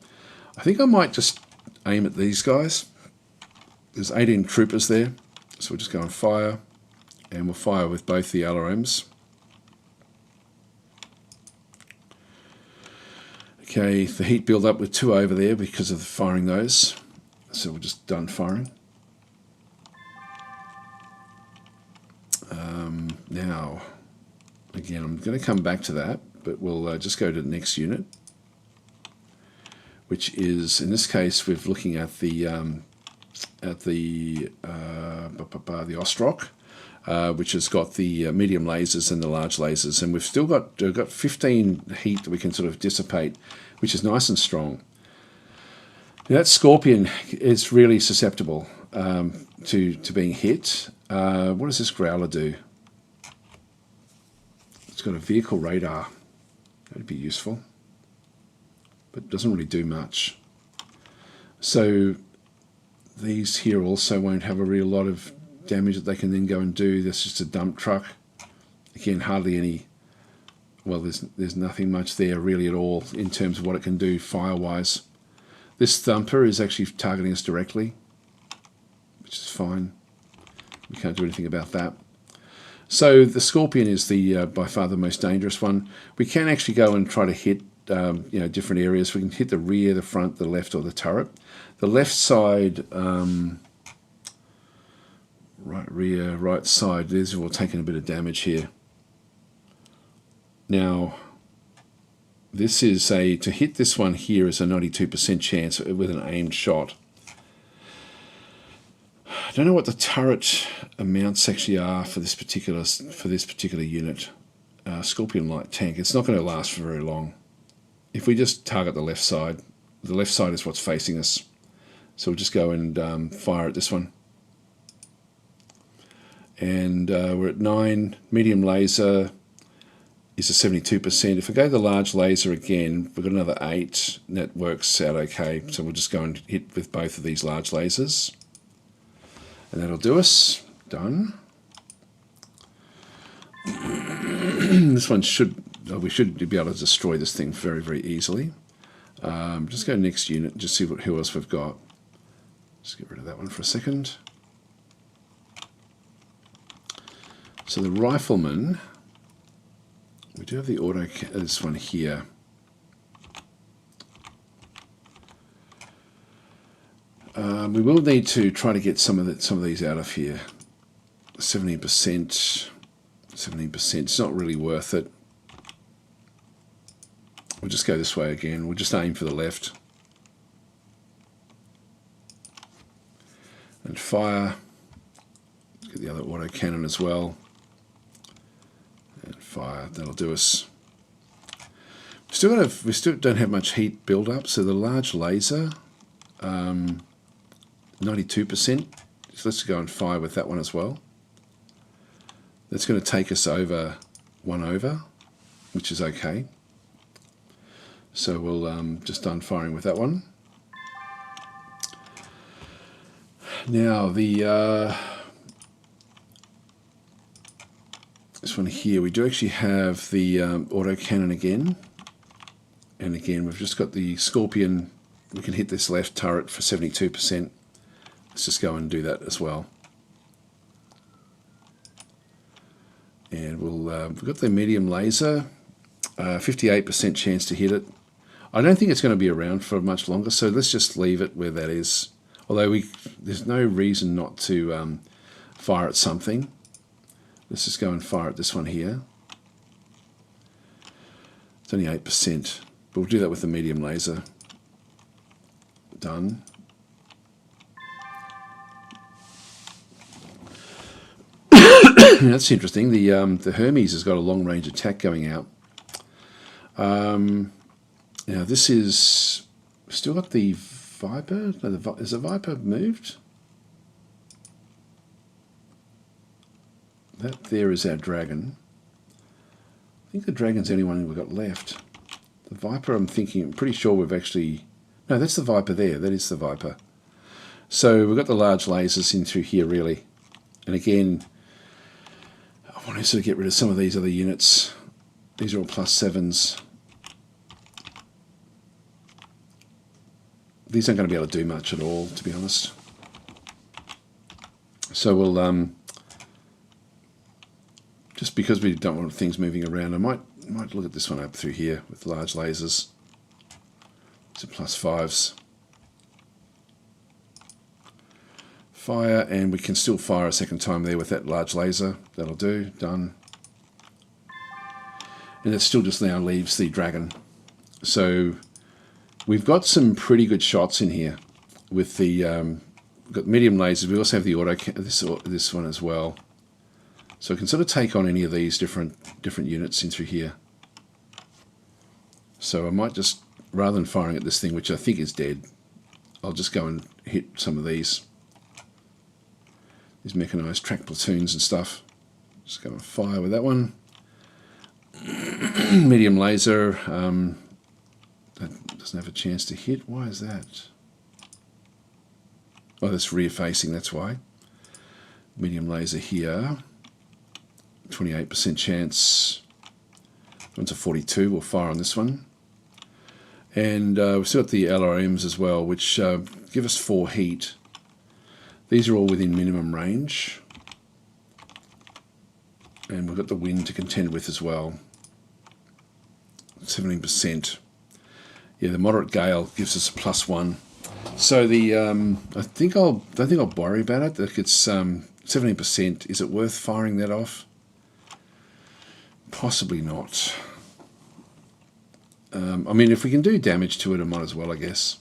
I think I might just aim at these guys. There's 18 troopers there, so we'll just go and fire, and we'll fire with both the LRMs. Okay, the heat build up with 2 over there because of firing those, so we're just done firing. Now, again, I'm going to come back to that, but we'll just go to the next unit, which is, in this case, we're looking at the Ostrock, which has got the medium lasers and the large lasers, and we've still got 15 heat that we can sort of dissipate, which is nice and strong. Now, that scorpion is really susceptible to being hit. What does this growler do? It's got a vehicle radar. That'd be useful, but it doesn't really do much. So these here also won't have a real lot of damage that they can then go and do. That's just a dump truck. Again, hardly any. Well, there's nothing much there really at all in terms of what it can do fire-wise. This thumper is actually targeting us directly, which is fine. We can't do anything about that. So the scorpion is the by far the most dangerous one. We can actually go and try to hit different areas. We can hit the rear, the front, the left, or the turret. The left side, right rear, right side, these are all taking a bit of damage here. Now, this is to hit this one here is a 92% chance with an aimed shot. I don't know what the turret amounts actually are for this particular unit. Scorpion light tank. It's not going to last for very long. If we just target the left side is what's facing us. So we'll just go and fire at this one. And we're at 9. Medium laser is a 72%. If I go the large laser again, we've got another 8. And that works out okay. So we'll just go and hit with both of these large lasers. And that'll do us. Done. This one we should be able to destroy this thing very, very easily. Just go next unit and just see who else we've got. Just get rid of that one for a second. So the rifleman, we do have the auto, this one here. We will need to try to get some of these out of here. 17%. It's not really worth it. We'll just go this way again. We'll just aim for the left. And fire. Let's get the other auto cannon as well. And fire. That'll do us. We still don't have much heat build up. So the large laser, 92%. So let's go and fire with that one as well. That's going to take us over 1 over, which is okay. So we'll just done firing with that one. Now this one here, we do actually have the autocannon again. And again, we've just got the Scorpion. We can hit this left turret for 72%. Let's just go and do that as well. And we've got the medium laser, 58% chance to hit it. I don't think it's going to be around for much longer, so let's just leave it where that is. Although there's no reason not to fire at something. Let's just go and fire at this one here. It's only 8%, but we'll do that with the medium laser. Done. That's interesting. The Hermes has got a long range attack going out. Now this is still got the Viper. No, is the Viper moved? That there is our dragon. I think the dragon's the only one we've got left. The Viper, I'm pretty sure we've actually... No, that's the Viper there. That is the Viper. So we've got the large lasers in through here, really. And again, I want to sort of get rid of some of these other units. These are all +7s. These aren't going to be able to do much at all, to be honest. So we'll... just because we don't want things moving around, I might look at this one up through here with large lasers. These are +5s. Fire, and we can still fire a second time there with that large laser. That'll do. Done. And it still just now leaves the dragon. So we've got some pretty good shots in here with the we've got medium lasers. We also have the auto this one as well. So we can sort of take on any of these different units in through here. So I might just, rather than firing at this thing, which I think is dead, I'll just go and hit some of these mechanized track platoons and stuff. Just going to fire with that one. Medium laser. That doesn't have a chance to hit. Why is that? Oh, that's rear facing, that's why. Medium laser here. 28% chance. One's a 42. We'll fire on this one. And we've still got the LRMs as well, which give us 4 heat. These are all within minimum range. And we've got the wind to contend with as well. 17%. Yeah, the moderate gale gives us a +1. So the I don't think I'll worry about it. Like it's 17%. Is it worth firing that off? Possibly not. I mean, if we can do damage to it, I might as well, I guess.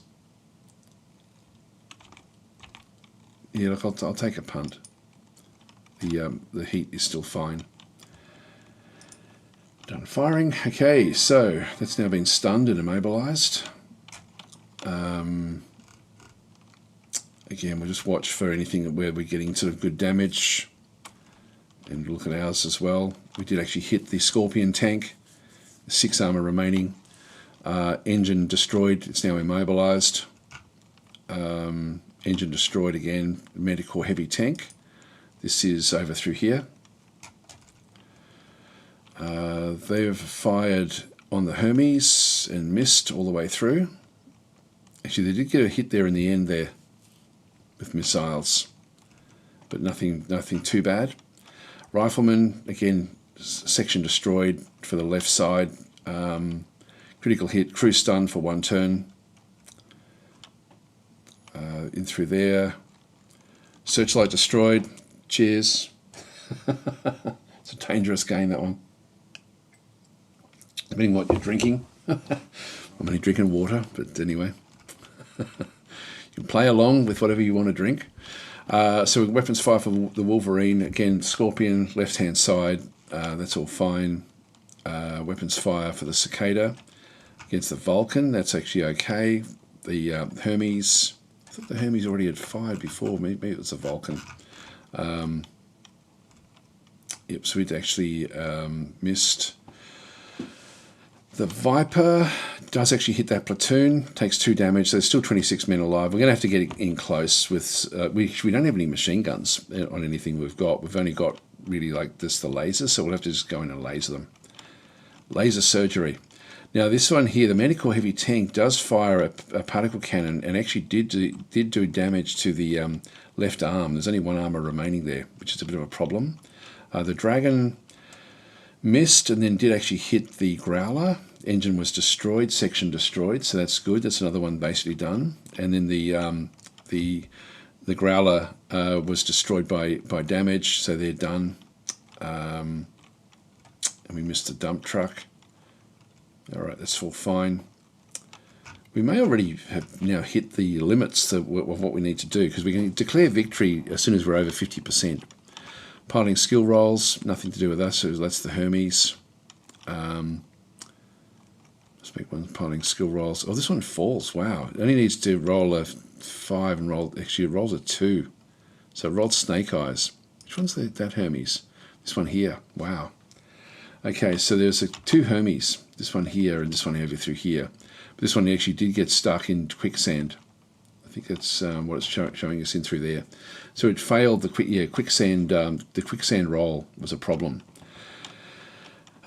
Yeah, look, I'll take a punt. The heat is still fine. Done firing. Okay, so that's now been stunned and immobilized. Again, we'll just watch for anything where we're getting sort of good damage. And look at ours as well. We did actually hit the Scorpion tank. 6 armor remaining. Engine destroyed. It's now immobilized. Engine destroyed again. MekHQ heavy tank. This is over through here. They've fired on the Hermes and missed all the way through. Actually, they did get a hit there in the end there with missiles, but nothing too bad. Rifleman, again, section destroyed for the left side. Critical hit, crew stun for 1 turn. In through there. Searchlight destroyed. Cheers. It's a dangerous game, that one. Depending what you're drinking. I'm only drinking water, but anyway. You can play along with whatever you want to drink. So weapons fire for the Wolverine. Again, Scorpion, left-hand side. That's all fine. Weapons fire for the Cicada. Against the Vulcan, that's actually okay. The Hermes, I thought the Hermes already had fired before. Maybe it was the Vulcan. Yep, so we'd actually missed. The Viper does actually hit that platoon, takes 2 damage, so there's still 26 men alive. We're going to have to get in close with... we don't have any machine guns on anything we've got. We've only got really like this, the lasers, so we'll have to just go in and laser them. Laser surgery. Now this one here, the MekHQ heavy tank does fire a particle cannon and actually did do damage to the left arm. There's only 1 armor remaining there, which is a bit of a problem. The Dragon missed and then did actually hit the Growler. Engine was destroyed, section destroyed, so that's good. That's another one basically done. And then the Growler was destroyed by damage, so they're done. And we missed the dump truck. All right, that's all fine. we may already have now hit the limits of what we need to do, because we can declare victory as soon as we're over 50%. Piloting skill rolls, nothing to do with us, so that's the Hermes. Let's make one piloting skill rolls. Oh, this one falls, wow. It only needs to roll a 5 and roll, actually it rolls a 2. So it rolled Snake Eyes. Which one's that Hermes? This one here, wow. Okay, so there's 2 Hermes, this one here and this one over through here. But this one actually did get stuck in quicksand. I think that's what it's showing us in through there. So it failed the quicksand. The quicksand roll was a problem.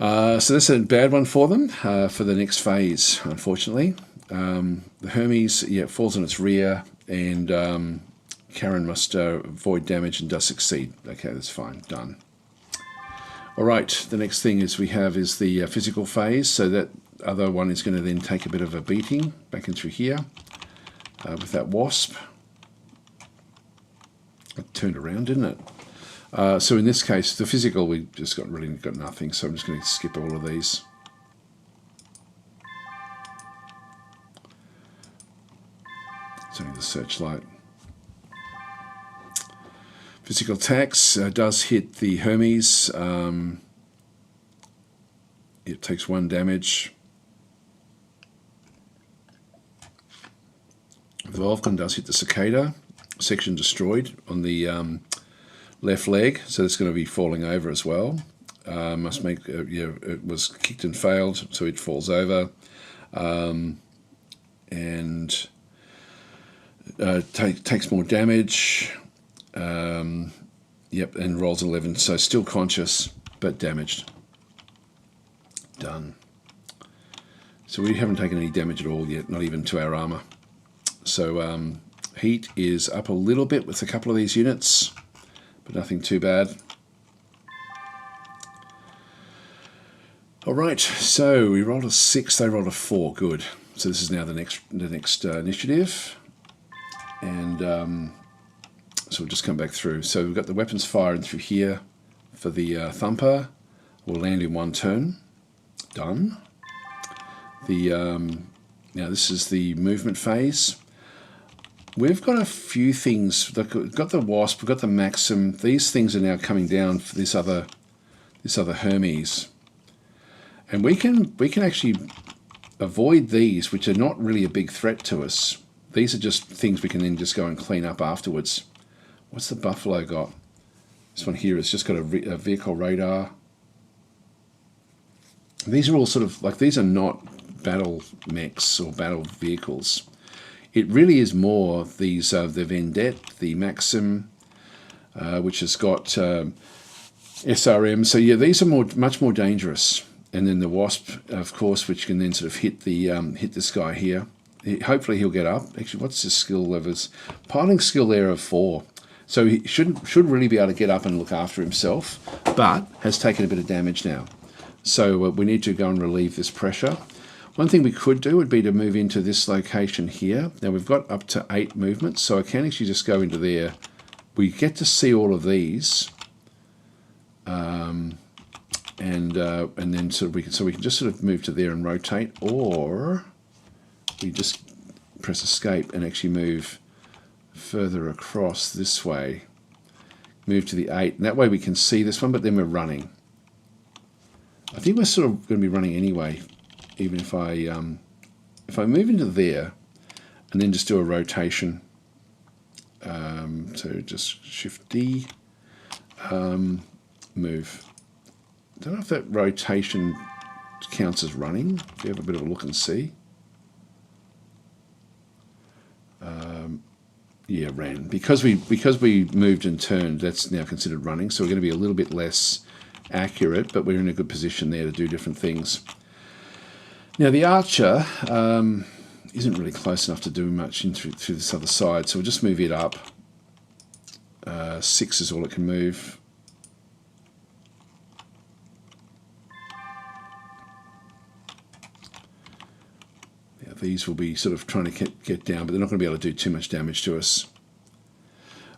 So that's a bad one for them for the next phase, unfortunately. The Hermes, it falls on its rear, and Karen must avoid damage and does succeed. Okay, that's fine, done. All right, the next thing is the physical phase. So that other one is going to then take a bit of a beating back in through here with that wasp. It turned around, didn't it? So in this case, the physical, we just really got nothing. So I'm just going to skip all of these. It's only the searchlight. Physical attacks does hit the Hermes. It takes 1 damage. The Vulcan does hit the Cicada. Section destroyed on the left leg, so it's going to be falling over as well. Must make it was kicked and failed, so it falls over, and takes more damage. Yep, and rolls 11, so still conscious but damaged. Done. So we haven't taken any damage at all yet, not even to our armor. So heat is up a little bit with a couple of these units, but nothing too bad. All right, so we rolled a 6, they rolled a 4, good. So this is now the next initiative, and so we'll just come back through. So we've got the weapons firing through here for the Thumper. We'll land in 1 turn. Done. Now this is the movement phase. We've got a few things. We've got the Wasp, we've got the Maxim. These things are now coming down for this other Hermes. And we can actually avoid these, which are not really a big threat to us. These are just things we can then just go and clean up afterwards. What's the Buffalo got? This one here has just got a vehicle radar. These are all sort of, like, these are not battle mechs or battle vehicles. It really is more these, the Vendette, the Maxim, which has got SRM. So yeah, these are much more dangerous. And then the Wasp, of course, which can then sort of hit this guy here. Hopefully he'll get up. Actually, what's his skill levels? Piloting skill there of 4. So he should really be able to get up and look after himself, but has taken a bit of damage now. So we need to go and relieve this pressure. One thing we could do would be to move into this location here. Now we've got up to 8 movements, so I can actually just go into there. We get to see all of these, and then we can just sort of move to there and rotate, or we just press escape and actually move further across this way. Move to the 8, and that way we can see this one, but then we're running. I think we're sort of going to be running anyway, even if I move into there and then just do a rotation. So just Shift D, move. I don't know if that rotation counts as running. If you have a bit of a look and see. Yeah, ran. Because we moved and turned, that's now considered running. So we're going to be a little bit less accurate, but we're in a good position there to do different things. Now the Archer isn't really close enough to do much through this other side, so we'll just move it up. 6 is all it can move. These will be sort of trying to get down, but they're not going to be able to do too much damage to us.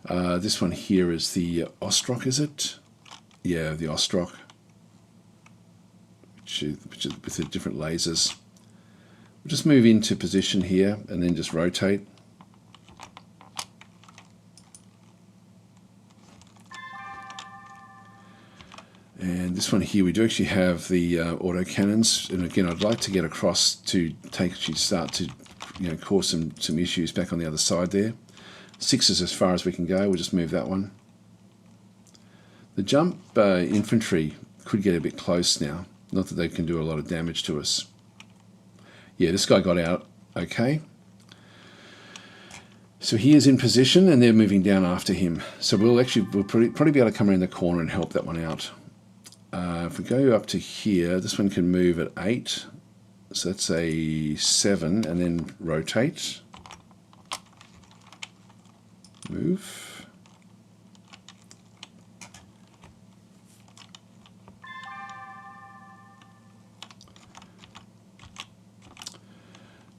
This one here is the Ostrock, is it? Yeah, the Ostrock, which is with the different lasers. We'll just move into position here and then just rotate. And this one here, we do actually have the auto cannons, and again, I'd like to get across to start to cause some issues back on the other side there. 6 is as far as we can go. We'll just move that one. The jump infantry could get a bit close now. Not that they can do a lot of damage to us. Yeah, this guy got out okay. So he is in position, and they're moving down after him. So we'll probably be able to come around the corner and help that one out. If we go up to here, this one can move at 8. So that's a 7, and then rotate. Move.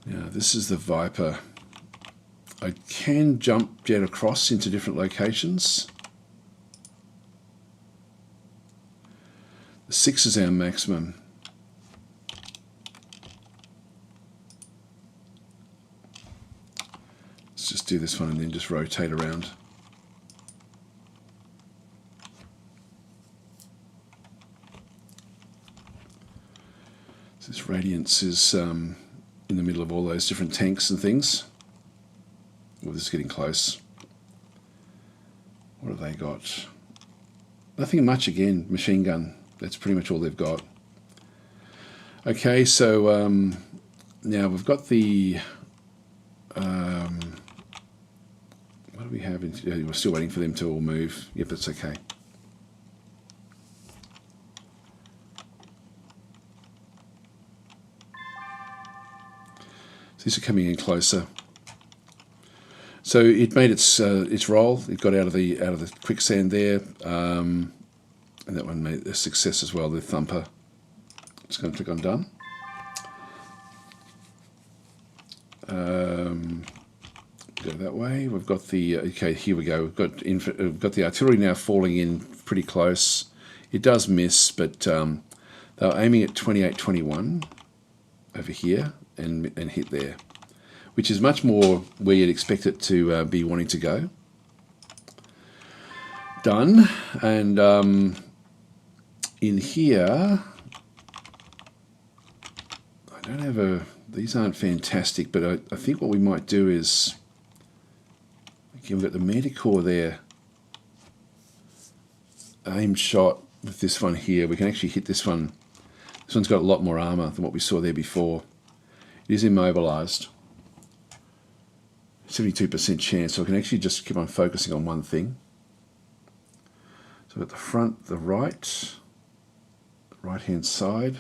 Now this is the Viper. I can jump jet across into different locations. The 6 is our maximum. Let's just do this one and then just rotate around. So this Radiance is in the middle of all those different tanks and things. Well, this is getting close. What have they got? Nothing much again, machine gun. That's pretty much all they've got. Okay, so now we've got the... what do we have? We're still waiting for them to all move. Yep, that's okay. So these are coming in closer. So it made its roll. It got out of the quicksand there, and that one made a success as well. The thumper. Just going to click on done. Go that way. We've got the okay. Here we go. We've got the artillery now falling in pretty close. It does miss, but they're aiming at 28-21 over here and hit there, which is much more where you'd expect it to be wanting to go. Done. And in here, I don't have these aren't fantastic, but I think what we might do is, again, we've got the Metacore there. Aim shot with this one here. We can actually hit this one. This one's got a lot more armor than what we saw there before. It is immobilized. 72% chance, so I can actually just keep on focusing on one thing. So at the front, the right hand side.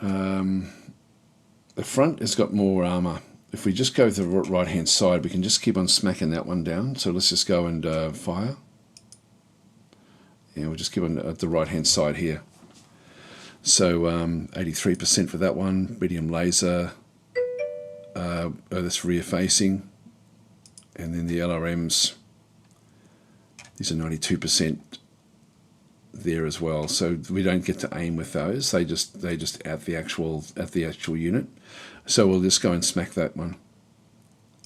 The front has got more armor. If we just go to the right hand side, we can just keep on smacking that one down. So let's just go and fire. Yeah, we'll just keep on at the right hand side here. So 83% for that one. Medium laser. That's rear facing. And then the LRMs, these are 92% there as well. So we don't get to aim with those. They just at the actual unit. So we'll just go and smack that one.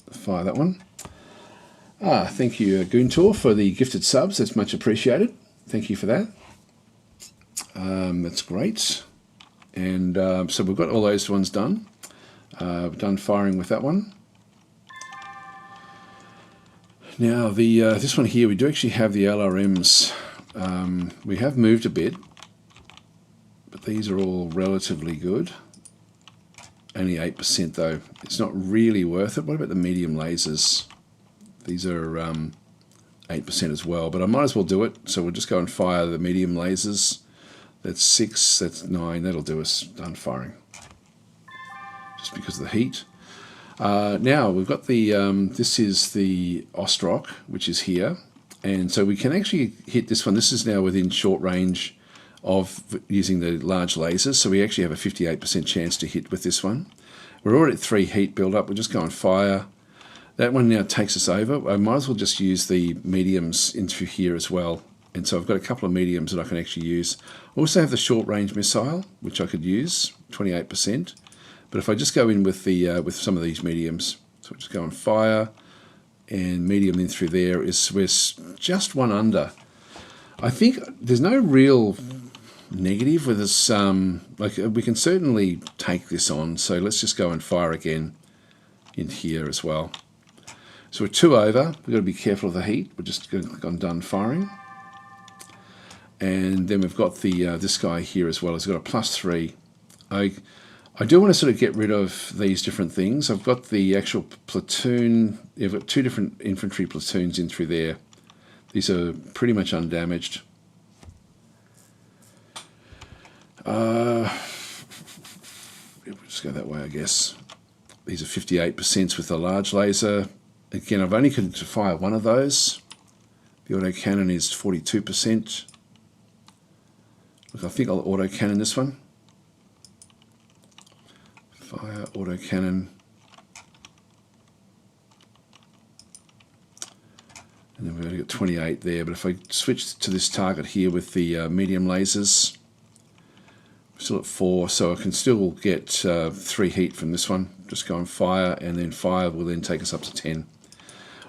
Fire that one. Thank you, Goontor, for the gifted subs. That's much appreciated. Thank you for that. That's great. And so we've got all those ones done. We've done firing with that one. Now this one here, we do actually have the LRMs. We have moved a bit, but these are all relatively good. Only 8% though. It's not really worth it. What about the medium lasers? These are 8% as well, but I might as well do it. So we'll just go and fire the medium lasers. That's 6, that's 9. That'll do us. Done firing. Just because of the heat. Now we've got the this is the Ostrock, which is here, and so we can actually hit this one. This is now within short range of using the large lasers, so we actually have a 58% chance to hit with this one. We're already at 3 heat build up. We'll just go and fire. That one now takes us over. I might as well just use the mediums into here as well. And so I've got a couple of mediums that I can actually use. I also have the short range missile, which I could use, 28%. But if I just go in with the with some of these mediums, so I'll just go on fire, and medium in through there we're just one under. I think there's no real negative with this. Like we can certainly take this on. So let's just go and fire again in here as well. So we're 2 over. We've got to be careful of the heat. We're just going to click on done firing. And then we've got the this guy here as well. It's got a +3. I do want to sort of get rid of these different things. I've got the actual platoon. You've got 2 different infantry platoons in through there. These are pretty much undamaged. We'll just go that way, I guess. These are 58% with the large laser. Again, I've only got to fire one of those. The autocannon is 42%. Look, I think I'll autocannon this one. Fire, autocannon. And then we've only got 28 there. But if I switch to this target here with the medium lasers, we're still at 4, so I can still get 3 heat from this one. Just go on fire, and then fire will then take us up to 10.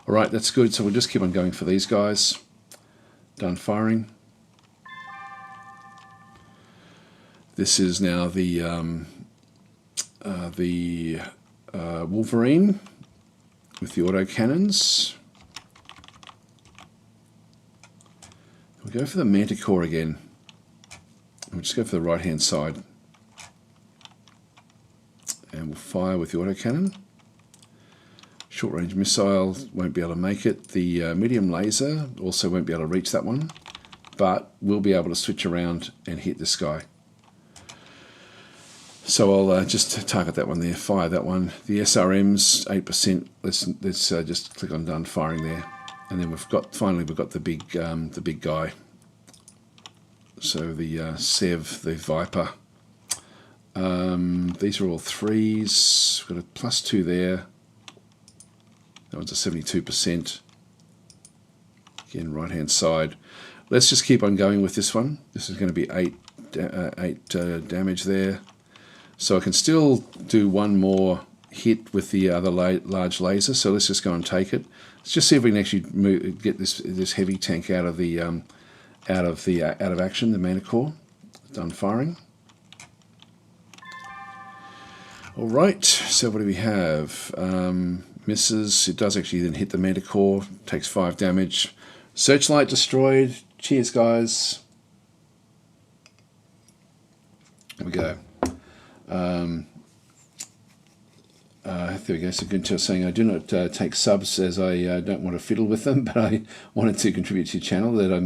All right, that's good. So we'll just keep on going for these guys. Done firing. This is now the Wolverine with the autocannons. We'll go for the Manticore again. We'll just go for the right-hand side. And we'll fire with the autocannon. Short-range missile won't be able to make it. The medium laser also won't be able to reach that one. But we'll be able to switch around and hit this guy. So I'll just target that one there, fire that one. The SRM's 8%. Let's just click on done firing there, and then finally we've got the big guy. So the Sev, the Viper. These are all 3s. We've got a +2 there. That one's a 72%. Again, right hand side. Let's just keep on going with this one. This is going to be 8 damage there. So I can still do one more hit with the other large laser. So let's just go and take it. Let's just see if we can actually get this heavy tank out of action. The Manticore. Done firing. All right. So what do we have? Misses. It does actually then hit the Manticore. Takes 5 damage. Searchlight destroyed. Cheers, guys. There we go. There we go. So Gunter saying, I do not take subs as I don't want to fiddle with them, but I wanted to contribute to your channel that I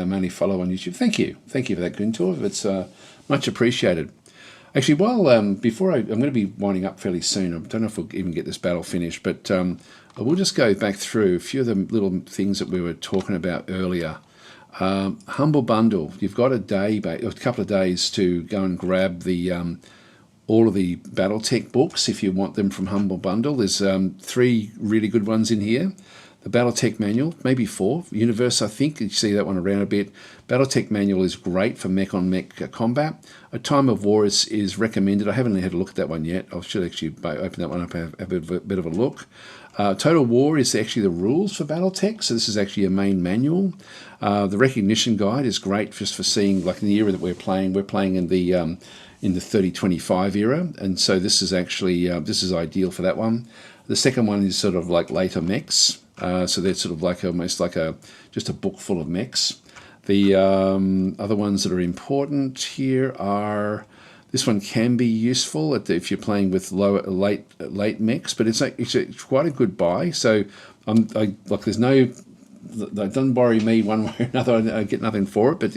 mainly follow on YouTube. Thank you. Thank you for that, Gunter. It's much appreciated. Actually, while I'm going to be winding up fairly soon. I don't know if we'll even get this battle finished, but I will just go back through a few of the little things that we were talking about earlier. Humble Bundle. You've got a couple of days to go and grab the all of the BattleTech books if you want them from Humble Bundle. There's 3 really good ones in here. The BattleTech manual, maybe 4. Universe, I think, you see that one around a bit. BattleTech manual is great for mech-on-mech combat. A Time of War is recommended. I haven't had a look at that one yet. I should actually open that one up and have a bit of a look. Total War is actually the rules for BattleTech, so this is actually a main manual. The recognition guide is great just for seeing, like in the era that we're playing in the 3025 era, and so this is actually this is ideal for that one. The second one is sort of like later mechs, so they're sort of like almost like just a book full of mechs. The other ones that are important here are, this one can be useful if you're playing with late mechs, but it's quite a good buy. So there's no, that doesn't worry me one way or another. I get nothing for it, but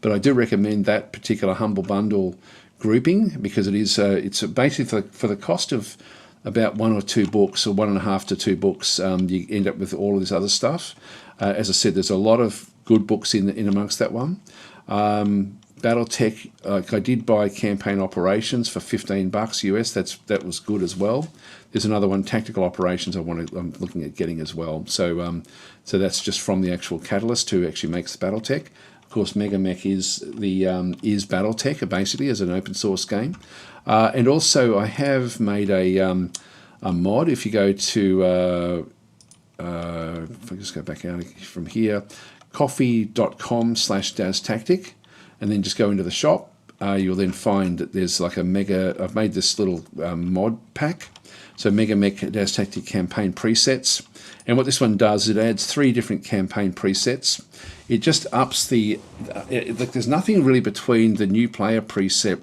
but I do recommend that particular Humble Bundle grouping because it's basically for the cost of about 1 or 2 books, or 1.5 to 2 books, you end up with all of this other stuff. As I said, there's a lot of good books in amongst that one. BattleTech, like I did buy campaign operations for $15 US. That was good as well. There's another one, tactical operations. I'm looking at getting as well. So so that's just from the actual catalyst who actually makes the BattleTech. Of course, MegaMek is BattleTech basically as an open source game. And also I have made a mod. If you go to if I just go back out from here, coffee.com/DazTactic, and then just go into the shop, you'll then find that there's like I've made this little mod pack. So MegaMek DazTactic campaign presets. And what this one does, it adds 3 different campaign presets. It just ups like there's nothing really between the new player preset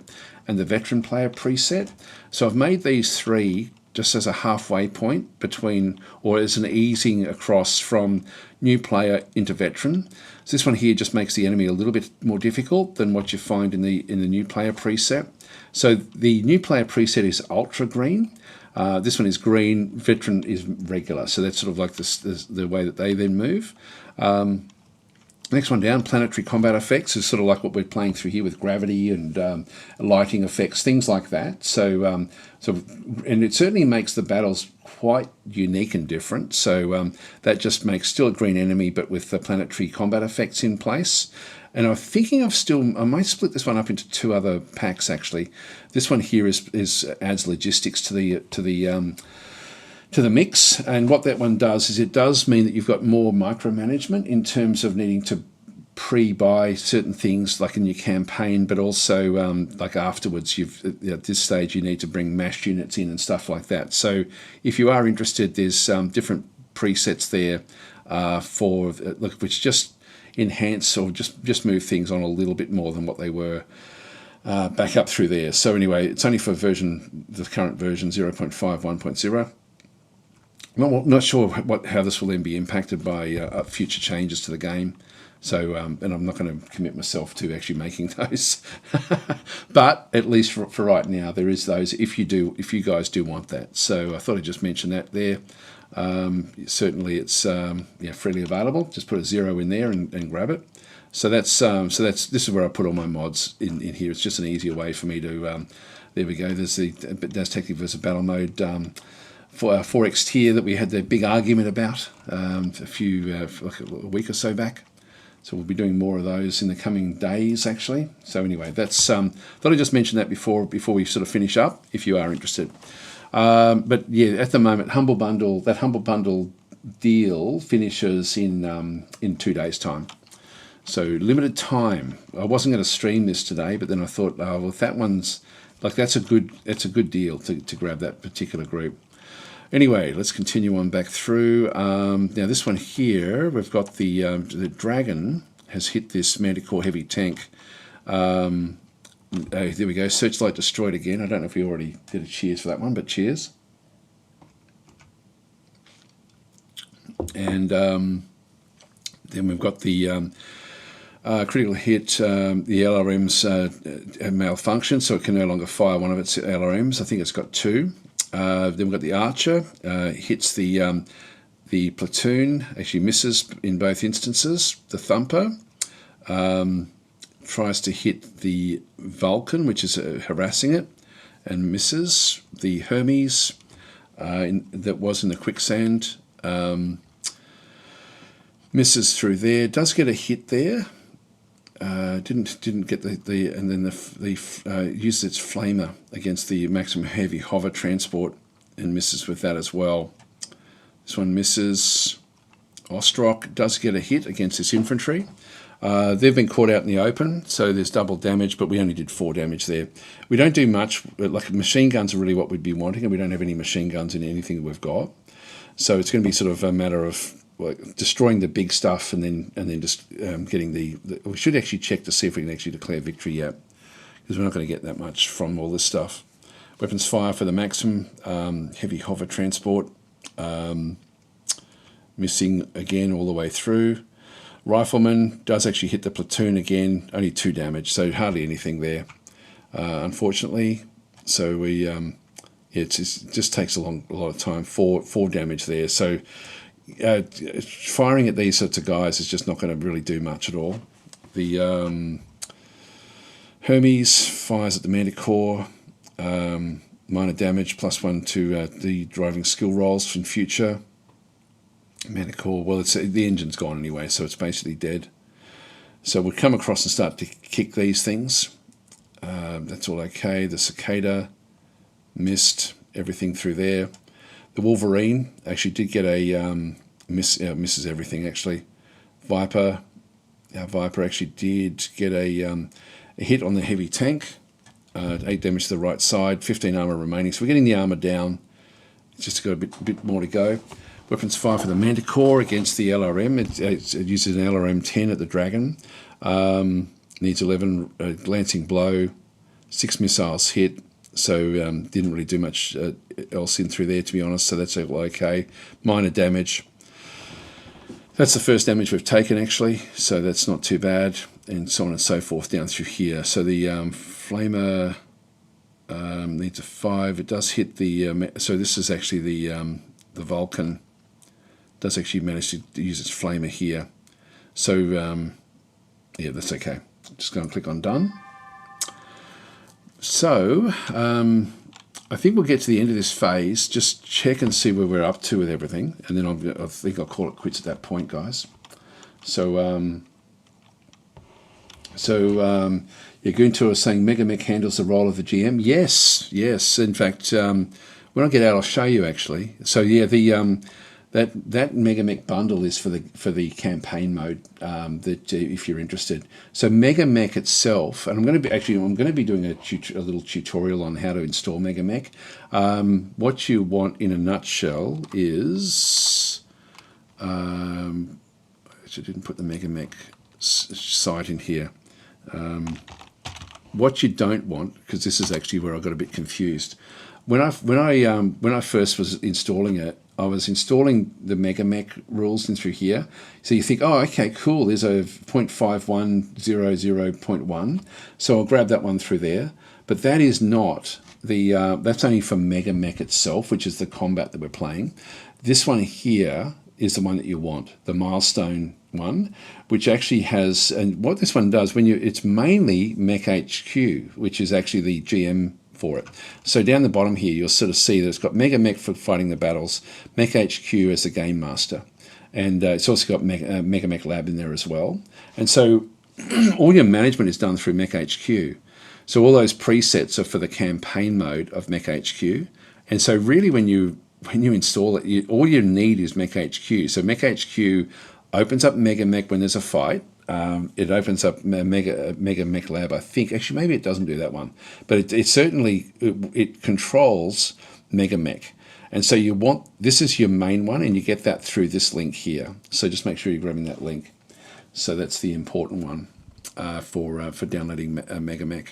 and the veteran player preset. So I've made these 3 just as a halfway point between, or as an easing across from new player into veteran. So this one here just makes the enemy a little bit more difficult than what you find in the new player preset. So the new player preset is ultra green. This one is green, veteran is regular. So that's sort of like the way that they then move. Next one down, planetary combat effects, is sort of like what we're playing through here with gravity and lighting effects, things like that. So, and it certainly makes the battles quite unique and different. So that just makes still a green enemy, but with the planetary combat effects in place. And I'm thinking I might split this one up into 2 other packs actually. This one here adds logistics to the mix, and what that one does is it does mean that you've got more micromanagement in terms of needing to pre-buy certain things like in your campaign, but also like afterwards at this stage you need to bring MASH units in and stuff like that. So if you are interested, there's different presets there which just enhance or just move things on a little bit more than what they were back up through there. So anyway, it's only for the current version 0.5 1.0. Not sure how this will then be impacted by future changes to the game. So, and I'm not going to commit myself to actually making those. But at least for right now, there is those if you guys do want that. So I thought I'd just mention that there. Certainly it's freely available. Just put a 0 in there and grab it. So this is where I put all my mods in here. It's just an easier way for me to there we go. There's the DazTactic versus Battle mode for our 4X tier that we had the big argument about like a week or so back. So we'll be doing more of those in the coming days, actually. So anyway, that's thought I'd just mention that before we sort of finish up, if you are interested. But yeah, at the moment, that Humble Bundle deal finishes in 2 days' time. So limited time. I wasn't going to stream this today, but then I thought, well, if that one's like that's a good deal to grab that particular group. Anyway, let's continue on back through. Now this one here, we've got the Dragon has hit this Manticore heavy tank. There we go, Searchlight destroyed again. I don't know if we already did a cheers for that one, but cheers. And then we've got the critical hit, the LRM's malfunction, so it can no longer fire one of its LRMs. I think it's got 2. Then we've got the Archer, hits the platoon, actually misses in both instances. The Thumper tries to hit the Vulcan, which is harassing it, and misses. The Hermes that was in the quicksand misses through there. Does get a hit there. Didn't get and then uses its flamer against the maximum heavy hover transport and misses with that as well. This one misses. Ostrock does get a hit against this infantry. They've been caught out in the open, so there's double damage, but we only did 4 damage there. We don't do much. Like machine guns are really what we'd be wanting, and we don't have any machine guns in anything that we've got. So it's going to be sort of a matter of destroying the big stuff and then just getting the. We should actually check to see if we can actually declare victory yet, because we're not going to get that much from all this stuff. Weapons fire for the maximum, heavy hover transport, missing again all the way through. Rifleman does actually hit the platoon again, only 2 damage, so hardly anything there, unfortunately. So we, it just takes a lot of time. 4 damage there. So firing at these sorts of guys is just not going to really do much at all. The Hermes fires at the Manticore. Minor damage, +1 to the driving skill rolls in future. Manticore, well, the engine's gone anyway, so it's basically dead. So we'll come across and start to kick these things. That's all okay. The Cicada missed everything through there. The Wolverine actually did get a misses everything actually. Viper actually did get a hit on the heavy tank. 8 damage to the right side, 15 armor remaining. So we're getting the armor down. It's just got a bit more to go. Weapons fire for the Manticore against the LRM. It uses an LRM 10 at the Dragon. Needs 11 glancing blow, 6 missiles hit. So didn't really do much else in through there, to be honest. So that's okay. Minor damage. That's the first damage we've taken actually. So that's not too bad, and so on and so forth down through here. So the Flamer needs a 5. It does hit the. So this is actually the Vulcan. Does actually manage to use its Flamer here. So yeah, that's okay. Just go and click on done. So I think we'll get to the end of this phase, just check and see where we're up to with everything, and then I think I'll call it quits at that point, guys. So you're going to saying MegaMek handles the role of the GM. Yes. In fact, when I get out, I'll show you actually. So yeah, the that MegaMek bundle is for the campaign mode. That if you're interested. So MegaMek itself, and I'm going to be doing a little tutorial on how to install MegaMek. What you want in a nutshell is, I didn't put the MegaMek site in here. What you don't want, because this is actually where I got a bit confused. When I first was installing it, I was installing the MegaMek rules in through here. So you think, oh, okay, cool. There's a 0.5100.1. So I'll grab that one through there. But that is not the. That's only for MegaMek itself, which is the combat that we're playing. This one here is the one that you want, the milestone one, which actually has, and what this one does it's mainly MekHQ, which is actually the GM for it. So down the bottom here, you'll sort of see that it's got MegaMek for fighting the battles, MekHQ as the game master, and it's also got MegaMek Lab in there as well. And so all your management is done through MekHQ. So all those presets are for the campaign mode of MekHQ. And so really when you install it, all you need is MekHQ. So MekHQ opens up MegaMek when there's a fight. It opens up MegaMek Lab, I think. Actually, maybe it doesn't do that one. But it certainly controls MegaMek. And so this is your main one, and you get that through this link here. So just make sure you're grabbing that link. So that's the important one for downloading MegaMek.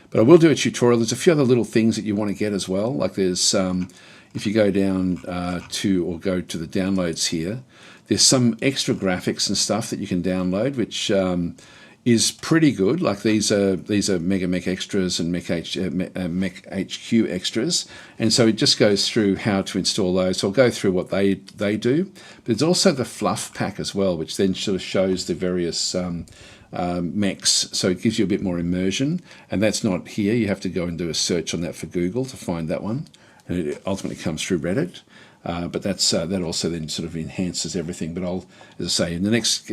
But I will do a tutorial. There's a few other little things that you want to get as well. Like there's, if you go down go to the downloads here, there's some extra graphics and stuff that you can download, which is pretty good. Like these are MegaMek extras and MekHQ extras, and so it just goes through how to install those. So I'll go through what they do. But there's also the fluff pack as well, which then sort of shows the various mechs, so it gives you a bit more immersion. And that's not here. You have to go and do a search on that for Google to find that one, and it ultimately comes through Reddit. But that also then sort of enhances everything. But as I say, in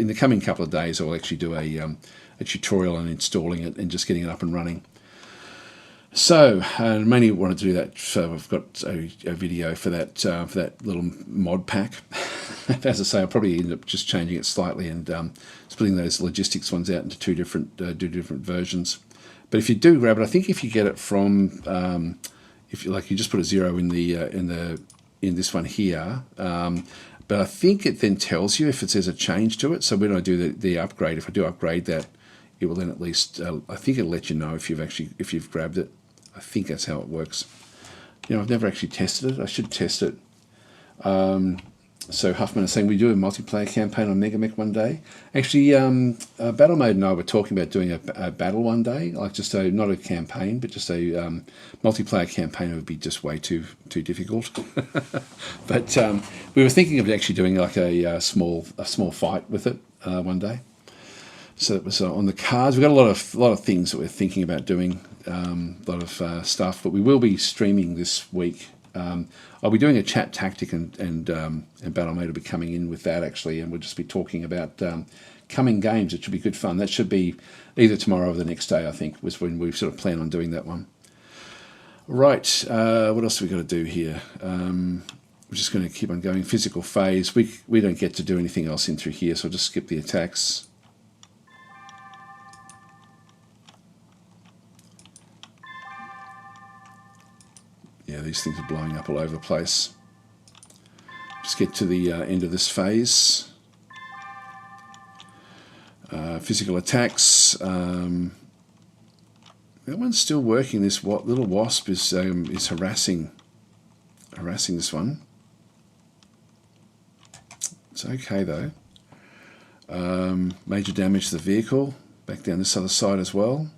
the coming couple of days, I'll actually do a tutorial on installing it and just getting it up and running. So I mainly wanted to do that. So I've got a video for that little mod pack. As I say, I'll probably end up just changing it slightly and splitting those logistics ones out into two different versions. But if you do grab it, I think if you get it from if you just put a 0 in this one here, but I think it then tells you if it says a change to it. So when I do the upgrade, if I do upgrade that, it will then at least I think it'll let you know if you've grabbed it. I think that's how it works. I've never actually tested it. I should test it. So Huffman is saying we do a multiplayer campaign on MegaMek one day. Actually, Battle Mode and I were talking about doing a battle one day, like just not a campaign, but just a multiplayer campaign. It would be just way too difficult. But we were thinking of actually doing like a small fight with it one day. So it was on the cards. We've got a lot of things that we're thinking about doing, a lot of stuff, but we will be streaming this week. I'll be doing a chat tactic, and Battle Mode will be coming in with that actually, and we'll just be talking about coming games. It should be good fun. That should be either tomorrow or the next day, I think, was when we sort of plan on doing that one. Right, what else have we got to do here? We're just going to keep on going. Physical phase. We don't get to do anything else in through here, so I'll just skip the attacks. Yeah, these things are blowing up all over the place. Just get to the end of this phase. Physical attacks. That one's still working. This little wasp is harassing this one. It's okay though. Major damage to the vehicle. Back down this other side as well.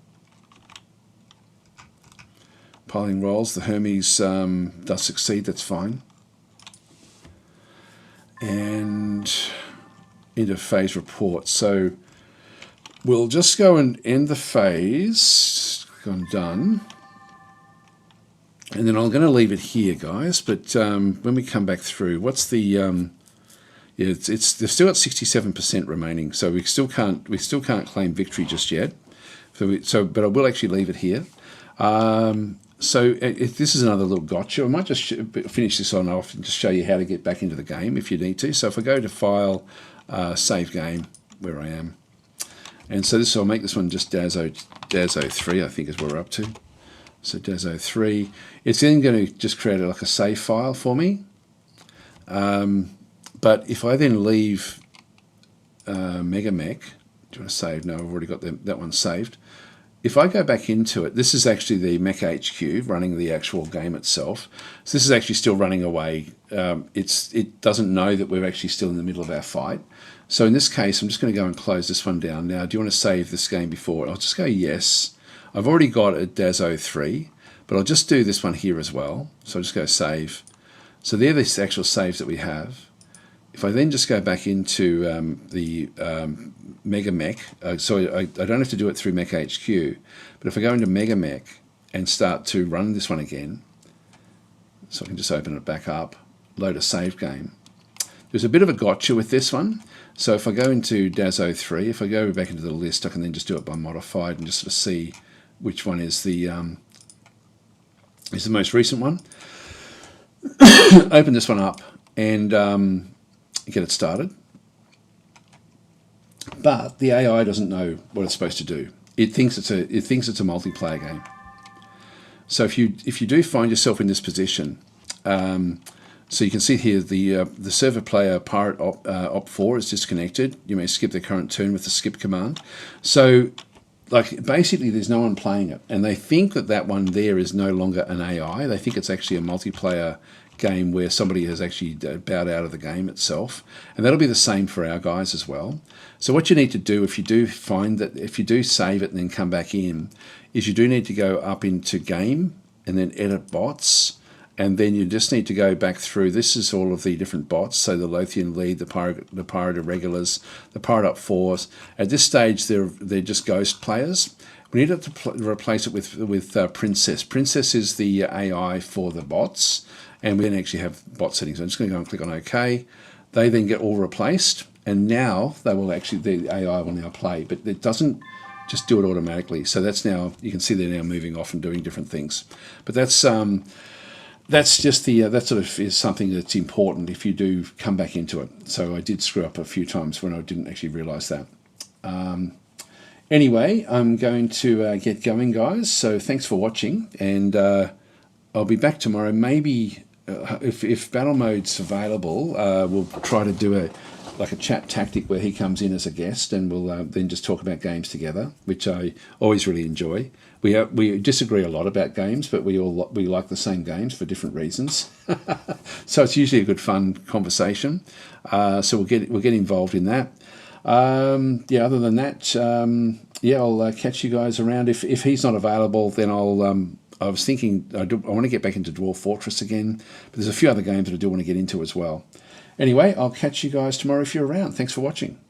Piling rolls. The Hermes does succeed. That's fine. And end of phase report. So we'll just go and end the phase. Gone done. And then I'm going to leave it here, guys. But when we come back through, what's the yeah? They've still got 67% remaining, so we still can't claim victory just yet. But I will actually leave it here. So this is another little gotcha. I might just finish this on off and just show you how to get back into the game if you need to. So if I go to File, Save Game, where I am, and so I'll make this one just Dazo 3, I think is what we're up to. So Dazo 3. It's then going to just create like a save file for me. But if I then leave MegaMek, do you want to save? No, I've already got that one saved. If I go back into it, this is actually the MekHQ running the actual game itself. So this is actually still running away. It doesn't know that we're actually still in the middle of our fight. So in this case, I'm just going to go and close this one down. Now, do you want to save this game before? I'll just go yes. I've already got a Dazo 3, but I'll just do this one here as well. So I'll just go save. So they're the actual saves that we have. If I then just go back into the MegaMek, so I don't have to do it through MekHQ, but if I go into MegaMek and start to run this one again, so I can just open it back up, load a save game. There's a bit of a gotcha with this one. So if I go into Dazo 3, if I go back into the list, I can then just do it by modified and just sort of see which one is the most recent one. Open this one up and get it started. But the AI doesn't know what it's supposed to do. It thinks it's a multiplayer game. So if you do find yourself in this position, so you can see here the server player pirate op 4 is disconnected. You may skip the current turn with the skip command. So like basically there's no one playing it, and they think that one there is no longer an AI. They think it's actually a multiplayer game where somebody has actually bowed out of the game itself, and that'll be the same for our guys as well. So what you need to do if you do find that, if you do save it and then come back in, is you do need to go up into game and then edit bots, and then you just need to go back through. This is all of the different bots, so the Lothian Lead, the Pirate Irregulars, the Pirate Up 4s. At this stage they're just ghost players. We need to replace it with Princess. Princess is the AI for the bots, and we then actually have bot settings. I'm just going to go and click on OK. They then get all replaced, and now they will actually, the AI will now play, but it doesn't just do it automatically. So that's now, you can see they're now moving off and doing different things. But that's just that sort of is something that's important if you do come back into it. So I did screw up a few times when I didn't actually realise that. Anyway, I'm going to get going, guys. So thanks for watching, and I'll be back tomorrow. Maybe if battle mode's available, we'll try to do a chat tactic where he comes in as a guest, and we'll then just talk about games together, which I always really enjoy. We disagree a lot about games, but we like the same games for different reasons. So it's usually a good fun conversation. So we'll get involved in that. Yeah, other than that, yeah, I'll catch you guys around. If he's not available, then I was thinking I want to get back into Dwarf Fortress again, but there's a few other games that I do want to get into as well. Anyway, I'll catch you guys tomorrow if you're around. Thanks for watching.